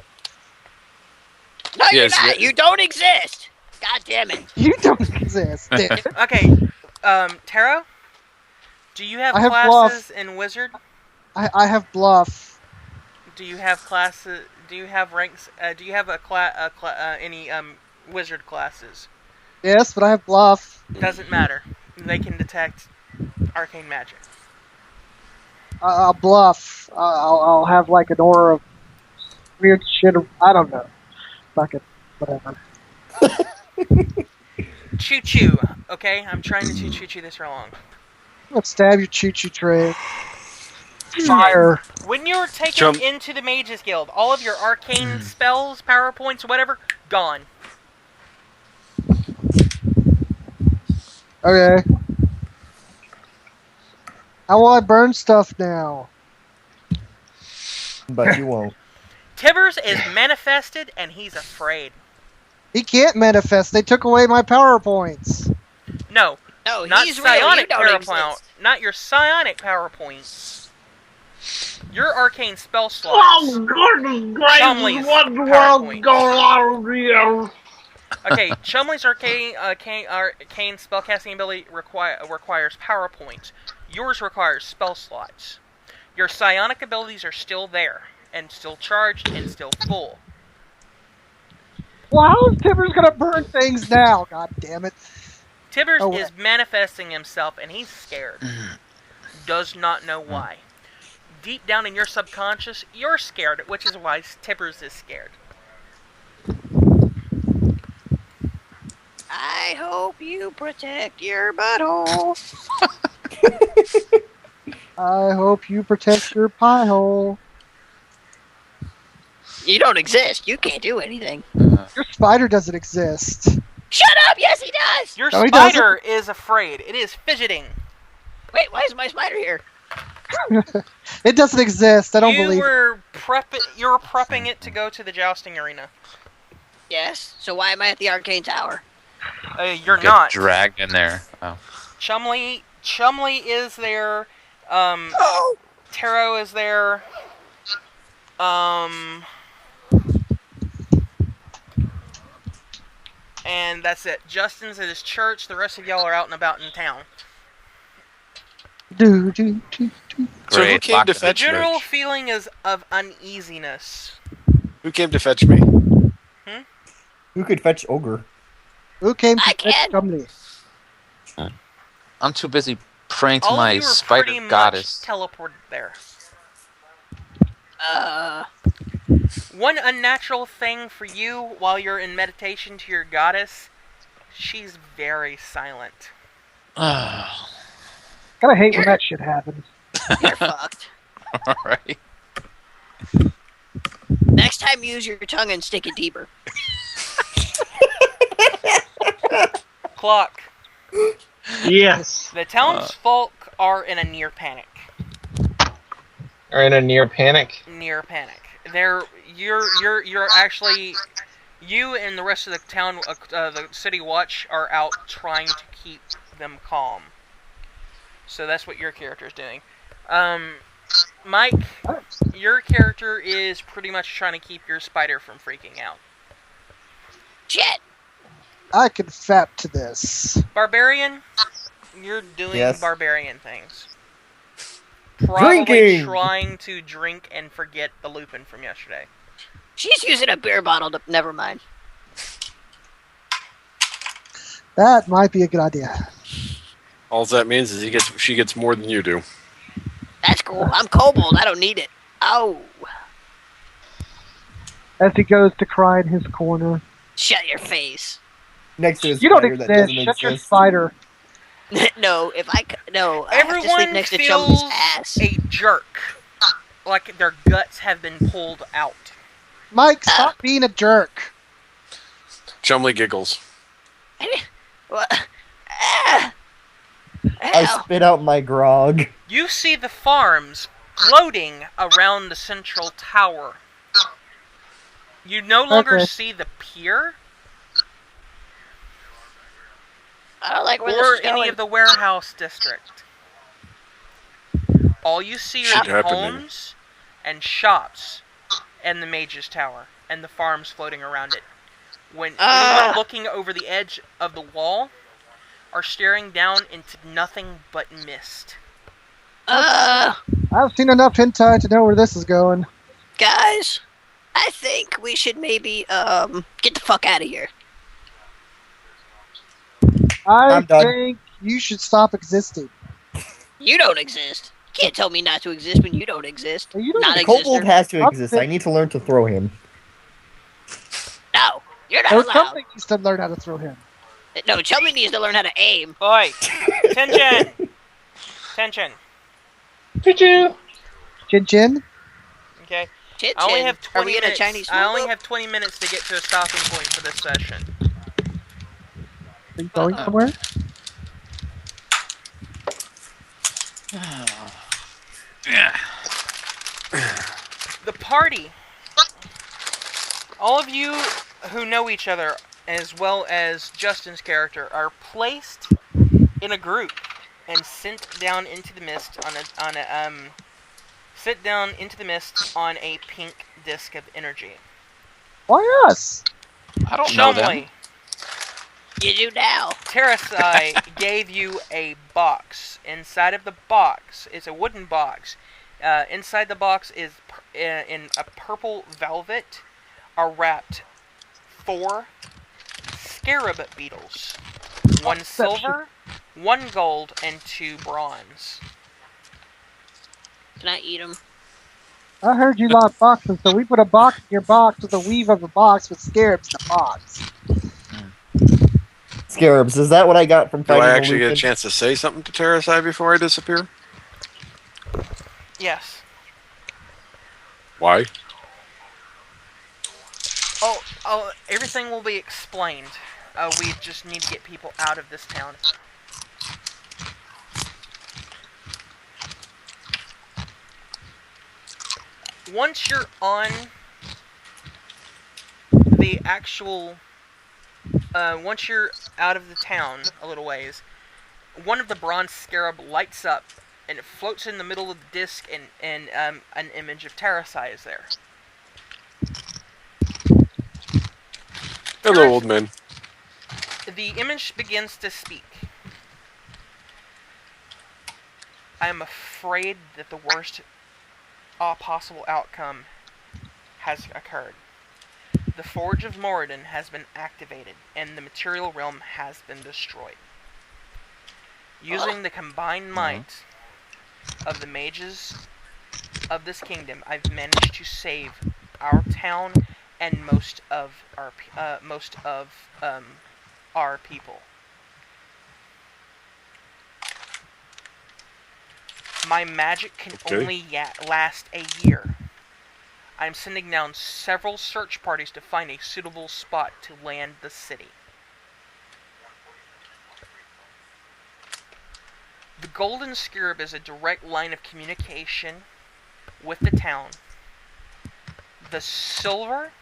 No, you're Yes, not. yeah. You don't exist. God damn it. You don't exist. Damn. Okay, Taro, do you have I have classes in Wizard? I have bluff. Do you have classes? Do you have ranks? Do you have any Wizard classes? Yes, but I have bluff. Doesn't matter. They can detect arcane magic. I'll bluff. I'll have like an aura of weird shit. I don't know. Fuck it. Whatever. Choo choo. Okay, I'm trying to choo choo this along. Let's stab your choo-choo train. Fire. When you're taken Jump. into the Mages Guild, all of your arcane spells, power points, whatever, gone. Okay. How will I burn stuff now? But you won't. Tibbers is manifested and he's afraid. He can't manifest. They took away my power points. No, No, not he's real. You psionic don't power exist. point. Not your psionic power points. Your arcane spell slots. Oh, goodness Chumley's gracious, what PowerPoint. world's going on here? Okay, Chumley's arcane spellcasting ability requires power points. Yours requires spell slots. Your psionic abilities are still there, and still charged, and still full. Well, how is Tibbers gonna burn things now? God damn it. Tibbers Oh, is manifesting himself, and he's scared. Does not know why. Deep down in your subconscious, you're scared, which is why Tibbers is scared. I hope you protect your butthole. I hope you protect your pie hole. You don't exist. You can't do anything. Your spider doesn't exist. Shut up! Yes, he does! Your No, he spider is afraid. It is fidgeting. Wait, why is my spider here? It doesn't exist. I don't you believe it. were prepping it to go to the jousting arena. Yes, so why am I at the Arcane Tower? You're Get not. dragged in there. Oh. Chumley is there. Oh! Taro is there. And that's it. Justin's at his church. The rest of y'all are out and about in town. Do, do, do, do. So who Great, came lock to it. The fetch general me? feeling is of uneasiness. Who came to fetch me? Who could fetch Ogre? Who came to I fetch can. Chumley? I'm too busy praying to All my of you are spider pretty much goddess. teleported there. Uh, One unnatural thing for you while you're in meditation to your goddess, she's very silent. Kinda hate when that shit happens. you're fucked. Alright. Next time, use your tongue and stick it deeper. Clock. Yes. The townsfolk are in a near panic. Are in a near panic. Near panic. You're actually, you and the rest of the town, the city watch are out trying to keep them calm. So that's what your character is doing. Mike, your character is pretty much trying to keep your spider from freaking out. Shit! I confess to this. Barbarian, you're doing Yes. barbarian things. Probably Drinking! trying to drink and forget the Lupin from yesterday. She's using a beer bottle to. Never mind. That might be a good idea. All that means is she gets more than you do. That's cool. I'm kobold. I don't need it. Oh. As he goes to cry in his corner. Shut your face. Next to his You don't spider that exist. doesn't Shut your exist. spider. No, if I no, I have to sleep Everyone next to Chumley's feels ass. a jerk, like their guts have been pulled out. Mike, stop being a jerk. Chumley giggles. What? I spit out my grog. You see the farms floating around the central tower. You no longer Okay. see the pier I don't like where or this is any going. of the warehouse district. All you see are Shit the happening. homes and shops and the mage's tower and the farms floating around it. When anyone looking over the edge of the wall are staring down into nothing but mist. I've seen enough hentai to know where this is going. Guys, I think we should maybe get the fuck out of here. I I'm done. think you should stop existing. You don't exist. Can't tell me not to exist when you don't exist. You don't Not The kobold exister. has to I'm exist. I need to learn to throw him. No, you're not Or allowed. something needs to learn how to throw him. No, Chumley needs to learn how to aim. Oi! Attention! Attention. Choo-choo. Chin Chin? Okay. Chin I only Chin. have Are 20 we in a minutes. Chinese I only food have 20 minutes to get to a stopping point for this session. Are you going somewhere? The party. All of you who know each other, as well as Justin's character, are placed in a group and sent down into the mist on a pink disc of energy. Why us? I don't know them. Shumway, You do now. Terrasai gave you a box. Inside of the box is a wooden box. Inside the box is in a purple velvet are wrapped 4 scarab beetles. 1 silver, 1 gold, and 2 bronze. Can I eat them? I heard you like boxes, so we put a box in your box with a weave of a box with scarabs in the box. Scarabs, is that what I got from Do fighting I the actually get a Lupin? chance to say something to Terrasai before I disappear? Yes. Why? Oh, everything will be explained. We just need to get people out of this town. Once you're on the actual, once you're out of the town a little ways, one of the bronze scarab lights up, and it floats in the middle of the disc, and an image of Terrasai is there. Hello, old man. The image begins to speak. I am afraid that the worst possible outcome has occurred. The Forge of Moradin has been activated, and the material realm has been destroyed. Using the combined might of the mages of this kingdom, I've managed to save our town and most of our people. My magic can only last a year. I'm sending down several search parties to find a suitable spot to land the city. The Golden Scarab is a direct line of communication with the town. The silver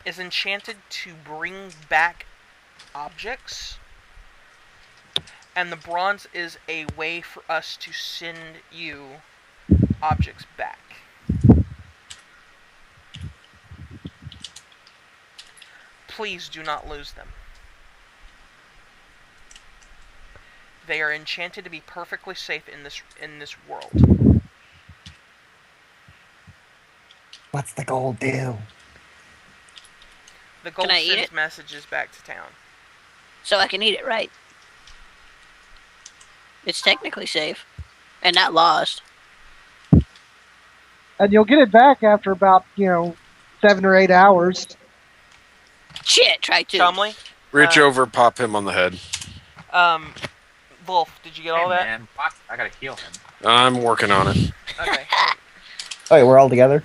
is enchanted to bring back objects. And the bronze is a way for us to send you objects back. Please do not lose them. They are enchanted to be perfectly safe in this world. What's the gold do? The gold Can I eat sends it? messages back to town. So I can eat it, right? It's technically safe. And not lost. And you'll get it back after about 7 or 8 hours. Shit, try to. Chumley? Reach over, pop him on the head. Wolf, did you get all that? Man, fuck, I gotta heal him. I'm working on it. Okay. Oh, wait, we're all together?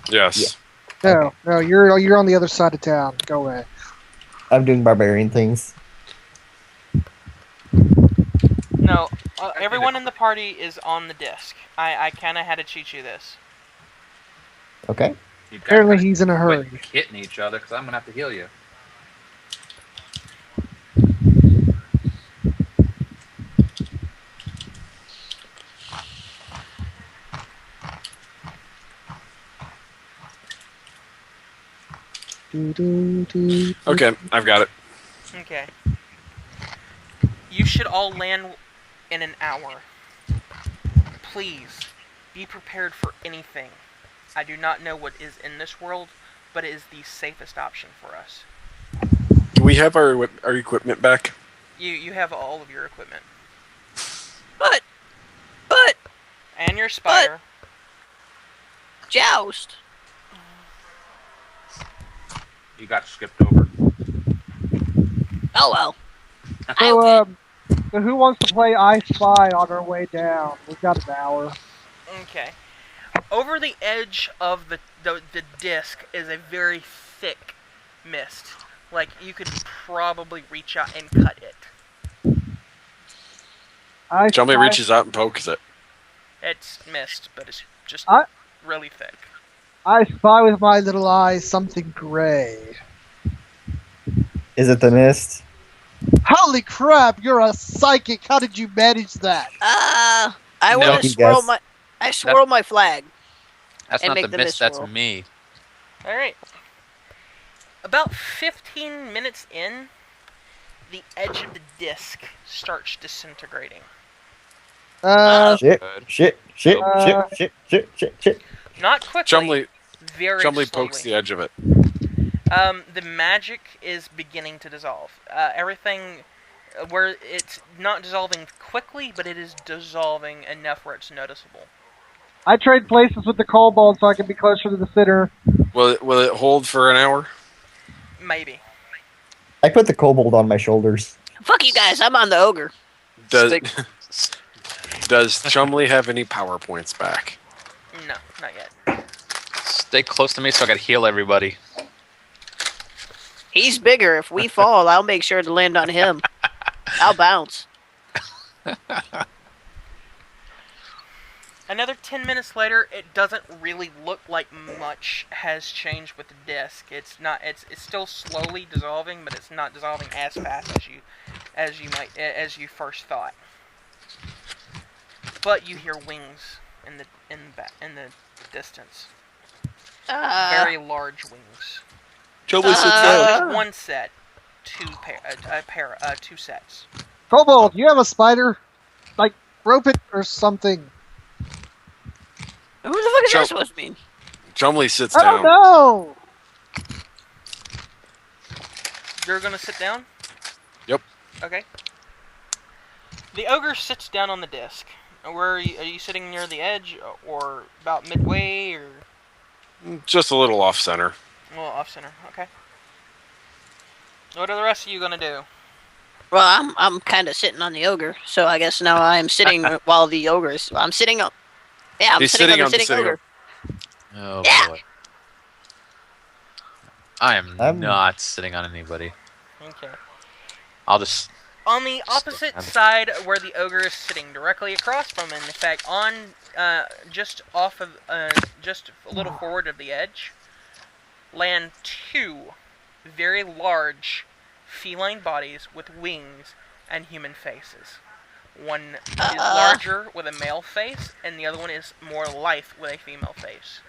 Yes. No, you're on the other side of town. Go away. I'm doing barbarian things. No, everyone in the party is on the disc. I kind of had to cheat you this. Okay. You guys Apparently gotta he's in a hurry. quit hitting each other, because I'm gonna have to heal you. Okay, I've got it. Okay. You should all land in an hour. Please, be prepared for anything. I do not know what is in this world, but it is the safest option for us. Do we have our equipment back? You have all of your equipment. But, And your spider. Joust. You got skipped over. Oh well. So, so who wants to play I Spy on our way down? We've got an hour. Okay. Over the edge of the disc is a very thick mist. Like, you could probably reach out and cut it. Chumley reaches out and pokes it. It's mist, but it's just really thick. I spy with my little eyes something gray. Is it the mist? Holy crap, you're a psychic. How did you manage that? I No. want to You swirl guess. my flag. That's And not make the the mist, mist that's swirl. me. Alright. About 15 minutes in, the edge of the disc starts disintegrating. Shit, Good. shit. Not quickly. Very Chumley slowly. pokes the edge of it. The magic is beginning to dissolve. Everything, where it's not dissolving quickly, but it is dissolving enough where it's noticeable. I trade places with the kobold so I can be closer to the center. Will it hold for an hour? Maybe. I put the kobold on my shoulders. Fuck you guys, I'm on the ogre. Does Chumley have any power points back? No, not yet. Stay close to me so I gotta heal everybody. He's bigger. If we fall, I'll make sure to land on him. I'll bounce. Another 10 minutes later, it doesn't really look like much has changed with the disc. It's still slowly dissolving, but it's not dissolving as fast as you first thought. But you hear wings in the distance. Very large wings. Chumley sits Not down. just one set, two sets. Kobold, you have a spider? Like, rope it or something. Who the fuck is Chum- that supposed to mean? Chumley sits I don't down. know. You're gonna sit down? Yep. Okay. The ogre sits down on the disc. Where are you sitting near the edge, or about midway, or Just a little off center. well, off center? Okay. What are the rest of you gonna do? Well, I'm kind of sitting on the ogre, so I guess now I'm sitting while the ogre is. I'm sitting up. Yeah, I'm He's sitting on the sitting sitting on- ogre. Oh Yeah. boy. I am I'm- not sitting on anybody. Okay. I'll just... On the opposite side, where the ogre is sitting directly across from him, in fact, on just off of just a little forward of the edge, land two very large feline bodies with wings and human faces. One is larger with a male face, and the other one is more lithe with a female face.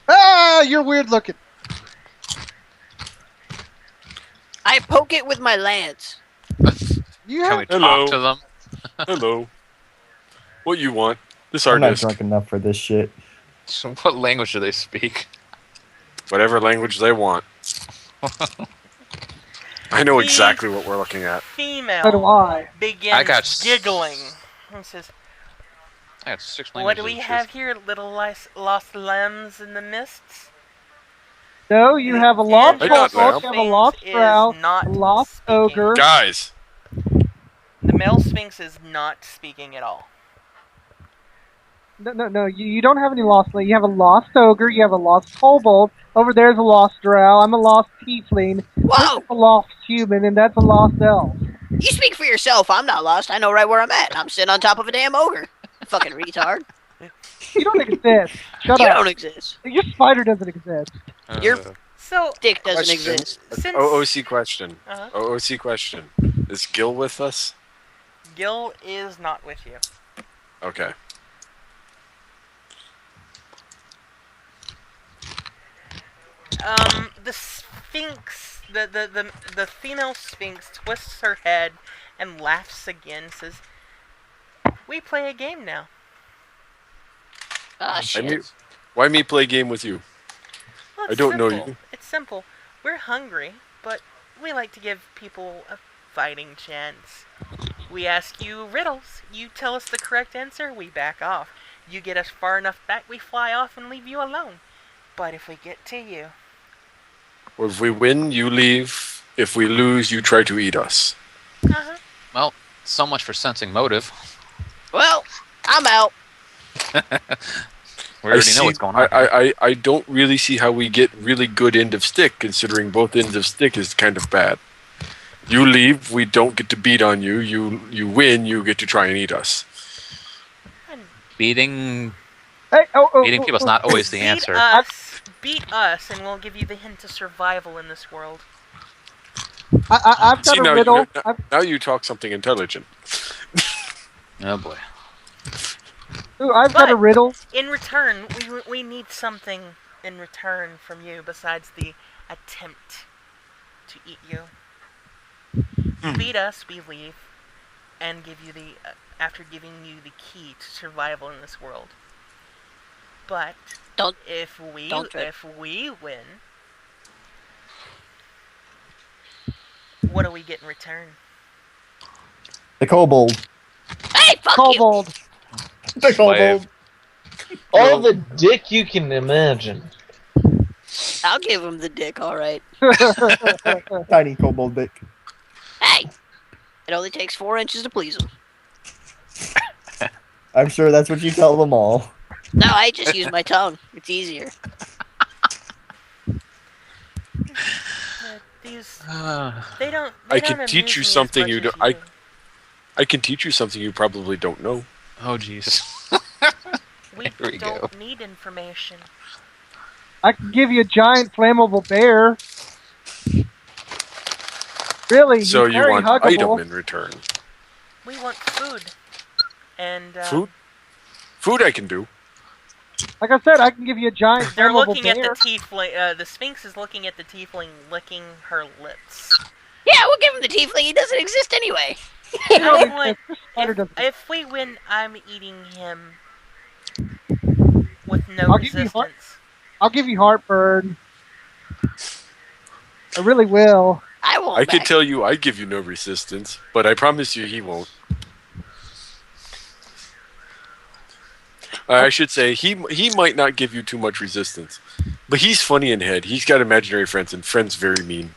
Ah, you're weird looking. I poke it with my lance. You Can have we Hello. talk to them? Hello. What you want? This I'm hard not disk. drunk enough for this shit. So what language do they speak? Whatever language they want. I know exactly what we're looking at. Female So do I. begins I got giggling and says, I got 6 "What languages. do we to have choose. here? Little lost lambs in the mists?" No, you have a lost I got kobold, you that. have a lost Sphinx drow, is not a lost speaking. ogre. Guys, The male sphinx is not speaking at all. No, you don't have any lost land. You have a lost ogre, you have a lost kobold. Over there's a lost drow. I'm a lost tiefling. Whoa! There's a lost human, and that's a lost elf. You speak for yourself. I'm not lost. I know right where I'm at. I'm sitting on top of a damn ogre. Fucking retard. You don't exist. Shut You up. don't exist. Your spider doesn't exist. Your So, dick doesn't question. exist. since OOC question. Uh-huh. OOC question. Is Gil with us? Gil is not with you. Okay. The sphinx, the female sphinx twists her head and laughs again. Says, "We play a game now." Ah, I shit. mean, why me play a game with you? Well, I don't know simple. you. It's simple. We're hungry, but we like to give people a fighting chance. We ask you riddles. You tell us the correct answer, we back off. You get us far enough back, we fly off and leave you alone. But if we get to you, Or if we win, you leave. If we lose, you try to eat us. Well, so much for sensing motive. Well, I'm out. We already know what's going on. I don't really see how we get really good end of stick, considering both ends of stick is kind of bad. You leave, we don't get to beat on you. You win, you get to try and eat us. Beating Hey, beating people is not always the answer. Beat us, and we'll give you the hint to survival in this world. I've got See, a now, riddle. now you talk something intelligent. Oh boy. I've got a riddle. In return, we need something in return from you besides the attempt to eat you. Beat us, we leave, and give you the after giving you the key to survival in this world. But if we win, what do we get in return? The kobold. Hey, fuck Kobold. The kobold. All the dick you can imagine. you. I'll give him the dick, alright. Tiny kobold dick. Hey! It only takes 4 inches to please him. I'm sure that's what you tell them all. No, I just use my tongue. It's easier. These I they don't can teach amuse you me as something much you as do. I can teach you something you probably don't know. Oh jeez. We Here we don't need information. I can give you a giant flammable bear. Really? So he's you very want huggable. item in return. We want food. And Food? Food I can do. Like I said, I can give you a giant they're flammable looking at bear. the tiefling. The Sphinx is looking at the tiefling, licking her lips. Yeah, we'll give him the tiefling. He doesn't exist anyway. If we win, I'm eating him with no I'll give you resistance. I'll give you heartburn. I really will. I could tell you I give you no resistance, but I promise you he won't. I should say he might not give you too much resistance, but he's funny in head. He's got imaginary friends, and friends very mean.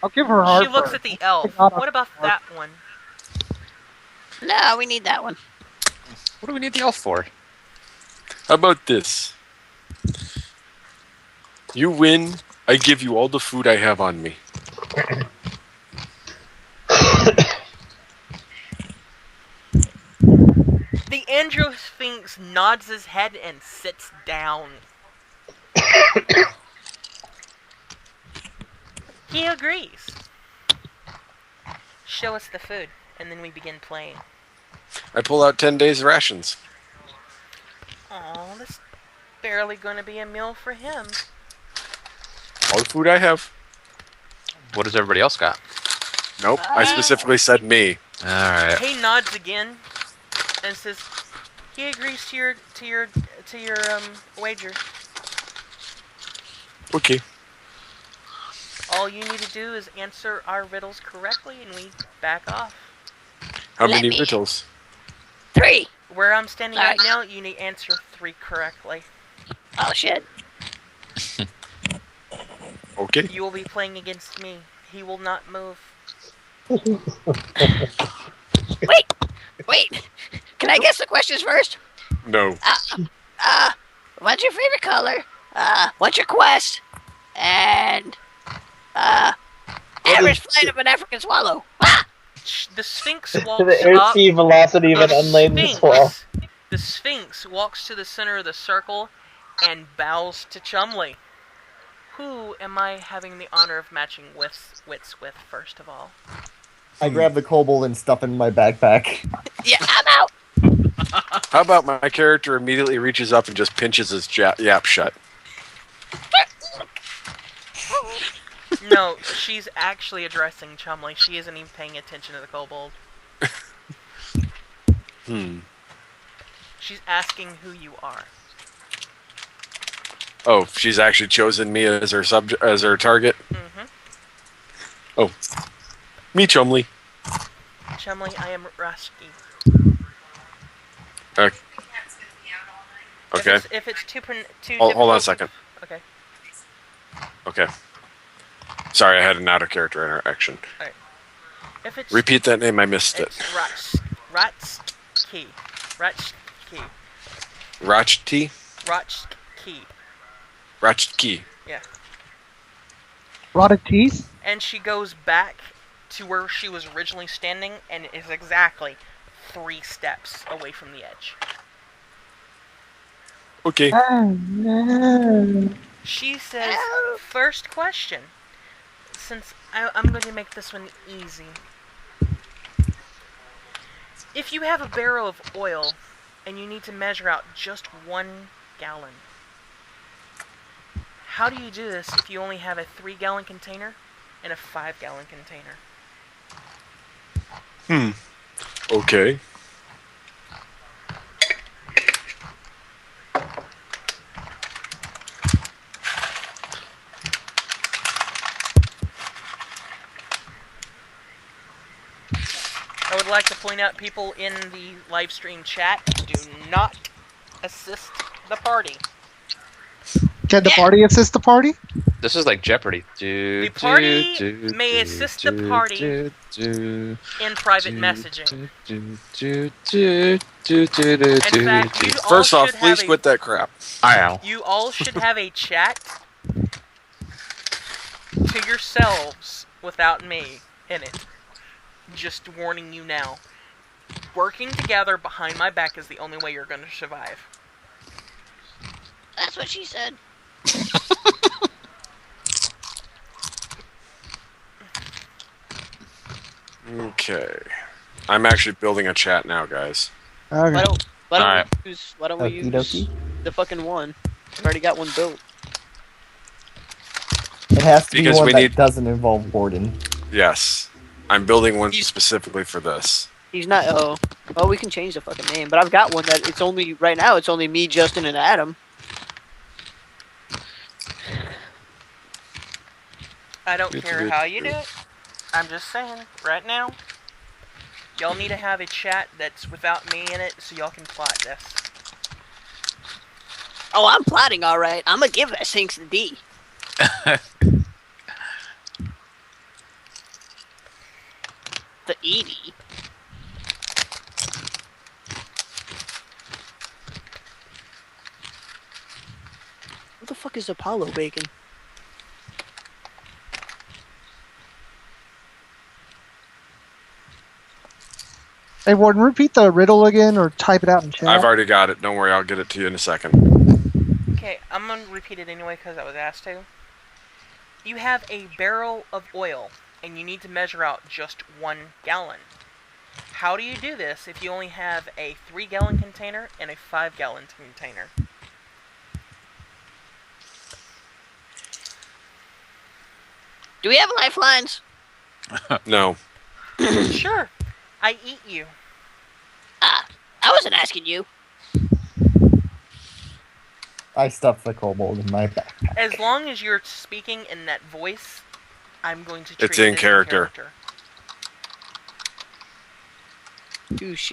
I'll give her She heartburn. looks at the elf. God, What about that one? No, we need that one. What do we need the elf for? How about this? You win, I give you all the food I have on me. The Androsphinx nods his head and sits down. He agrees. Show us the food, and then we begin playing. I pull out 10 days rations. Oh, this is barely going to be a meal for him. All the food I have. What does everybody else got? Nope. I specifically said me. All right. He nods again and says, "He agrees to your wager. Okay. All you need to do is answer our riddles correctly, and we back off. How Let many me- riddles? 3. Where I'm standing right Nice. now, you need to answer 3 correctly. Oh shit. Okay. You will be playing against me. He will not move. Wait. Can I guess the questions first? No. What's your favorite color? What's your quest? And average flight of an African swallow. Ah! The Sphinx The walks up. airspeed velocity of an unladen swallow. The Sphinx walks to the center of the circle and bows to Chumley. Who am I having the honor of matching wits with first of all? I grab the kobold and stuff in my backpack. Yeah, I'm out. How about my character immediately reaches up and just pinches his yap shut? No, she's actually addressing Chumley. She isn't even paying attention to the kobold. She's asking who you are. Oh, she's actually chosen me as her target. Mm-hmm. Oh, me, Chumley. Chumley, I am Rusky. Okay. If it's too Hold on a difficult- second. Okay. Okay. Sorry, I had an out of character interaction. Alright. If it's Repeat that name. I missed it. It's Ratski. Rachti. Rachki. Yeah. Rotted teeth? And she goes back to where she was originally standing and is exactly 3 steps away from the edge. Okay. Oh no. She says, first question. Since I'm going to make this one easy. If you have a barrel of oil and you need to measure out just 1 gallon, how do you do this if you only have a 3-gallon container and a 5-gallon container? Okay. I would like to point out, people in the live stream chat, do not assist the party. Can the party assist the party? This is like Jeopardy. The party may assist the party in private messaging. In fact, you all First off, should have please a- quit that crap. I know. You all should have a chat to yourselves without me in it. Just warning you now. Working together behind my back is the only way you're going to survive. That's what she said. Okay. I'm actually building a chat now, guys. Okay. Why don't Alright. we use Okie dokie. the fucking one? I've already got one built. It has to Because be one we that need- doesn't involve Warden. Yes. I'm building one specifically for this. He's not. Oh, well, we can change the fucking name. But I've got one that it's only right now. It's only me, Justin, and Adam. I don't care how you do it. I'm just saying, right now, y'all need to have a chat that's without me in it so y'all can plot this. Oh, I'm plotting all right. I'm gonna give that Sinks the D. The Edie. What the fuck is Apollo bacon? Hey, Warden, repeat the riddle again or type it out in chat. I've already got it. Don't worry, I'll get it to you in a second. Okay, I'm gonna repeat it anyway because I was asked to. You have a barrel of oil and you need to measure out just 1 gallon. How do you do this if you only have a 3-gallon container and a 5-gallon container? Do we have lifelines? No. Sure. I eat you. I wasn't asking you. I stuff the kobold in my backpack. As long as you're speaking in that voice, I'm going to treat It's it in as character. Touche.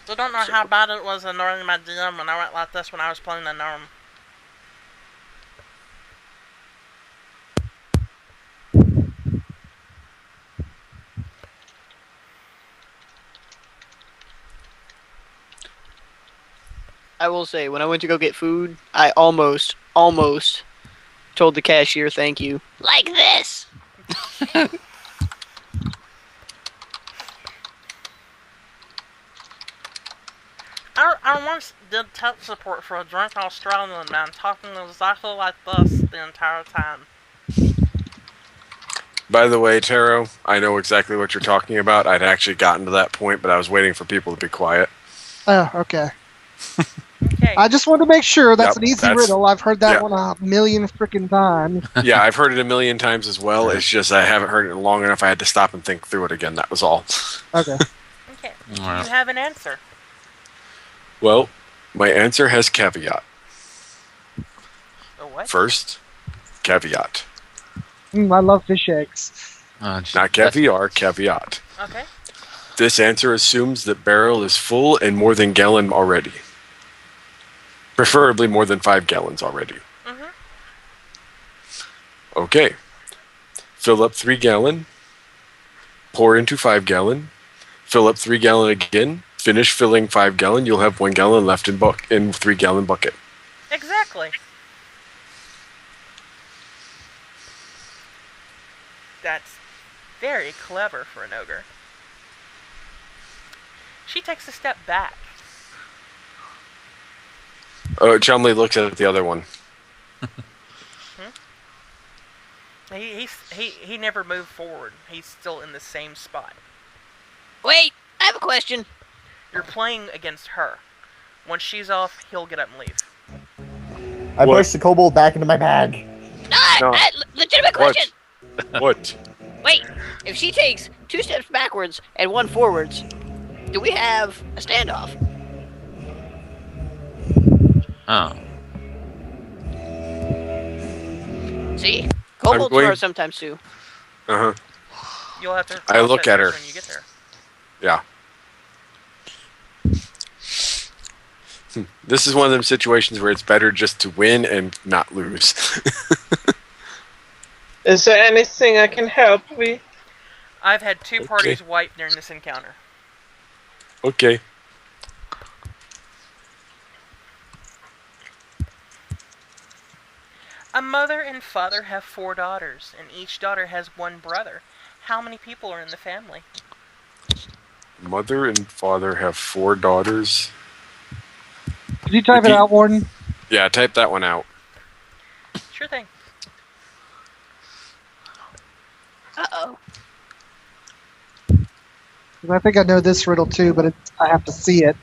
So don't know how bad it was ignoring my DM when I went like this when I was playing the Norm. I will say, when I went to go get food, I almost told the cashier thank you. Like this! I once did tech support for a drunk Australian man talking exactly like this the entire time. By the way, Taro, I know exactly what you're talking about. I'd actually gotten to that point, but I was waiting for people to be quiet. Oh, okay. Okay. I just wanted to make sure that's Yep, an easy that's- riddle. I've heard that yeah. one a million freaking times. Yeah, I've heard it a million times as well. It's just I haven't heard it long enough. I had to stop and think through it again. That was all. Okay. Okay. Alright. You have an answer. Well, my answer has caveat. A what? First, caveat. I love fish eggs. Not caviar, caveat. Okay. This answer assumes that barrel is full and more than gallon already. Preferably more than 5 gallons already. Mm-hmm. Okay. Fill up 3 gallon. Pour into 5 gallon. Fill up 3 gallon again. Finish filling 5 gallon. You'll have 1 gallon left in 3 gallon bucket. Exactly. That's very clever for an ogre. She takes a step back. Oh, Chumley looks at the other one. He never moved forward. He's still in the same spot. Wait, I have a question. You're playing against her. Once she's off, he'll get up and leave. I What? pushed the kobold back into my bag. No. Legitimate question. What? Wait, if she takes 2 steps backwards and 1 forwards, do we have a standoff? Oh. See? Kobolds going- are sometimes too. Uh-huh. You'll have to. I cross look that at her. bridge when you get there. Yeah. This is one of them situations where it's better just to win and not lose. Is there anything I can help with? I've had 2 Okay. parties wiped during this encounter. Okay. A mother and father have 4 daughters, and each daughter has 1 brother. How many people are in the family? Mother and father have 4 daughters. Could you type it out, Warden? Yeah, type that one out. Sure thing. Uh-oh. 'Cause I think I know this riddle too, but I have to see it.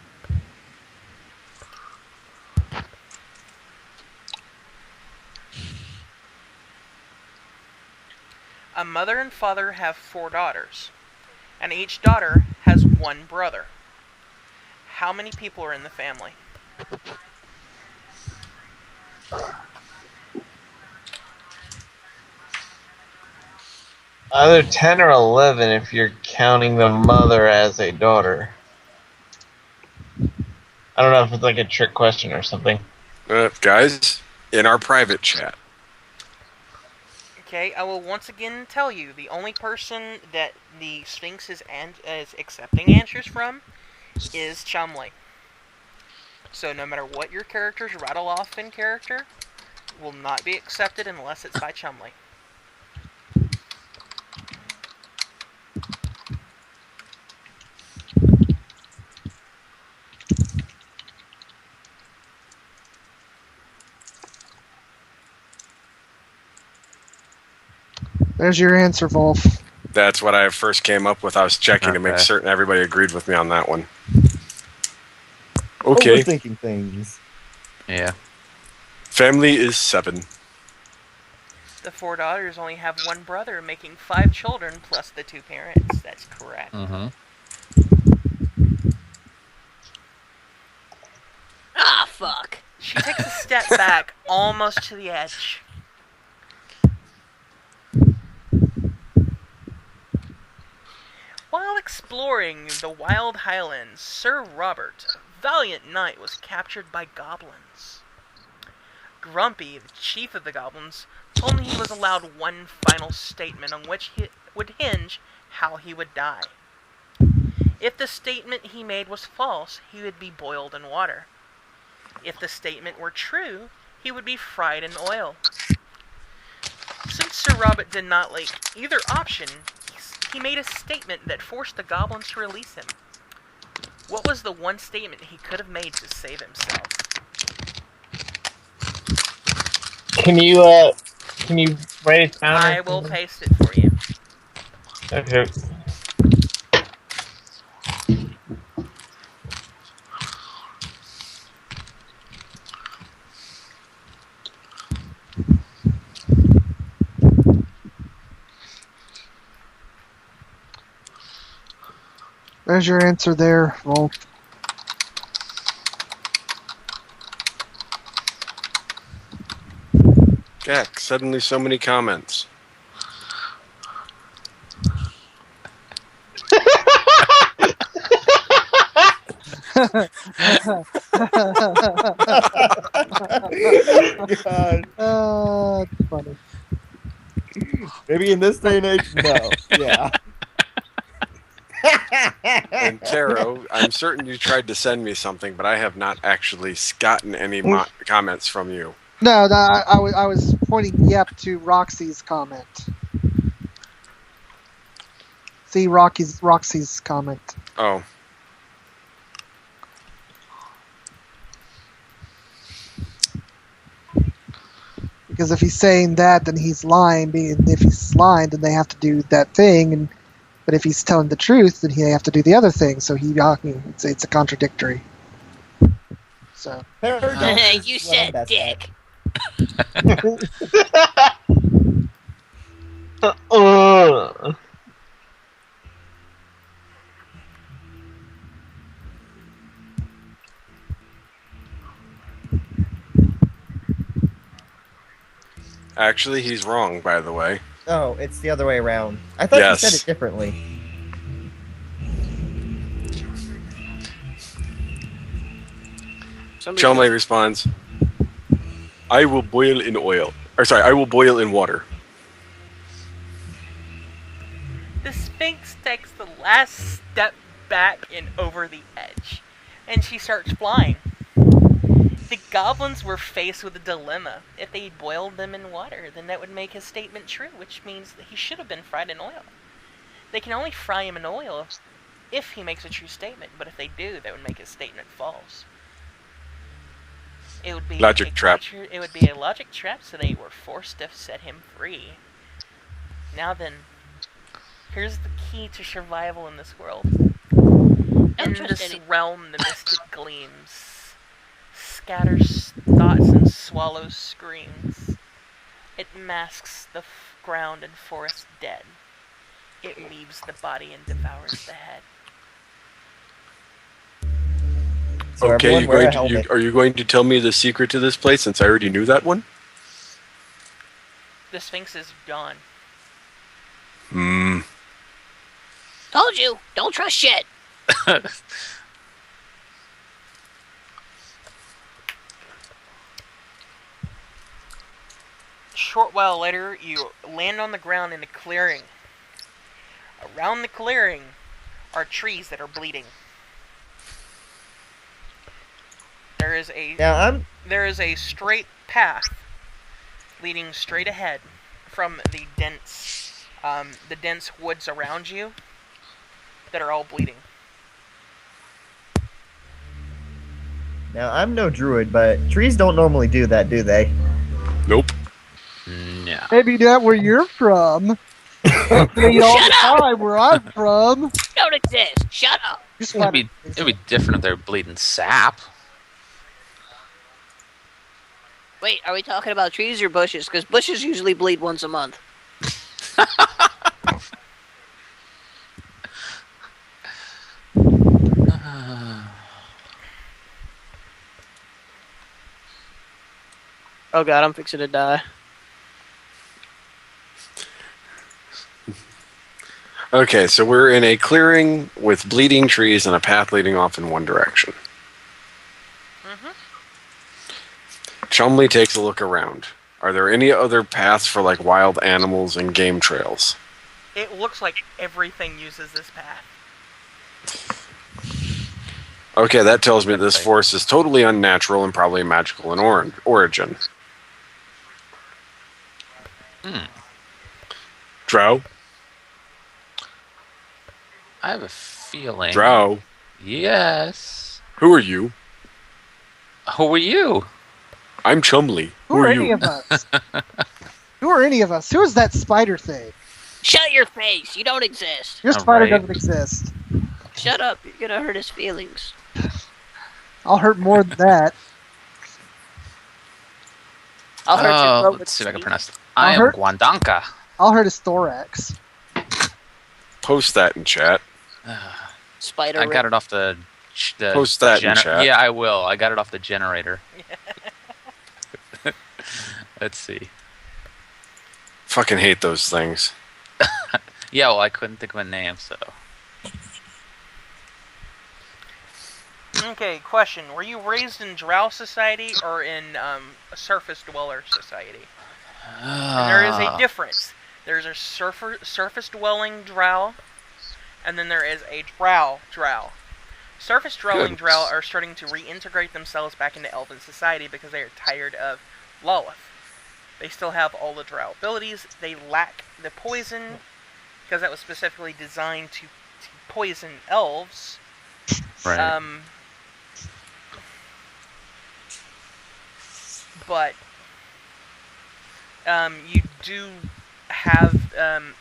A mother and father have 4 daughters, and each daughter has 1 brother. How many people are in the family? Either 10 or 11 if you're counting the mother as a daughter. I don't know if it's like a trick question or something. Guys, in our private chat. Okay, I will once again tell you, the only person that the Sphinx is accepting answers from is Chumley. So no matter what your characters rattle off in character, will not be accepted unless it's by Chumley. There's your answer, Wolf. That's what I first came up with. I was checking to make Okay. certain everybody agreed with me on that one. Okay. Overthinking things. Yeah. Family is 7. The 4 daughters only have 1 brother, making 5 children plus the 2 parents. That's correct. Mm-hmm. Ah, fuck. She takes a step back, almost to the edge. While exploring the wild highlands, Sir Robert, a valiant knight, was captured by goblins. Grumpy, the chief of the goblins, told him he was allowed one final statement on which he would hinge how he would die. If the statement he made was false, he would be boiled in water. If the statement were true, he would be fried in oil. Since Sir Robert did not like either option, he made a statement that forced the goblins to release him. What was the one statement he could have made to save himself? Can you write it down? I will paste it for you. Okay. There's your answer there, Wolf. Jack, suddenly so many comments. God. It's funny. Maybe in this day and age, no. Yeah. And Taro, I'm certain you tried to send me something, but I have not actually gotten any comments from you. No, I was pointing yep to Roxy's comment. See Roxy's comment. Oh. Because if he's saying that, then he's lying. And if he's lying, then they have to do that thing. But if he's telling the truth, then they have to do the other thing. So it's a contradictory. So. You said dick. Actually, he's wrong, by the way. Oh, it's the other way around. I thought Yes. you said it differently. Chalmay responds, I will boil in oil. Or sorry, I will boil in water. The Sphinx takes the last step back and over the edge, and she starts flying. The goblins were faced with a dilemma. If they boiled them in water, then that would make his statement true, which means that he should have been fried in oil. They can only fry him in oil if he makes a true statement, but if they do, that would make his statement false. It would be Logic trap. It would be a logic trap, so they were forced to set him free. Now then, here's the key to survival in this world. In this realm, the mystic gleams, scatters thoughts and swallows screams. It masks the ground and forest dead. It leaves the body and devours the head. So Okay, everyone are you going to tell me the secret to this place since I already knew that one? The Sphinx is gone. Told you, don't trust shit. Short while later, you land on the ground in a clearing. Around the clearing are trees that are bleeding. There is a straight path leading straight ahead from the dense woods around you that are all bleeding. Now, I'm no druid, but trees don't normally do that, do they? Nope. No. Maybe not where you're from. They all the time where I'm from. Don't exist. Shut up. It'd be different if they're bleeding sap. Wait, are we talking about trees or bushes? Because bushes usually bleed once a month. Oh god, I'm fixing to die. Okay, so we're in a clearing with bleeding trees and a path leading off in one direction. Chumley takes a look around. Are there any other paths for like wild animals and game trails? It looks like everything uses this path. Okay, that tells me this forest is totally unnatural and probably magical in origin. Drow? I have a feeling. Drow? Yes. Who are you? Who are you? I'm Chumley. Who are any of us? Who are any of us? Who is that spider thing? Shut your face! You don't exist! Your All spider right. doesn't exist. Shut up, you're gonna hurt his feelings. I'll hurt more than that. I'll hurt your throat with let's see if I can steam. pronounce it. I am hurt- Guandanka. I'll hurt his thorax. Post that in chat. Spider I got it off the Post that in chat. Yeah, I will. I got it off the generator. Let's see. Fucking hate those things. Yeah, well, I couldn't think of a name, so. Okay, question. Were you raised in Drow Society or in a Surface Dweller Society? And there is a difference. There's a surface dwelling drow, and then there is a drow. Surface dwelling drow are starting to reintegrate themselves back into Elven society because they are tired of Lolith. They still have all the drow abilities. They lack the poison, because that was specifically designed to poison elves. Right. But you do have,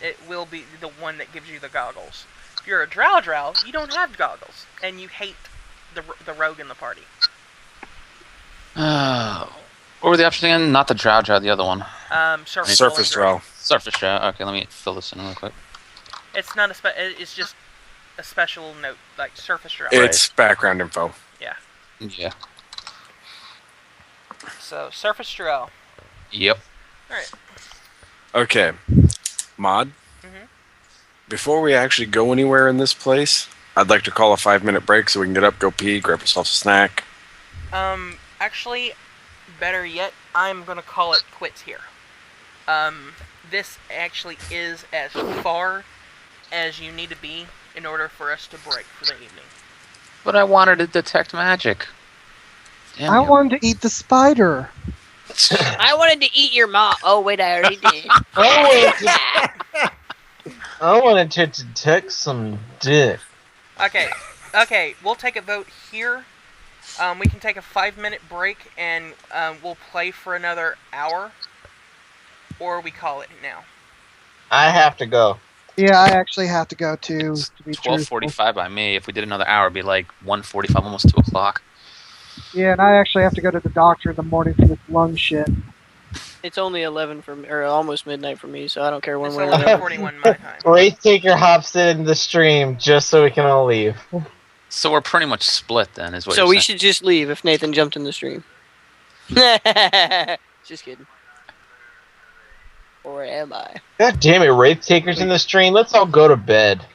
it will be the one that gives you the goggles. If you're a drow, you don't have goggles, and you hate the rogue in the party. What were the options again? Not the Drow, the other one. Surface Drow. Surface Drow. Okay, let me fill this in real quick. It's not it's just a special note, like Surface Drow. It's background info. Yeah. Yeah. So, Surface Drow. Yep. Alright. Okay. Mod? Before we actually go anywhere in this place, I'd like to call a 5-minute break so we can get up, go pee, grab yourself a snack. Actually, better yet, I'm gonna call it quits here. This actually is as far as you need to be in order for us to break for the evening. But I wanted to detect magic. Damn I you. wanted to eat the spider. I wanted to eat your mom. Oh, wait, I already did. I wanted to detect some dick. Okay, we'll take a vote here. We can take a 5-minute break and we'll play for another hour. Or we call it now. I have to go. Yeah, I actually have to go too. To be truthful. 12:45 by me. If we did another hour, it'd be like 1:45, almost 2 o'clock. Yeah, and I actually have to go to the doctor in the morning for this lung shit. It's only 11 for me, or almost midnight for me, so I don't care one It's way or the other. 11:41 my time. Wraith Taker hops in the stream just so we can all leave. So we're pretty much split then, is what So you're we saying. should just leave if Nathan jumped in the stream. Just kidding. Or am I? God damn it, Wraith Taker's in the stream. Let's all go to bed.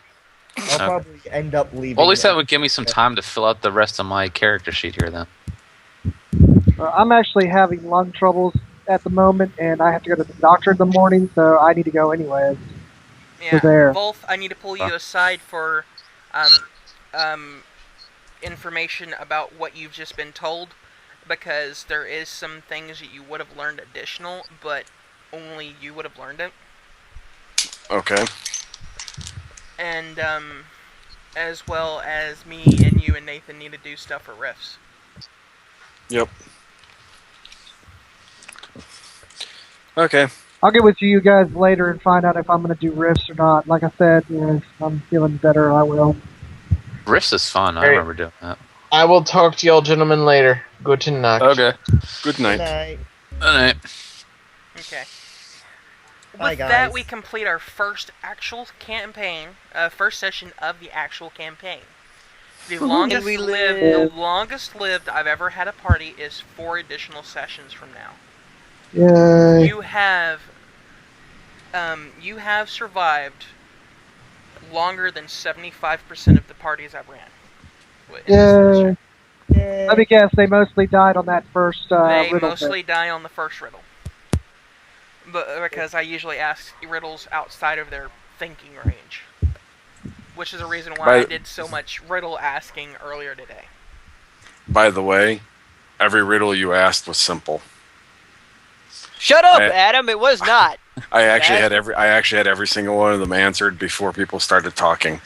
I'll probably end up leaving. Well, at least that would give me some time to fill out the rest of my character sheet here then. I'm actually having lung troubles at the moment, and I have to go to the doctor in the morning, so I need to go anyways. Yeah, there. both. I need to pull you aside for information about what you've just been told, because there is some things that you would have learned additional, but only you would have learned it. Okay. And as well as me and you and Nathan need to do stuff for riffs. Yep. Okay. I'll get with you guys later and find out if I'm going to do riffs or not. Like I said, if I'm feeling better, I will. Riffs is fun. I Hey. remember doing that. I will talk to y'all gentlemen later. Good night. Okay. Good Good night. night. Alright. Okay. Bye, With that, guys. we complete our first actual campaign, first session of the actual campaign. The longest we lived, live. the longest lived I've ever had a party is 4 additional sessions from now. Yay. You have survived longer than 75% of the parties I've ran. Yay. Yay. Let me guess, they mostly died on that first They riddle mostly die on the first riddle. But because I usually ask riddles outside of their thinking range. Which is the reason why I did so much riddle asking earlier today. By the way, every riddle you asked was simple. Shut up, Adam. It was not. I actually had every single one of them answered before people started talking.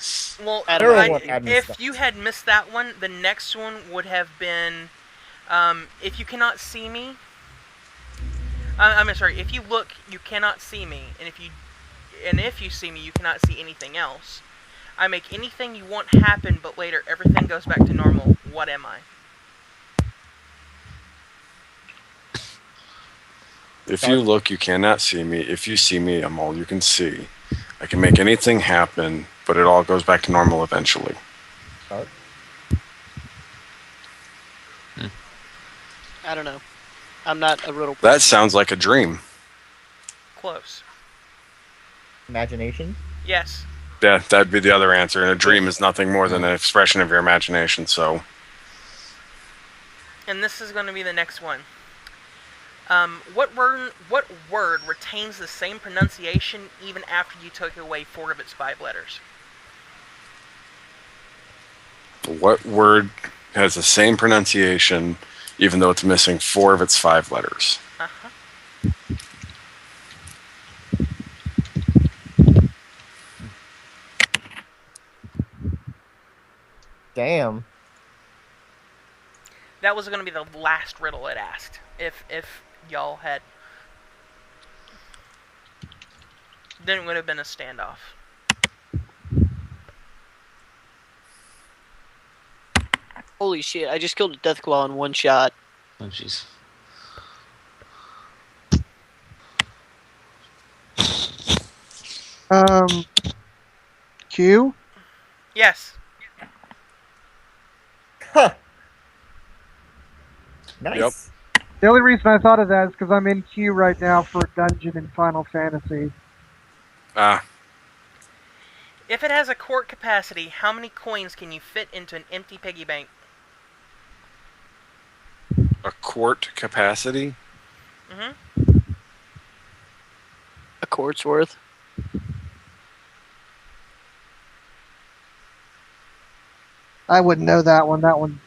Well, Adam, if you had missed that one, the next one would have been, if you cannot see me. I'm sorry. If you look, you cannot see me, and if you see me, you cannot see anything else. I make anything you want happen, but later everything goes back to normal. What am I? If you look, you cannot see me. If you see me, I'm all you can see. I can make anything happen, but it all goes back to normal eventually. Start. I don't know. I'm not a riddle. That sounds like a dream. Close. Imagination. Yes. Yeah, that'd be the other answer. And a dream is nothing more than an expression of your imagination, so... And this is going to be the next one. What word retains the same pronunciation even after you took away 4 of its 5 letters? What word has the same pronunciation even though it's missing 4 of its 5 letters? Uh-huh. Damn. That was going to be the last riddle it asked. If y'all had... Then it would have been a standoff. Holy shit, I just killed a Deathclaw in one shot. Oh, jeez. Q? Yes. Huh. Nice. Yep. The only reason I thought of that is because I'm in queue right now for a dungeon in Final Fantasy. If it has a quart capacity, how many coins can you fit into an empty piggy bank? A quart capacity? Mm-hmm. A quart's worth. I wouldn't know that one. That one's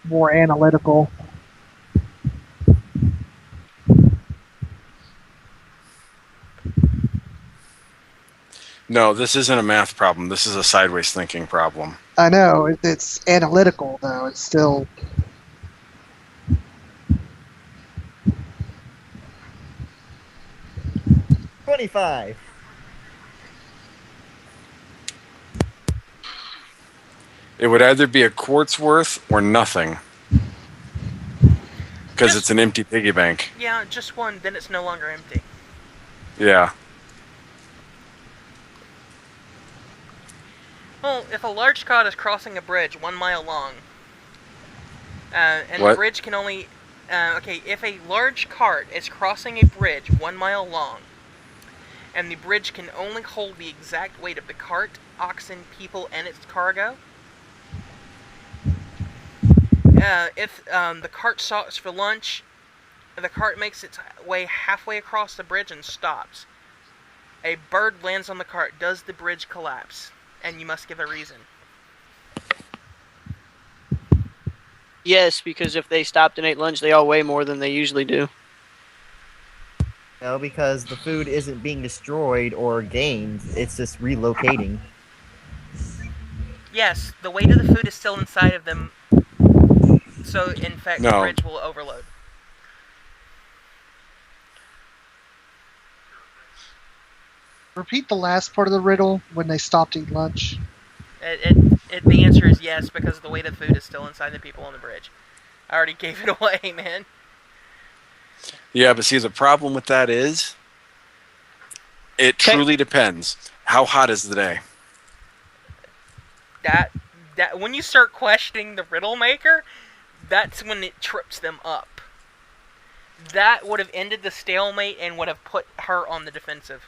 more analytical. No, this isn't a math problem. This is a sideways thinking problem. I know, it's analytical, though. It's still... $25. It would either be a quart's worth or nothing. Because it's an empty piggy bank. Yeah, just one, then it's no longer empty. Yeah. Well, if a large cod is crossing a bridge 1 mile long, and What? the bridge can only... okay, if a large cart is crossing a bridge 1 mile long, and the bridge can only hold the exact weight of the cart, oxen, people, and its cargo, if the cart stops for lunch, the cart makes its way halfway across the bridge and stops. A bird lands on the cart. Does the bridge collapse? And you must give a reason. Yes, because if they stopped and ate lunch, they all weigh more than they usually do. No, because the food isn't being destroyed or gained. It's just relocating. Yes, the weight of the food is still inside of them. So, in fact, the No. bridge will overload. Repeat the last part of the riddle when they stopped to eat lunch. The answer is yes, because the weight of the food is still inside the people on the bridge. I already gave it away, man. Yeah, but see, the problem with that is, it truly depends. How hot is the day? That when you start questioning the riddle maker, that's when it trips them up. That would have ended the stalemate and would have put her on the defensive.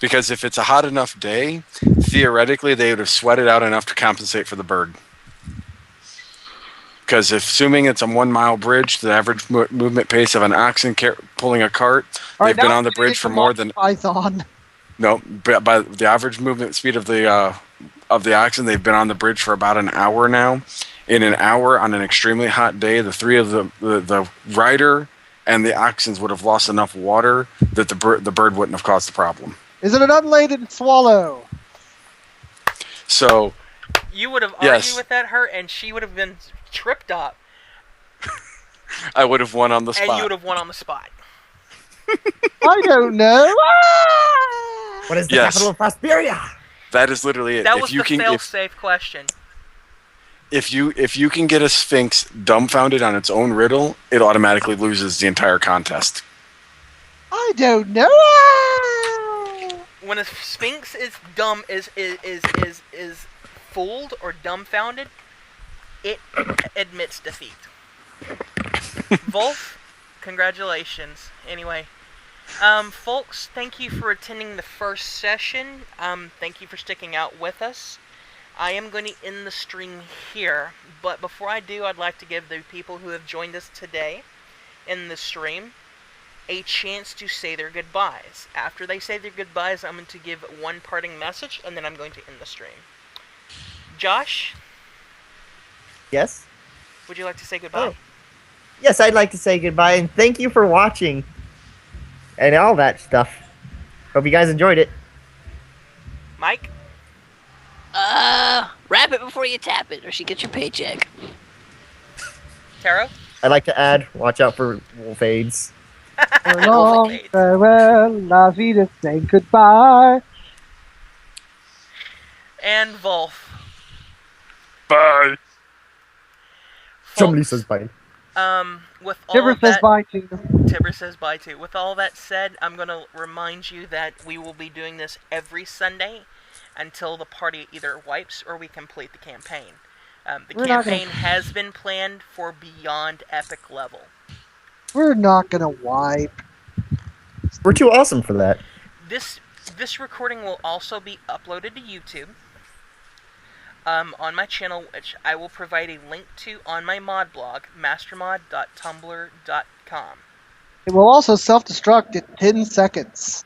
Because if it's a hot enough day, theoretically they would have sweated out enough to compensate for the bird. Because assuming it's a 1 mile bridge, the average movement pace of an oxen pulling a cart, they've been on the bridge for more than Python. no. By the average movement speed of the oxen, they've been on the bridge for about an hour now. In an hour on an extremely hot day, the three of the rider and the oxen would have lost enough water that the bird wouldn't have caused the problem. Is it an unladen swallow? So you would have argued with her, and she would have been tripped up. I would have won on the spot. And you would have won on the spot. I don't know. What is the capital of Prosperia? That is literally it. That was the fail-safe question. If you can get a Sphinx dumbfounded on its own riddle, it automatically loses the entire contest. I don't know. When a Sphinx is fooled or dumbfounded, it admits defeat. Wolf, congratulations. Anyway, folks, thank you for attending the first session. Thank you for sticking out with us. I am going to end the stream here, but before I do, I'd like to give the people who have joined us today in the stream a chance to say their goodbyes. After they say their goodbyes, I'm going to give one parting message, and then I'm going to end the stream. Josh? Yes? Would you like to say goodbye? Oh. Yes, I'd like to say goodbye, and thank you for watching. And all that stuff. Hope you guys enjoyed it. Mike? Wrap it before you tap it, or she gets your paycheck. Taro? I'd like to add, watch out for wolf aids. So long, farewell, la vida, say goodbye. And Wolf. Bye. Somebody says bye. With all Tibber of says that, bye too. Tibber says bye too. With all that said, I'm going to remind you that we will be doing this every Sunday until the party either wipes or we complete the campaign. The campaign has been planned for beyond epic level. We're not gonna wipe. We're too awesome for that. This recording will also be uploaded to YouTube on my channel, which I will provide a link to on my mod blog, mastermod.tumblr.com. It will also self-destruct in 10 seconds.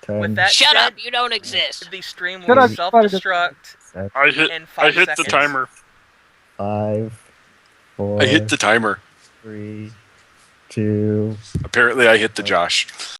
With that Shut said, up! You don't exist. The stream will self-destruct in 5 hit seconds. the timer. 5, 4. I hit the timer. 3, 2. Apparently, I hit the Josh.